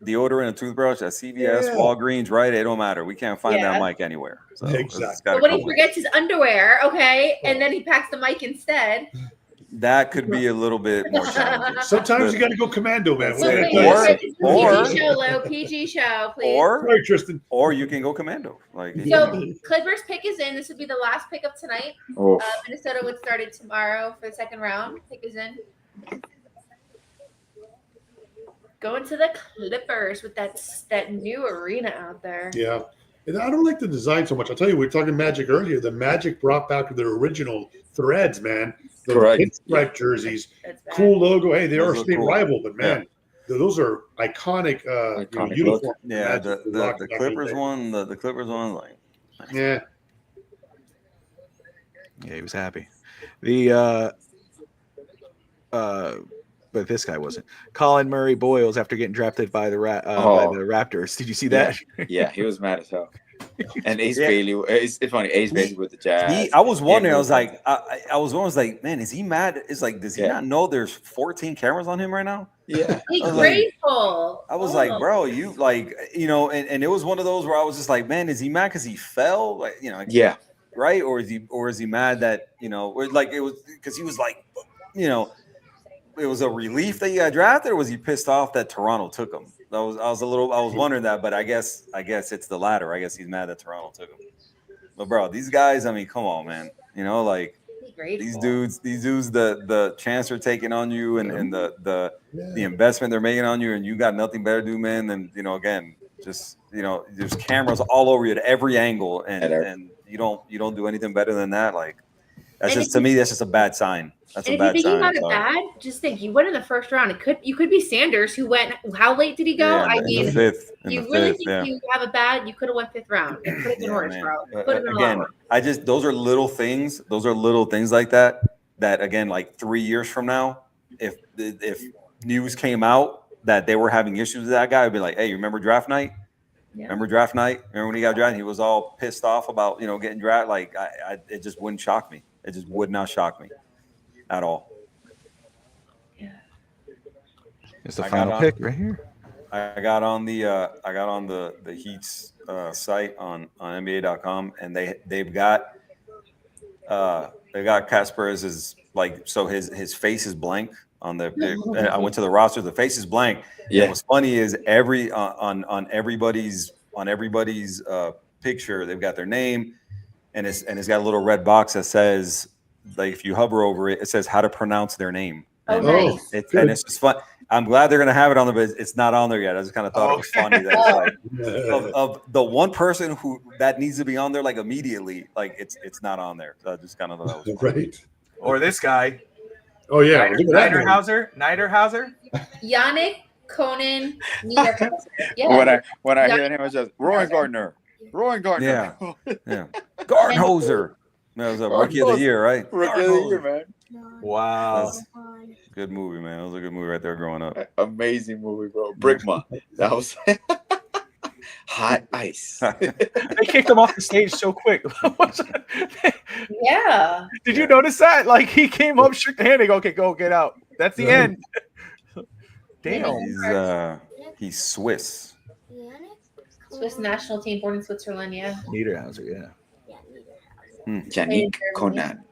deodorant and toothbrush at CVS, Walgreens, right? It don't matter. We can't find that mic anywhere. So exactly. But when he forgets his underwear, okay, and then he packs the mic instead. That could be a little bit more challenging. Sometimes you got to go commando, man. PG show, please. Sorry, Tristan. Or you can go commando. Clippers pick is in. This would be the last pick of tonight. Minnesota would start it tomorrow for the second round. Pick is in. Going to the Clippers with that new arena out there. Yeah. And I don't like the design so much. I'll tell you, we were talking Magic earlier. The Magic brought back their original threads, man. The pinstripe jerseys. Cool logo. Hey, they are a state rival, but man, those are iconic uniforms. Yeah, the Clippers one, the Clippers one, like yeah. Yeah, he was happy. But this guy wasn't. Colin Murray Boyles after getting drafted by the Raptors. Did you see that? Yeah, he was mad as hell. And Ace Bailey, it's funny. Ace Bailey with the Jazz. I was wondering. I was like, man, is he mad? It's like, does he not know there's 14 cameras on him right now? Yeah, he's grateful. I was like, bro, you and it was one of those where I was just like, man, is he mad because he fell? Like, yeah, right? Or is he mad that or like it was because he was like, it was a relief that he got drafted, or was he pissed off that Toronto took him? I was wondering that, but I guess it's the latter. I guess he's mad that Toronto took him. But bro, these guys, I mean, come on, man. These dudes, the chance they're taking on you and the investment they're making on you, and you got nothing better to do, man, than again, just there's cameras all over you at every angle, and you don't do anything better than that. Like that's just to me, that's just a bad sign. That's a bad sign. If you think about it bad, just think you went in the first round. You could be Sanders, who went. How late did he go? Yeah, I mean, you really think you have a bad? You could have went 5th round. It could have been worse, bro. Again, those are little things. Those are little things like that. That again, like 3 years from now, if news came out that they were having issues with that guy, I'd be like, hey, you remember draft night? Yeah. Remember draft night? Remember when he got drafted? He was all pissed off about getting drafted. Like it just wouldn't shock me. It just would not shock me at all. Yeah. It's the final pick right here. I got on the Heat's site on NBA.com, and they've got Kasparov's his face is blank on the. I went to the roster. The face is blank. Yeah. And what's funny is on everybody's picture they've got their name, and it's got a little red box that says, like, if you hover over it, it says how to pronounce their name. Oh, nice. And it's just fun. I'm glad they're gonna have it on there, but it's not on there yet. I just kind of thought it was funny that it's like of the one person who that needs to be on there like immediately, like it's not on there. So I just kind of thought that was funny. Right. Or this guy. Oh yeah, Niederhauser. Yannick Conan Niederhauser. Yeah. When I hear him, it's just Rowan Gardner. Yeah. Gardenhoser. That was a rookie of the year, right? Rookie of the year, man. Wow. Good movie, man. It was a good movie right there growing up. Amazing movie, bro. Brickma. That was hot ice. They kicked him off the stage so quick. Yeah. Did you notice that? Like, he came up, shook the hand, they go, okay, go, get out. That's the end. Damn. He's Swiss. Swiss national team, born in Switzerland, yeah. Niederhauser, yeah. Yannick Conan.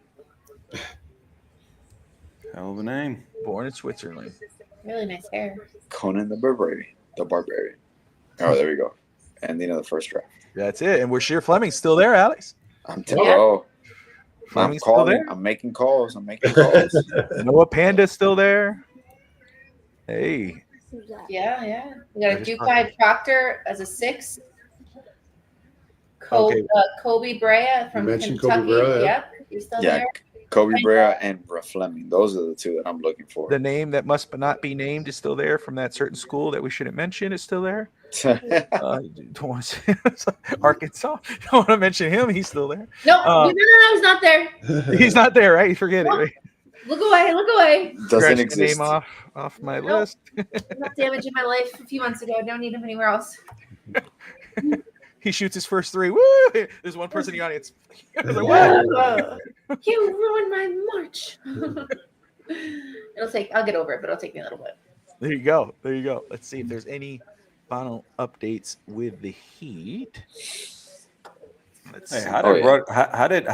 Hell of a name. Born in Switzerland. Really nice hair. Conan the Barbarian. Oh, there we go. Ending of the first draft. That's it. And Rasheer Fleming's still there, Alex. I'm Fleming's calling. still there. I'm making calls. Noah Panda's still there. Hey. Yeah. We got a Duke Proctor as a 6. Kobe Brea from mentioned Kentucky. Kobe Brea, Yep, he's still there. Kobe Brea and Fleming. Those are the two that I'm looking for. The name that must not be named is still there from that certain school that we shouldn't mention is still there. Don't want to Arkansas. Don't want to mention him. He's still there. No, he's not there. He's not there, right? You forget it, right? Look away. Doesn't exist. Name off my list. I'm not damaging my life a few months ago. I don't need him anywhere else. He shoots his first 3. Woo! There's one person in the audience. Like, you ruined my March. I'll get over it, but it'll take me a little bit. There you go. Let's see if there's any final updates with the Heat. Let's see. How did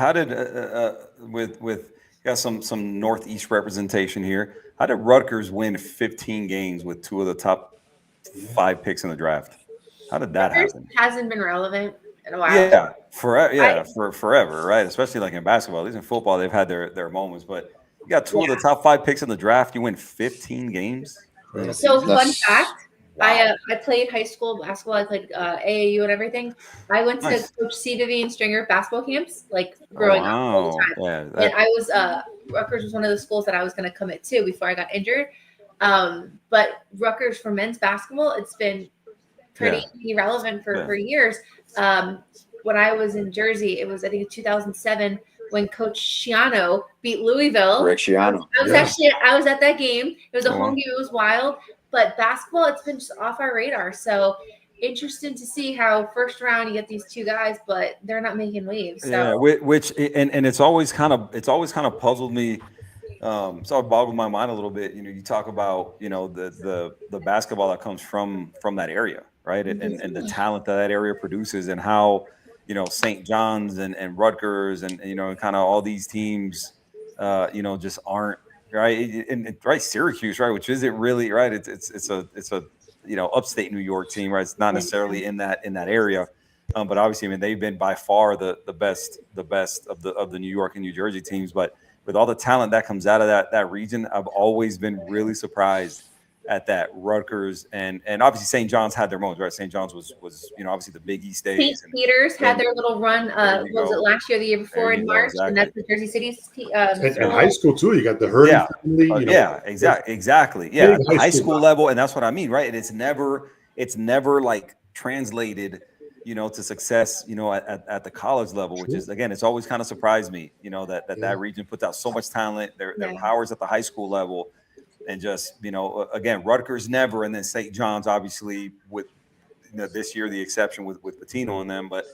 with got some Northeast representation here? How did Rutgers win 15 games with 2 of the top 5 picks in the draft? How did that happen? Hasn't been relevant in a while. Yeah, for forever, right? Especially like in basketball. At least in football, they've had their moments. But you got 2 of the top 5 picks in the draft. You win 15 games. So fun fact, wow. I played high school basketball. I played AAU and everything. I went to Coach C. Vivian Stringer basketball camps, like growing up all the time. And I was Rutgers was one of the schools that I was going to commit to before I got injured. But Rutgers for men's basketball, it's been pretty irrelevant for years. When I was in Jersey, it was I think 2007 when Coach Schiano beat Louisville. Rick Schiano. I was at that game. It was a home game. It was wild. But basketball, it's been just off our radar. So interesting to see how first round you get these 2 guys, but they're not making waves. So. Yeah, which it's always kind of puzzled me. Sort of boggled my mind a little bit. You talk about the basketball that comes from that area, right? And the talent that area produces, and how St. John's and Rutgers and kind of all these teams, just aren't right. And right, Syracuse, right, which isn't really right. It's a upstate New York team, right? It's not necessarily in that area, but obviously, I mean, they've been by far the best of the New York and New Jersey teams, but with all the talent that comes out of that region, I've always been really surprised at that. Rutgers and obviously St. John's had their moments, right? St. John's was obviously the Big East days. St. Peter's had their little run. Was it last year, or the year before in March? Exactly. And that's the Jersey City's. And high school too. You got the Hurley family. Exactly. Yeah, high school level, and that's what I mean, right? And it's never like translated to success, at the college level, which is, again, it's always kind of surprised me, that region puts out so much talent, their powers at the high school level, and just, again, Rutgers never, and then St. John's, obviously, with this year, the exception with Pitino and them, but,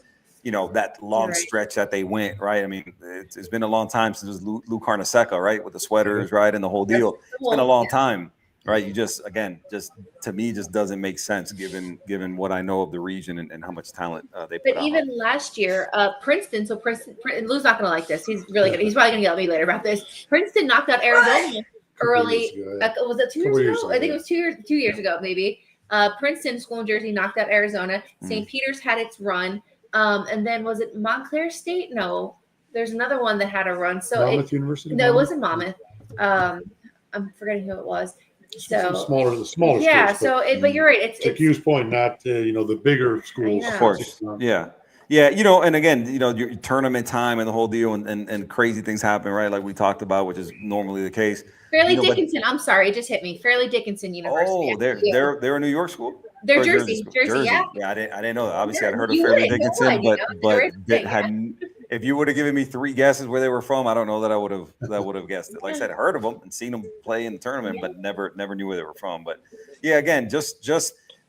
that long stretch that they went, right? I mean, it's been a long time since it was Lou Carnesecca, right, with the sweaters, right, and the whole deal. It's been a long time. Right, you just to me just doesn't make sense given what I know of the region and how much talent they put out. But even last year, Princeton. So Princeton, Lou's not going to like this. He's really good. He's probably going to yell at me later about this. Princeton knocked out Arizona early. Was it 2 years ago? I think it was 2 years ago, maybe. Princeton, school in Jersey, knocked out Arizona. St. Peter's had its run, and then was it Montclair State? No, there's another one that had a run. So Monmouth University. No, it wasn't Monmouth. I'm forgetting who it was. So the smaller. Yeah. Schools, but you're right. It's to Q's point, not the bigger schools. Of course. Yeah. And again, your tournament time and the whole deal, and crazy things happen, right? Like we talked about, which is normally the case. Fairleigh Dickinson. I'm sorry, it just hit me. Fairleigh Dickinson University. Oh, they're a New York school. They're Jersey. Yeah. Yeah, I didn't know that. Obviously, I'd heard of Fairleigh Dickinson, but hadn't. If you would have given me 3 guesses where they were from, I don't know that I would have guessed it. Like I said, heard of them and seen them play in the tournament, but never knew where they were from. But yeah, again, just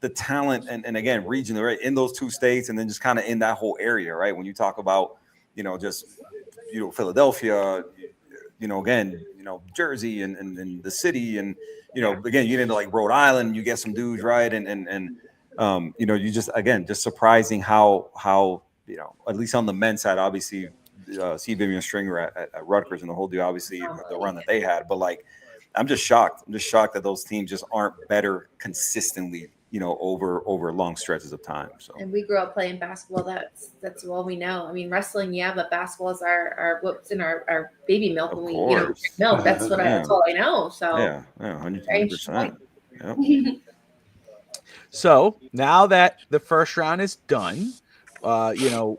the talent and again, region, right, in those 2 states, and then just kind of in that whole area, right? When you talk about, Philadelphia, again, Jersey and the city, and again, you get into like Rhode Island, you get some dudes, right, and you just surprising how at least on the men's side, obviously, see Vivian Stringer at Rutgers and the whole deal, obviously the run that they had. But like, I'm just shocked. I'm just shocked that those teams just aren't better consistently, over long stretches of time. So. And we grew up playing basketball. That's all we know. I mean, wrestling, yeah, but basketball is our what's in our baby milk when we drink milk. That's that's all I know. So yeah, 100%. Yep. So now that the first round is done, we'll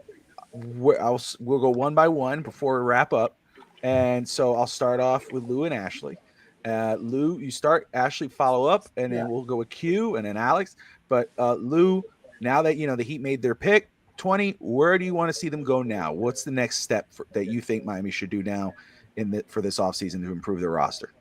go one by one before we wrap up. And so I'll start off with Lou and Ashley. Lou, you start, Ashley follow up, and then we'll go with Q and then Alex. But Lou, now that the Heat made their pick 20, where do you want to see them go now? What's the next step that you think Miami should do now for this offseason to improve their roster?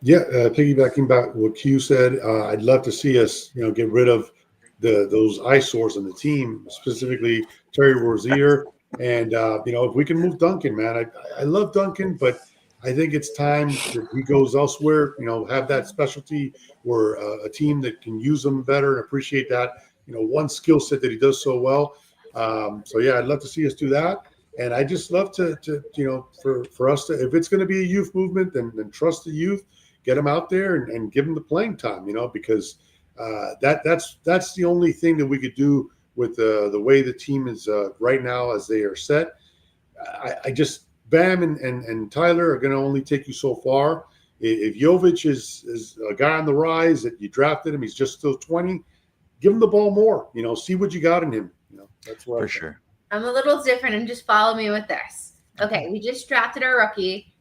Yeah, piggybacking back what Q said, I'd love to see us, get rid of those eyesores on the team, specifically Terry Rozier, and if we can move Duncan, man, I love Duncan, but I think it's time that he goes elsewhere. Have that specialty where a team that can use him better and appreciate that. One skill set that he does so well. I'd love to see us do that. And I just love to for us to, if it's going to be a youth movement, then trust the youth. Get them out there and give them the playing time, because that's the only thing that we could do with the way the team is right now as they are set. I just Bam and Tyler are going to only take you so far. If Jovic is a guy on the rise that you drafted him, he's just still 20. Give him the ball more. See what you got in him. That's what for sure. I'm a little different, and just follow me with this. Okay, we just drafted our rookie.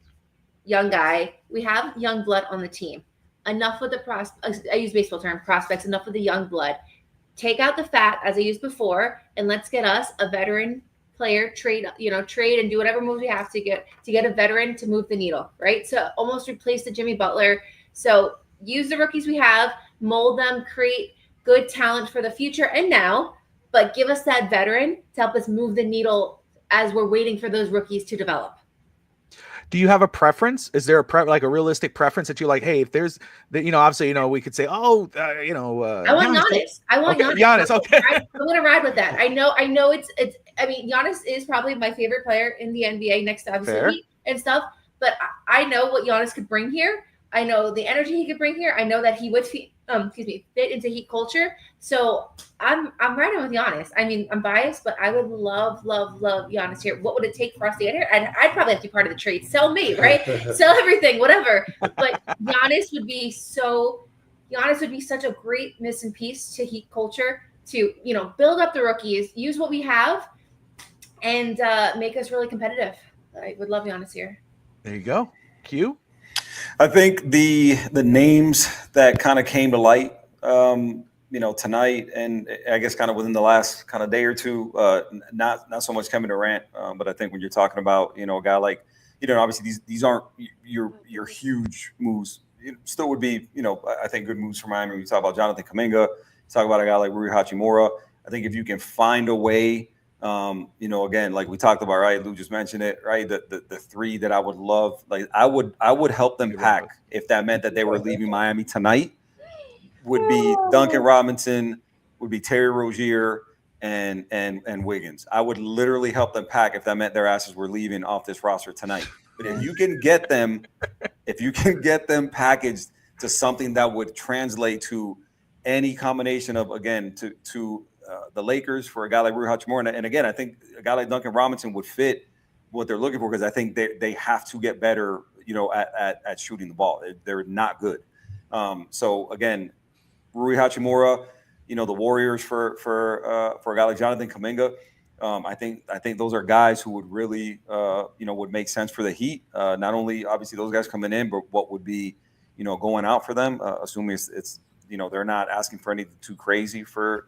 Young guy. We have young blood on the team. Enough with the prospects. I use baseball term prospects. Enough with the young blood. Take out the fat, as I used before, and let's get us a veteran player. Trade and do whatever moves we have to get a veteran to move the needle, right? So almost replace the Jimmy Butler. So use the rookies we have, mold them, create good talent for the future and now, but give us that veteran to help us move the needle as we're waiting for those rookies to develop. Do you have a preference? Is there a realistic preference that you like? Hey, if there's obviously, we could say, I want Giannis. I want Giannis. Okay. I'm going to ride with that. I know Giannis is probably my favorite player in the NBA next to obviously Heat and stuff, but I know what Giannis could bring here. I know the energy he could bring here. I know that he would fit into Heat culture. So I'm riding with Giannis. I mean, I'm biased, but I would love Giannis here. What would it take for us to get here? I'd probably have to be part of the trade. Sell me, right? Sell everything, whatever. But Giannis would be such a great missing piece to Heat culture to, build up the rookies, use what we have, and make us really competitive. I would love Giannis here. There you go. Q? I think the names that kind of came to light, tonight, and I guess kind of within the last kind of day or two, not so much Kevin Durant, but I think when you're talking about a guy like obviously these aren't your huge moves. It still would be I think good moves for Miami. We talk about Jonathan Kuminga, talk about a guy like Rui Hachimura. I think if you can find a way. Again, like we talked about, right? Lou just mentioned it, right? The three that I would love, like I would help them pack if that meant that they were leaving Miami tonight. Would be Duncan Robinson, would be Terry Rozier, and Wiggins. I would literally help them pack if that meant their asses were leaving off this roster tonight. But if you can get them packaged to something that would translate to any combination of, again, to the Lakers for a guy like Rui Hachimura. And again, I think a guy like Duncan Robinson would fit what they're looking for because I think they have to get better, at shooting the ball. They're not good. So again, Rui Hachimura, the Warriors for a guy like Jonathan Kuminga. I think those are guys who would really, would make sense for the Heat. Not only obviously those guys coming in, but what would be, going out for them, assuming it's they're not asking for anything too crazy for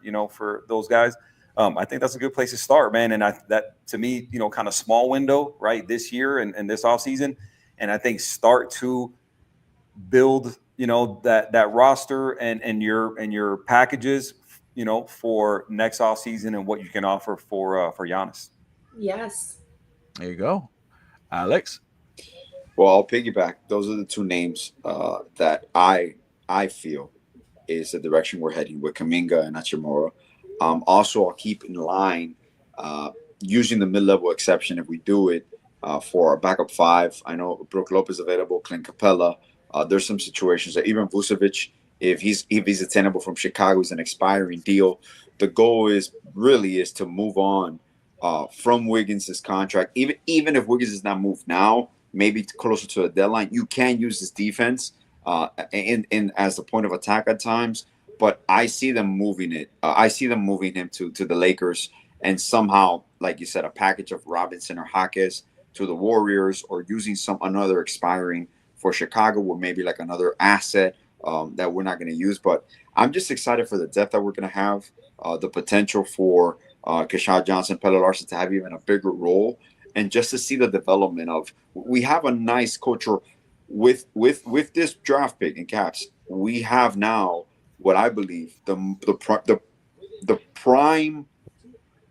those guys. I think that's a good place to start, man. And that to me, kind of small window, right, this year and this offseason. And I think start to build, that roster and your packages, for next offseason and what you can offer for Giannis. Yes. There you go. Alex? Well, I'll piggyback. Those are the two names that I feel is the direction we're heading with Kuminga and Hachimura. Also, I'll keep in line, using the mid-level exception if we do it for our backup 5. I know Brook Lopez available, Clint Capella. There's some situations that even Vucevic, if he's attainable from Chicago, is an expiring deal. The goal is to move on from Wiggins' contract. Even if Wiggins is not moved now, maybe closer to the deadline, you can use his defense in as the point of attack at times. But I see them moving it. I see them moving him to the Lakers, and somehow, like you said, a package of Robinson or Jaquez to the Warriors, or using another expiring for Chicago, with maybe like another asset that we're not going to use. But I'm just excited for the depth that we're going to have, the potential for Keshad Johnson, Pelle Larsson to have even a bigger role, and just to see the development of. We have a nice culture with this draft pick in Caps. We have now what I believe the prime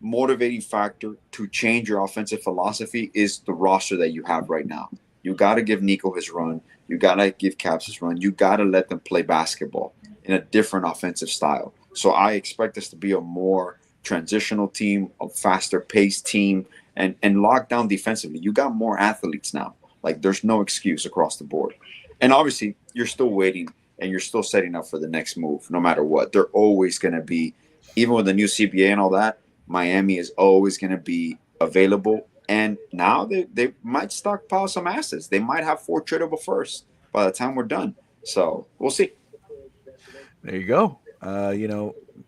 motivating factor to change your offensive philosophy is the roster that you have right now. You got to give Nico his run. You got to give Caps his run. You got to let them play basketball in a different offensive style. So I expect us to be a more transitional team, a faster paced team, and lock down defensively. You got more athletes now. Like, there's no excuse across the board. And obviously, you're still waiting and you're still setting up for the next move, no matter what. They're always going to be, even with the new CBA and all that, Miami is always going to be available. And now they might stockpile some assets. They might have 4 tradable firsts by the time we're done. So we'll see. There you go.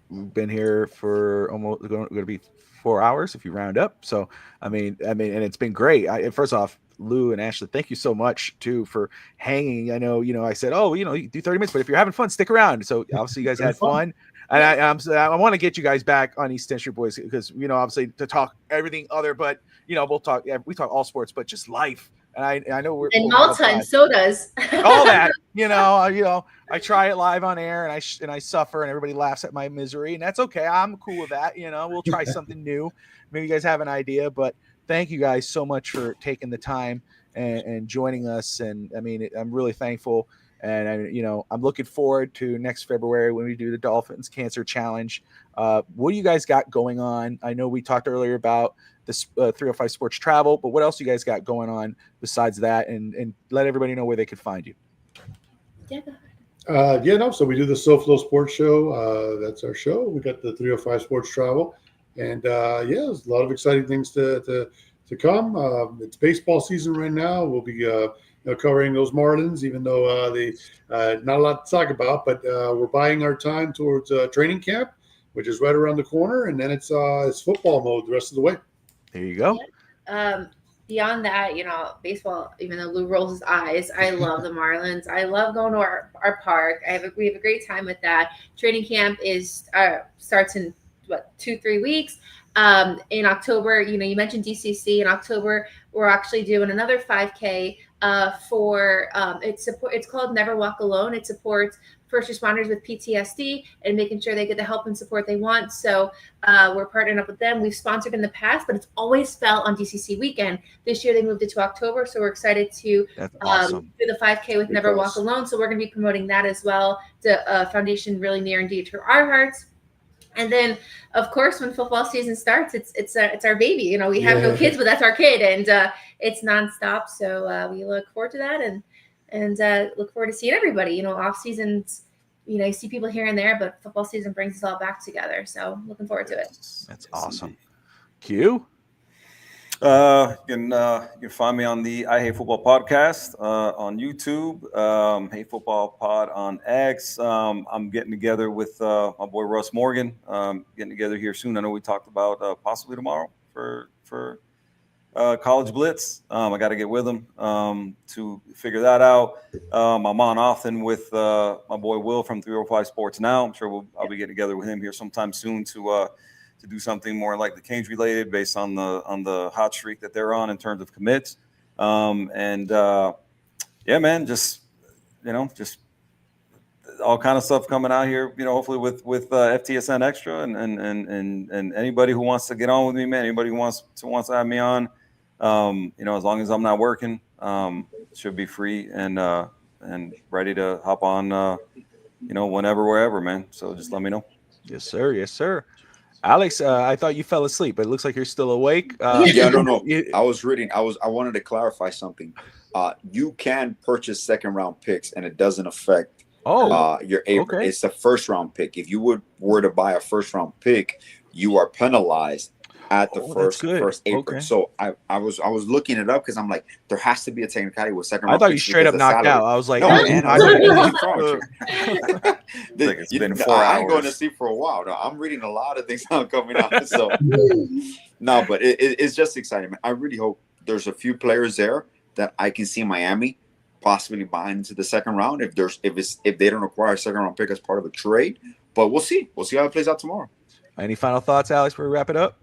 We've been here for almost going to be 4 hours if you round up. So, I mean, and it's been great. First off, Lou and Ashley, thank you so much too for hanging. I know, I said, you do 30 minutes, but if you're having fun, stick around. So obviously you guys had fun. And I want to get you guys back on East Century Boys because, obviously to talk everything other, but, we talk all sports, but just life. And I know we're and Malta and sodas, all that, I try it live on air and I suffer and everybody laughs at my misery, and that's okay. I'm cool with that. We'll try something new. Maybe you guys have an idea, but thank you guys so much for taking the time and joining us. And I mean, I'm really thankful. And I'm looking forward to next February when we do the Dolphins Cancer Challenge. What do you guys got going on? I know we talked earlier about this 305 Sports Travel, but what else you guys got going on besides that? And let everybody know where they can find you. So we do the SoFlo Sports Show. That's our show. We got the 305 Sports Travel, and there's a lot of exciting things to come. It's baseball season right now. We'll be covering those Marlins, even though they not a lot to talk about, but we're buying our time towards training camp, which is right around the corner, and then it's football mode the rest of the way. There you go. Beyond that, baseball, even though Lou rolls his eyes, I love the Marlins. I love going to our park. We have a great time with that. Training camp starts in 2-3 weeks. In October, you mentioned DCC. In October, we're actually doing another 5K for it's called Never Walk Alone. It supports first responders with PTSD and making sure they get the help and support they want. So we're partnering up with them. We've sponsored in the past, but it's always fell on DCC weekend. This year they moved it to October, so we're excited to do the 5K with Never Walk Alone. So we're going to be promoting that as well. The foundation really near and dear to our hearts. And then, of course, when football season starts, it's our baby. We have no kids, but that's our kid, and it's nonstop. So we look forward to that, and look forward to seeing everybody. Off seasons, you see people here and there, but football season brings us all back together. So looking forward to it. That's awesome. Q. You can find me on the I Hate Football podcast on YouTube, Hate Football Pod on X. I'm getting together with my boy Russ Morgan. Getting together here soon. I know we talked about possibly tomorrow for College Blitz. I got to get with him to figure that out. I'm on often with my boy Will from 305 Sports Now. I'm sure I'll be getting together with him here sometime soon to do something more like the Canes related based on the hot streak that they're on in terms of commits. Man, just all kind of stuff coming out here, hopefully with FTSN Extra and anybody who wants to get on with me, man, anybody who wants to have me on, as long as I'm not working, should be free and ready to hop on, whenever, wherever, man. So just let me know. Yes, sir. Yes, sir. Alex, I thought you fell asleep, but it looks like you're still awake. Yeah, no. I was reading. I wanted to clarify something. You can purchase second round picks, and it doesn't affect your okay. It's the first round pick. If you were to buy a first round pick, you are penalized at the first April. Okay. So I was looking it up because I'm like, there has to be a technicality with second round. I thought you straight up knocked out. I was like, no, man, it's been 4 I hours. ain't going to sleep for a while. No, I'm reading a lot of things now coming out. So no, but it's just exciting. Man. I really hope there's a few players there that I can see Miami possibly buying into the second round if they don't acquire a second round pick as part of a trade. But we'll see. We'll see how it plays out tomorrow. Any final thoughts, Alex, before we wrap it up?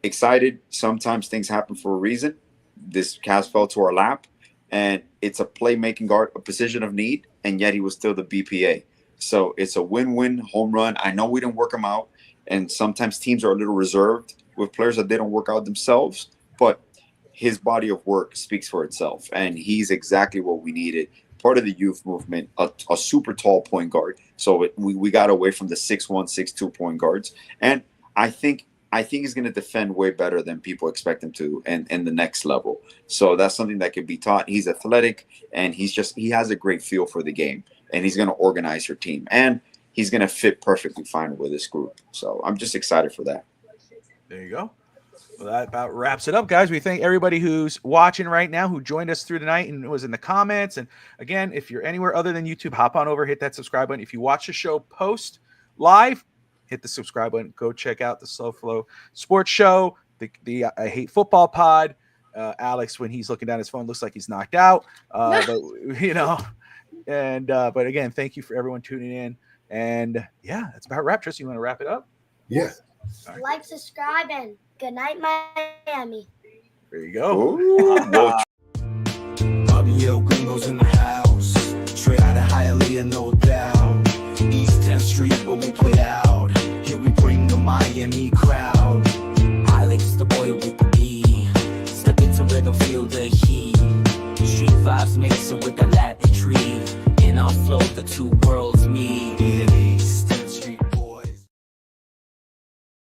Excited. Sometimes things happen for a reason. This cast fell to our lap, and it's a playmaking guard, a position of need, and yet he was still the BPA. So it's a win-win home run. I know we didn't work him out, and sometimes teams are a little reserved with players that they don't work out themselves, but his body of work speaks for itself, and he's exactly what we needed. Part of the youth movement, a super tall point guard. So we got away from the 6'1", 6'2" point guards, and I think he's going to defend way better than people expect him to in the next level. So that's something that can be taught. He's athletic, and he has a great feel for the game, and he's going to organize your team, and he's going to fit perfectly fine with this group. So I'm just excited for that. There you go. Well, that about wraps it up, guys. We thank everybody who's watching right now, who joined us through the night and was in the comments. And again, if you're anywhere other than YouTube, hop on over, hit that subscribe button. If you watch the show post live, hit the subscribe button. Go check out the Slow Flow Sports Show, the I Hate Football Pod. Alex, when he's looking down his phone, looks like he's knocked out. But but again, thank you for everyone tuning in. And yeah, that's about wrap. Tristan, you want to wrap it up? Yeah. Right. Like, subscribe, and good night, Miami. There you go. Yo, gringos in the house. Straight out of Hialeah, no doubt. East 10th Street, where we play out. Here we bring the Miami crowd. Alex, the boy with the B. Step into rhythm, feel the heat. Street vibes mixing with the Latin tree. In our flow, the two worlds meet.